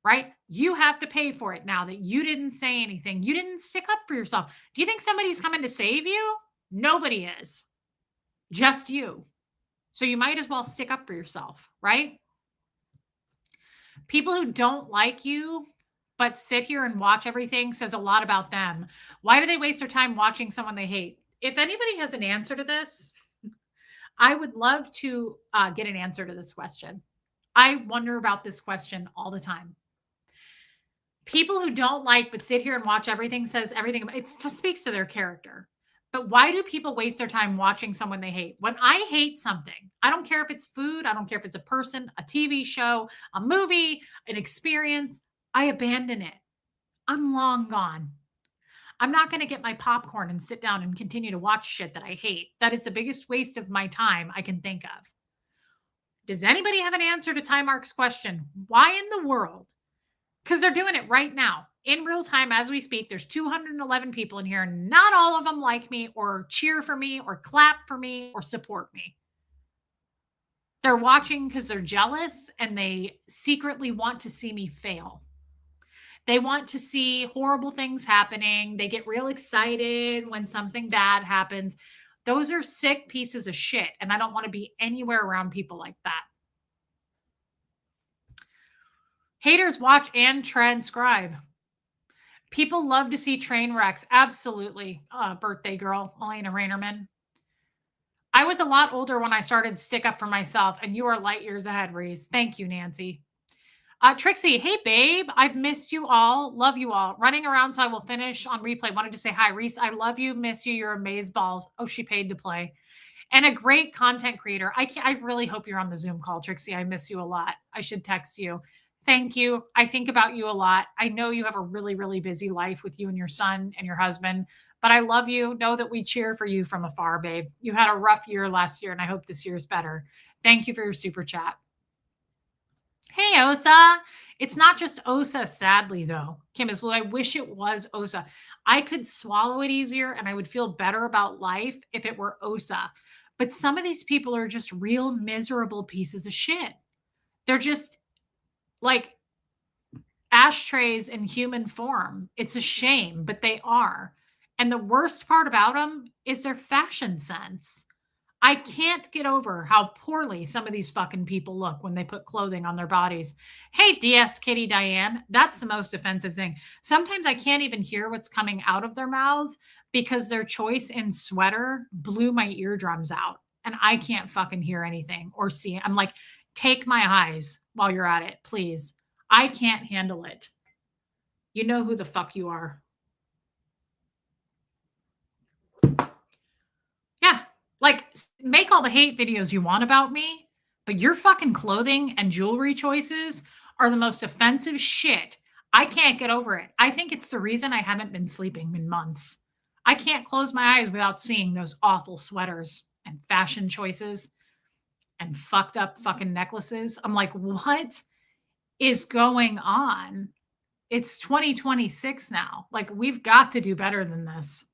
Right? You have to pay for it now that you didn't say anything. You didn't stick up for yourself. Do you think somebody's coming to save you? Nobody is. Just you. So you might as well stick up for yourself, right? People who don't like you, but sit here and watch everything says a lot about them. Why do they waste their time watching someone they hate? If anybody has an answer to this, I would love to get an answer to this question. I wonder about this question all the time. People who don't like but sit here and watch everything says everything. It just speaks to their character. But why do people waste their time watching someone they hate? When I hate something, I don't care if it's food, I don't care if it's a person, a TV show, a movie, an experience, I abandon it. I'm long gone. I'm not going to get my popcorn and sit down and continue to watch shit that I hate. That is the biggest waste of my time I can think of. Does anybody have an answer to Time Mark's question? Why in the world? Because they're doing it right now in real time as we speak. There's 211 people in here, and not all of them like me or cheer for me or clap for me or support me. They're watching because they're jealous and they secretly want to see me fail. They want to see horrible things happening. They get real excited when something bad happens. Those are sick pieces of shit, and I don't want to be anywhere around people like that. Haters watch and transcribe. People love to see train wrecks. Absolutely. Birthday girl, Elena Rainerman. I was a lot older when I started Stick Up for Myself, and you are light years ahead, Reese. Thank you, Nancy. Trixie, hey, babe. I've missed you all. Love you all. Running around, so I will finish on replay. Wanted to say hi, Reese. I love you. Miss you. You're amazeballs. Oh, she paid to play. And a great content creator. I really hope you're on the Zoom call, Trixie. I miss you a lot. I should text you. Thank you. I think about you a lot. I know you have a really, really busy life with you and your son and your husband, but I love you. Know that we cheer for you from afar, babe. You had a rough year last year, and I hope this year is better. Thank you for your super chat. Hey, Osa. It's not just Osa, sadly, though. Kim is, well, I wish it was Osa. I could swallow it easier and I would feel better about life if it were Osa. But some of these people are just real miserable pieces of shit. They're just like ashtrays in human form. It's a shame, but they are. And the worst part about them is their fashion sense. I can't get over how poorly some of these fucking people look when they put clothing on their bodies. Hey, DS Kitty Diane, that's the most offensive thing. Sometimes I can't even hear what's coming out of their mouths because their choice in sweater blew my eardrums out and I can't fucking hear anything or see. I'm like, take my eyes while you're at it, please. I can't handle it. You know who the fuck you are. Yeah. Like, make all the hate videos you want about me, but your fucking clothing and jewelry choices are the most offensive shit. I can't get over it. I think it's the reason I haven't been sleeping in months. I can't close my eyes without seeing those awful sweaters and fashion choices and fucked up fucking necklaces. I'm like, what is going on? It's 2026 now. Like, we've got to do better than this.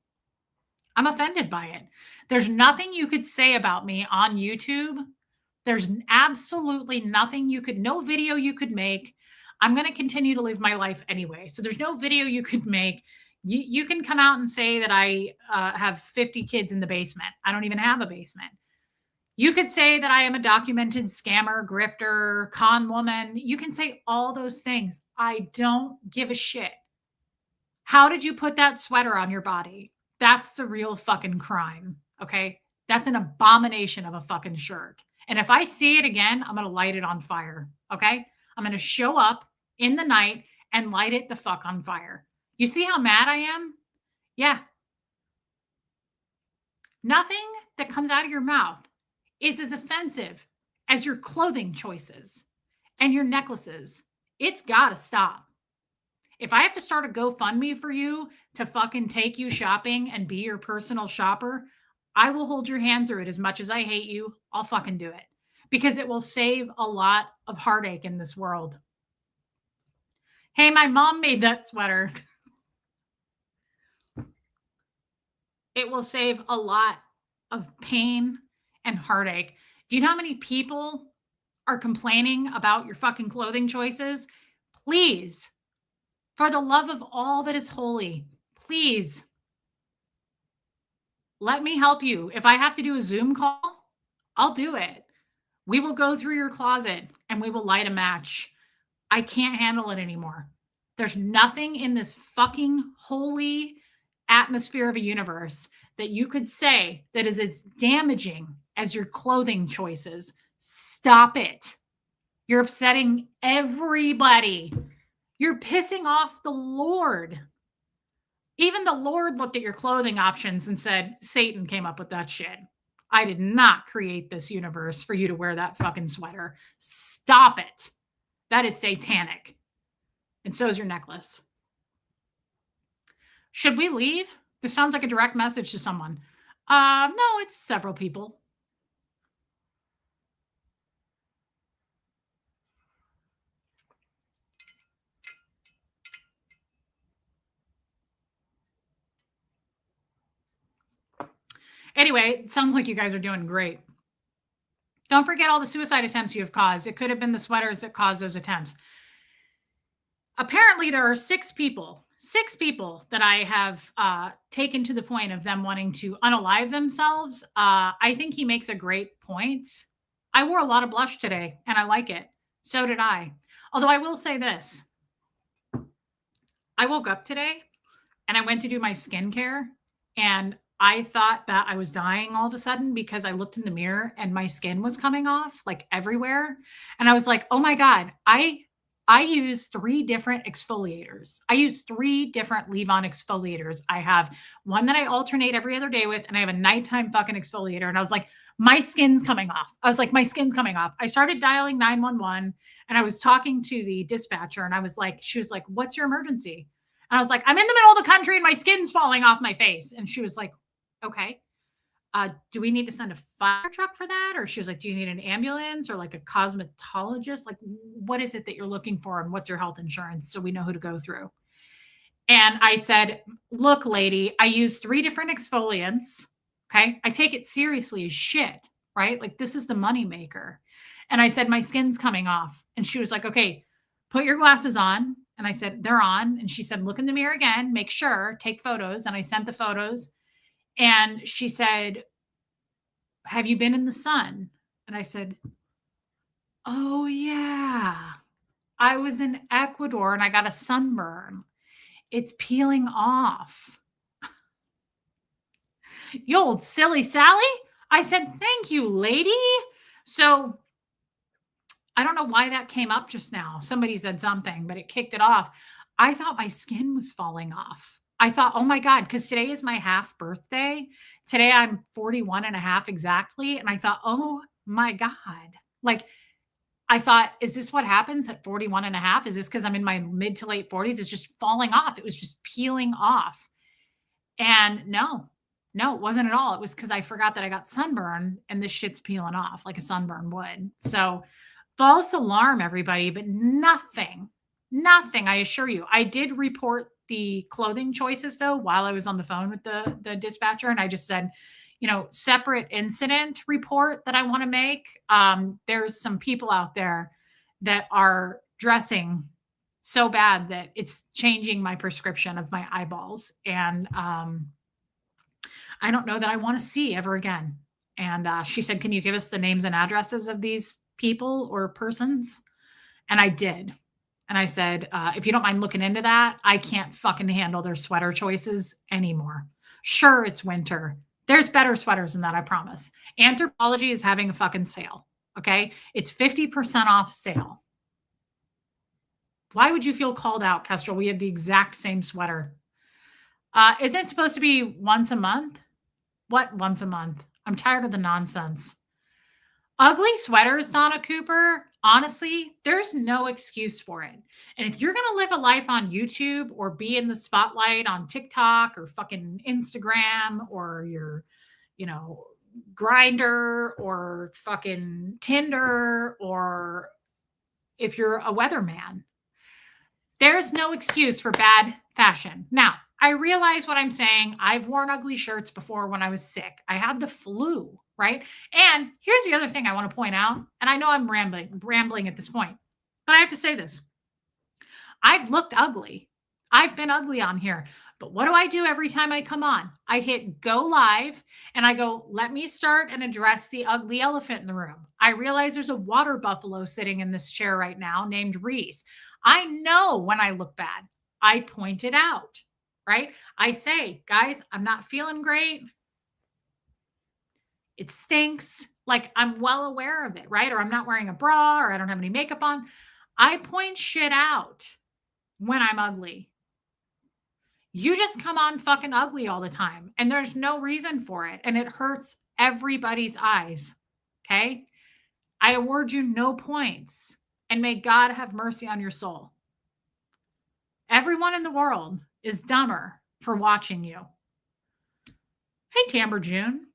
I'm offended by it. There's nothing you could say about me on YouTube. There's absolutely nothing no video you could make. I'm going to continue to live my life anyway. So there's no video you could make. You can come out and say that I have 50 kids in the basement. I don't even have a basement. You could say that I am a documented scammer, grifter, con woman. You can say all those things. I don't give a shit. How did you put that sweater on your body? That's the real fucking crime. Okay. That's an abomination of a fucking shirt. And if I see it again, I'm going to light it on fire. Okay. I'm going to show up in the night and light it the fuck on fire. You see how mad I am? Yeah. Nothing that comes out of your mouth is as offensive as your clothing choices and your necklaces. It's got to stop. If I have to start a GoFundMe for you to fucking take you shopping and be your personal shopper, I will hold your hand through it. As much as I hate you, I'll fucking do it because it will save a lot of heartache in this world. Hey, my mom made that sweater. It will save a lot of pain and heartache. Do you know how many people are complaining about your fucking clothing choices? Please, for the love of all that is holy, please let me help you. If I have to do a Zoom call, I'll do it. We will go through your closet and we will light a match. I can't handle it anymore. There's nothing in this fucking holy atmosphere of a universe that you could say that is as damaging as your clothing choices. Stop it. You're upsetting everybody. You're pissing off the Lord. Even the Lord looked at your clothing options and said, Satan came up with that shit. I did not create this universe for you to wear that fucking sweater. Stop it. That is satanic. And so is your necklace. Should we leave? This sounds like a direct message to someone. No, it's several people. Anyway, it sounds like you guys are doing great. Don't forget all the suicide attempts you have caused. It could have been the sweaters that caused those attempts. Apparently, there are 6 people that I have taken to the point of them wanting to unalive themselves. I think he makes a great point. I wore a lot of blush today, and I like it. So did I. Although I will say this. I woke up today, and I went to do my skincare, and I thought that I was dying all of a sudden because I looked in the mirror and my skin was coming off like everywhere. And I was like, oh my God, I use 3 different exfoliators. I use 3 different leave-on exfoliators. I have one that I alternate every other day with, and I have a nighttime fucking exfoliator. And I was like, my skin's coming off. I was like, my skin's coming off. I started dialing 911 and I was talking to the dispatcher and I was like, she was like, what's your emergency? And I was like, I'm in the middle of the country and my skin's falling off my face. And she was like, okay. Do we need to send a fire truck for that? Or she was like, do you need an ambulance or like a cosmetologist? Like, what is it that you're looking for? And what's your health insurance? So we know who to go through. And I said, look, lady, I use 3 different exfoliants. Okay. I take it seriously as shit, right? Like this is the money maker. And I said, my skin's coming off. And she was like, okay, put your glasses on. And I said, they're on. And she said, look in the mirror again, make sure, take photos. And I sent the photos. And she said, have you been in the sun? And I said, oh yeah, I was in Ecuador and I got a sunburn. It's peeling off. You old silly Sally. I said, thank you, lady. So I don't know why that came up just now. Somebody said something, but it kicked it off. I thought my skin was falling off. I thought, oh my God, because today is my half birthday. Today I'm 41 and a half exactly. And I thought, oh my God. Like, I thought, is this what happens at 41 and a half? Is this because I'm in my mid to late 40s? It's just falling off. It was just peeling off. And no, it wasn't at all. It was because I forgot that I got sunburn and this shit's peeling off like a sunburn would. So false alarm, everybody, but nothing, I assure you. I did report the clothing choices though while I was on the phone with the dispatcher, and I just said, separate incident report that I want to make. There's some people out there that are dressing so bad that it's changing my prescription of my eyeballs, and I don't know that I want to see ever again. And she said, can you give us the names and addresses of these people or persons? And I did. And I said, if you don't mind looking into that, I can't fucking handle their sweater choices anymore. Sure, it's winter. There's better sweaters than that, I promise. Anthropologie is having a fucking sale. Okay. It's 50% off sale. Why would you feel called out, Kestrel? We have the exact same sweater. Is it supposed to be once a month? What once a month? I'm tired of the nonsense. Ugly sweaters, Donna Cooper, honestly, there's no excuse for it. And if you're going to live a life on YouTube or be in the spotlight on TikTok or fucking Instagram or your, Grindr or fucking Tinder, or if you're a weatherman, there's no excuse for bad fashion. Now, I realize what I'm saying. I've worn ugly shirts before when I was sick. I had the flu, right? And here's the other thing I want to point out. And I know I'm rambling at this point, but I have to say this. I've looked ugly. I've been ugly on here, But what do I do every time I come on? I hit go live and I go, let me start and address the ugly elephant in the room. I realize there's a water buffalo sitting in this chair right now named Reese. I know when I look bad, I point it out, right? I say, guys, I'm not feeling great. It stinks. Like I'm well aware of it, right? Or I'm not wearing a bra or I don't have any makeup on. I point shit out when I'm ugly. You just come on fucking ugly all the time and there's no reason for it. And it hurts everybody's eyes. Okay. I award you no points and may God have mercy on your soul. Everyone in the world is dumber for watching you. Hey, Tamber June.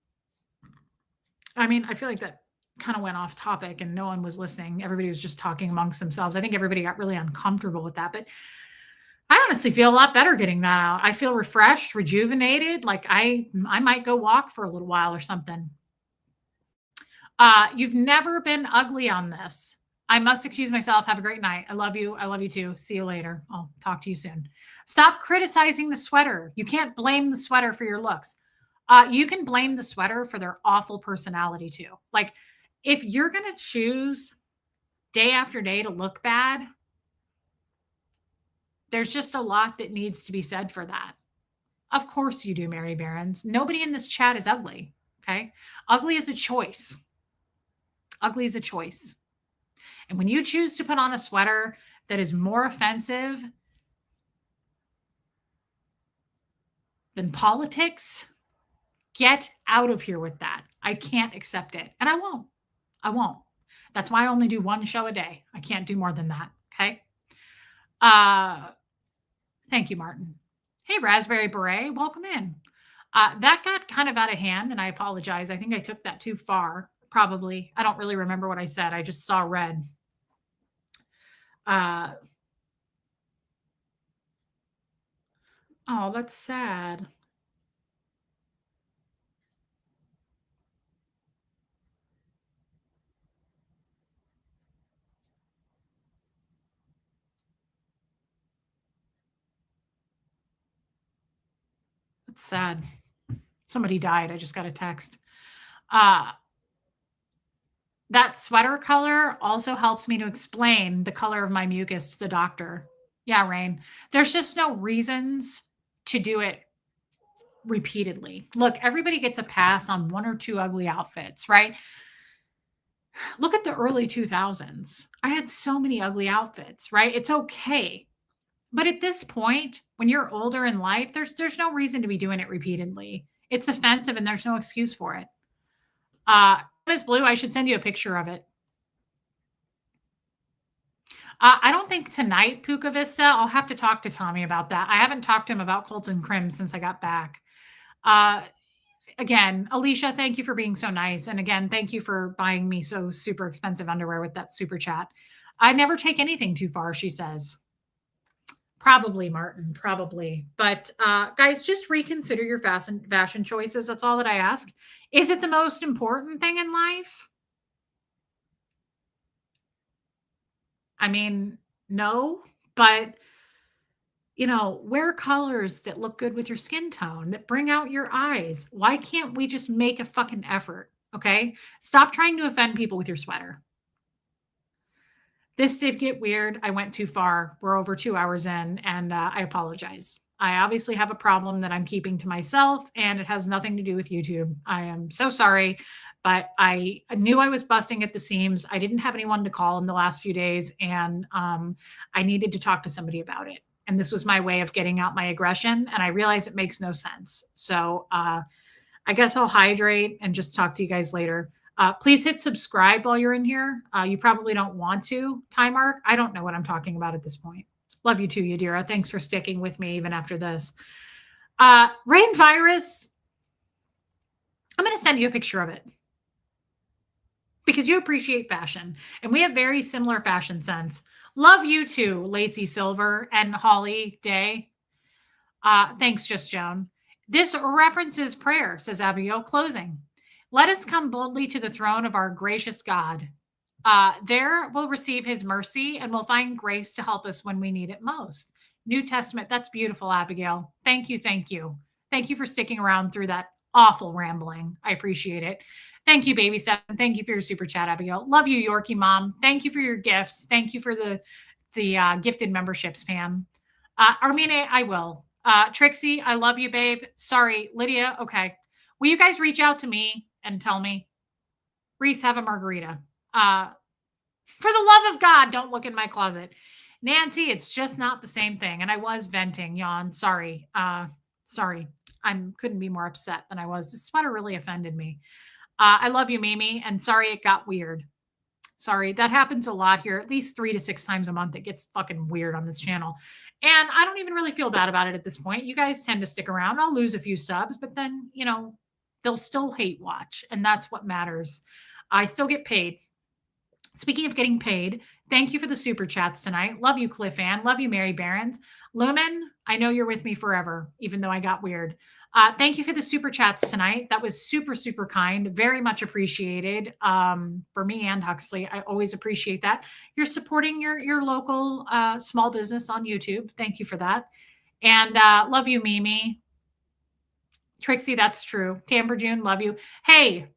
I mean, I feel like that kind of went off topic and no one was listening. Everybody was just talking amongst themselves. I think everybody got really uncomfortable with that, but I honestly feel a lot better getting that out. I feel refreshed, rejuvenated. Like I might go walk for a little while or something. You've never been ugly on this. I must excuse myself. Have a great night. I love you. I love you too. See you later. I'll talk to you soon. Stop criticizing the sweater. You can't blame the sweater for your looks. You can blame the sweater for their awful personality too. Like if you're going to choose day after day to look bad, there's just a lot that needs to be said for that. Of course you do, Mary Barons. Nobody in this chat is ugly. Okay. Ugly is a choice. Ugly is a choice. And when you choose to put on a sweater that is more offensive than politics, get out of here with that. I can't accept it. And I won't. I won't. That's why I only do one show a day. I can't do more than that. Okay. Thank you, Martin. Hey, Raspberry Beret, welcome in. That got kind of out of hand, and I apologize. I think I took that too far, probably. I don't really remember what I said. I just saw red. Oh, that's sad. That's sad. Somebody died. I just got a text. That sweater color also helps me to explain the color of my mucus to the doctor. Yeah, Rain. There's just no reasons to do it repeatedly. Look, everybody gets a pass on one or two ugly outfits, right? Look at the early 2000s. I had so many ugly outfits, right? It's okay. But at this point, when you're older in life, there's no reason to be doing it repeatedly. It's offensive and there's no excuse for it. Miss Blue, I should send you a picture of it. I don't think tonight, Puka Vista. I'll have to talk to Tommy about that. I haven't talked to him about Colton Crim since I got back. Again, Alicia, thank you for being so nice. And again, thank you for buying me so super expensive underwear with that super chat. I never take anything too far, she says. Probably, Martin, probably. But guys, just reconsider your fashion choices. That's all that I ask. Is it the most important thing in life? I mean, no, but wear colors that look good with your skin tone, that bring out your eyes. Why can't we just make a fucking effort? Okay. Stop trying to offend people with your sweater. This did get weird. I went too far. We're over 2 hours in, and I apologize. I obviously have a problem that I'm keeping to myself, and it has nothing to do with YouTube. I am so sorry, but I knew I was busting at the seams. I didn't have anyone to call in the last few days, and I needed to talk to somebody about it. And this was my way of getting out my aggression, and I realized it makes no sense. So I guess I'll hydrate and just talk to you guys later. Please hit subscribe while you're in here. You probably don't want to, Time Mark. I don't know what I'm talking about at this point. Love you too, Yadira. Thanks for sticking with me even after this. Rain Virus, I'm going to send you a picture of it because you appreciate fashion and we have very similar fashion sense. Love you too, Lacey Silver and Holly Day. Thanks, Just Joan. This references prayer, says Abigail, closing. Let us come boldly to the throne of our gracious God. There we'll receive his mercy and we'll find grace to help us when we need it most. New Testament. That's beautiful, Abigail. Thank you. Thank you. Thank you for sticking around through that awful rambling. I appreciate it. Thank you, Baby Steph. Thank you for your super chat, Abigail. Love you, Yorkie Mom. Thank you for your gifts. Thank you for the gifted memberships, Pam. Armina, I will. Trixie, I love you, babe. Sorry, Lydia. Okay. Will you guys reach out to me and tell me? Reese, have a margarita. For the love of God, don't look in my closet. Nancy, it's just not the same thing. And I was venting, yawn. Sorry. Sorry. I couldn't be more upset than I was. This sweater really offended me. I love you, Mimi. And sorry it got weird. Sorry. That happens a lot here. At least 3 to 6 times a month. It gets fucking weird on this channel. And I don't even really feel bad about it at this point. You guys tend to stick around. I'll lose a few subs, but then, you know, they'll still hate watch. And that's what matters. I still get paid. Speaking of getting paid, thank you for the super chats tonight. Love you, Cliff Ann. Love you, Mary Barons. Lumen, I know you're with me forever, even though I got weird. Thank you for the super chats tonight. That was super, super kind. Very much appreciated for me and Huxley. I always appreciate that. You're supporting your local small business on YouTube. Thank you for that. And love you, Mimi. Trixie, that's true. Tamber June, love you. Hey,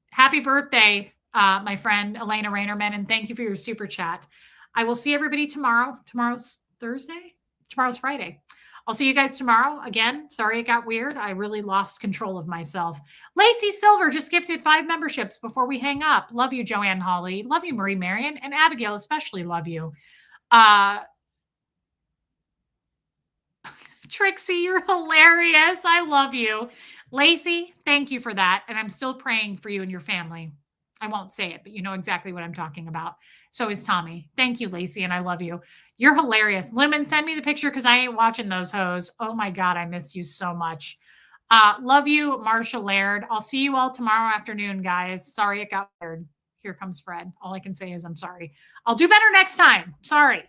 happy birthday, my friend Elena Rainerman, and thank you for your super chat. I will see everybody tomorrow. Tomorrow's Thursday? Tomorrow's Friday. I'll see you guys tomorrow. Again, sorry it got weird. I really lost control of myself. Lacey Silver just gifted 5 memberships before we hang up. Love you, Joanne Holly. Love you, Marie Marion. And Abigail especially love you. Trixie, you're hilarious. I love you. Lacey, thank you for that. And I'm still praying for you and your family. I won't say it, but you know exactly what I'm talking about. So is Tommy. Thank you, Lacey, and I love you. You're hilarious. Lumen, send me the picture because I ain't watching those hoes. Oh my God, I miss you so much. Love you, Marsha Laird. I'll see you all tomorrow afternoon, guys. Sorry it got weird. Here comes Fred. All I can say is I'm sorry. I'll do better next time. Sorry.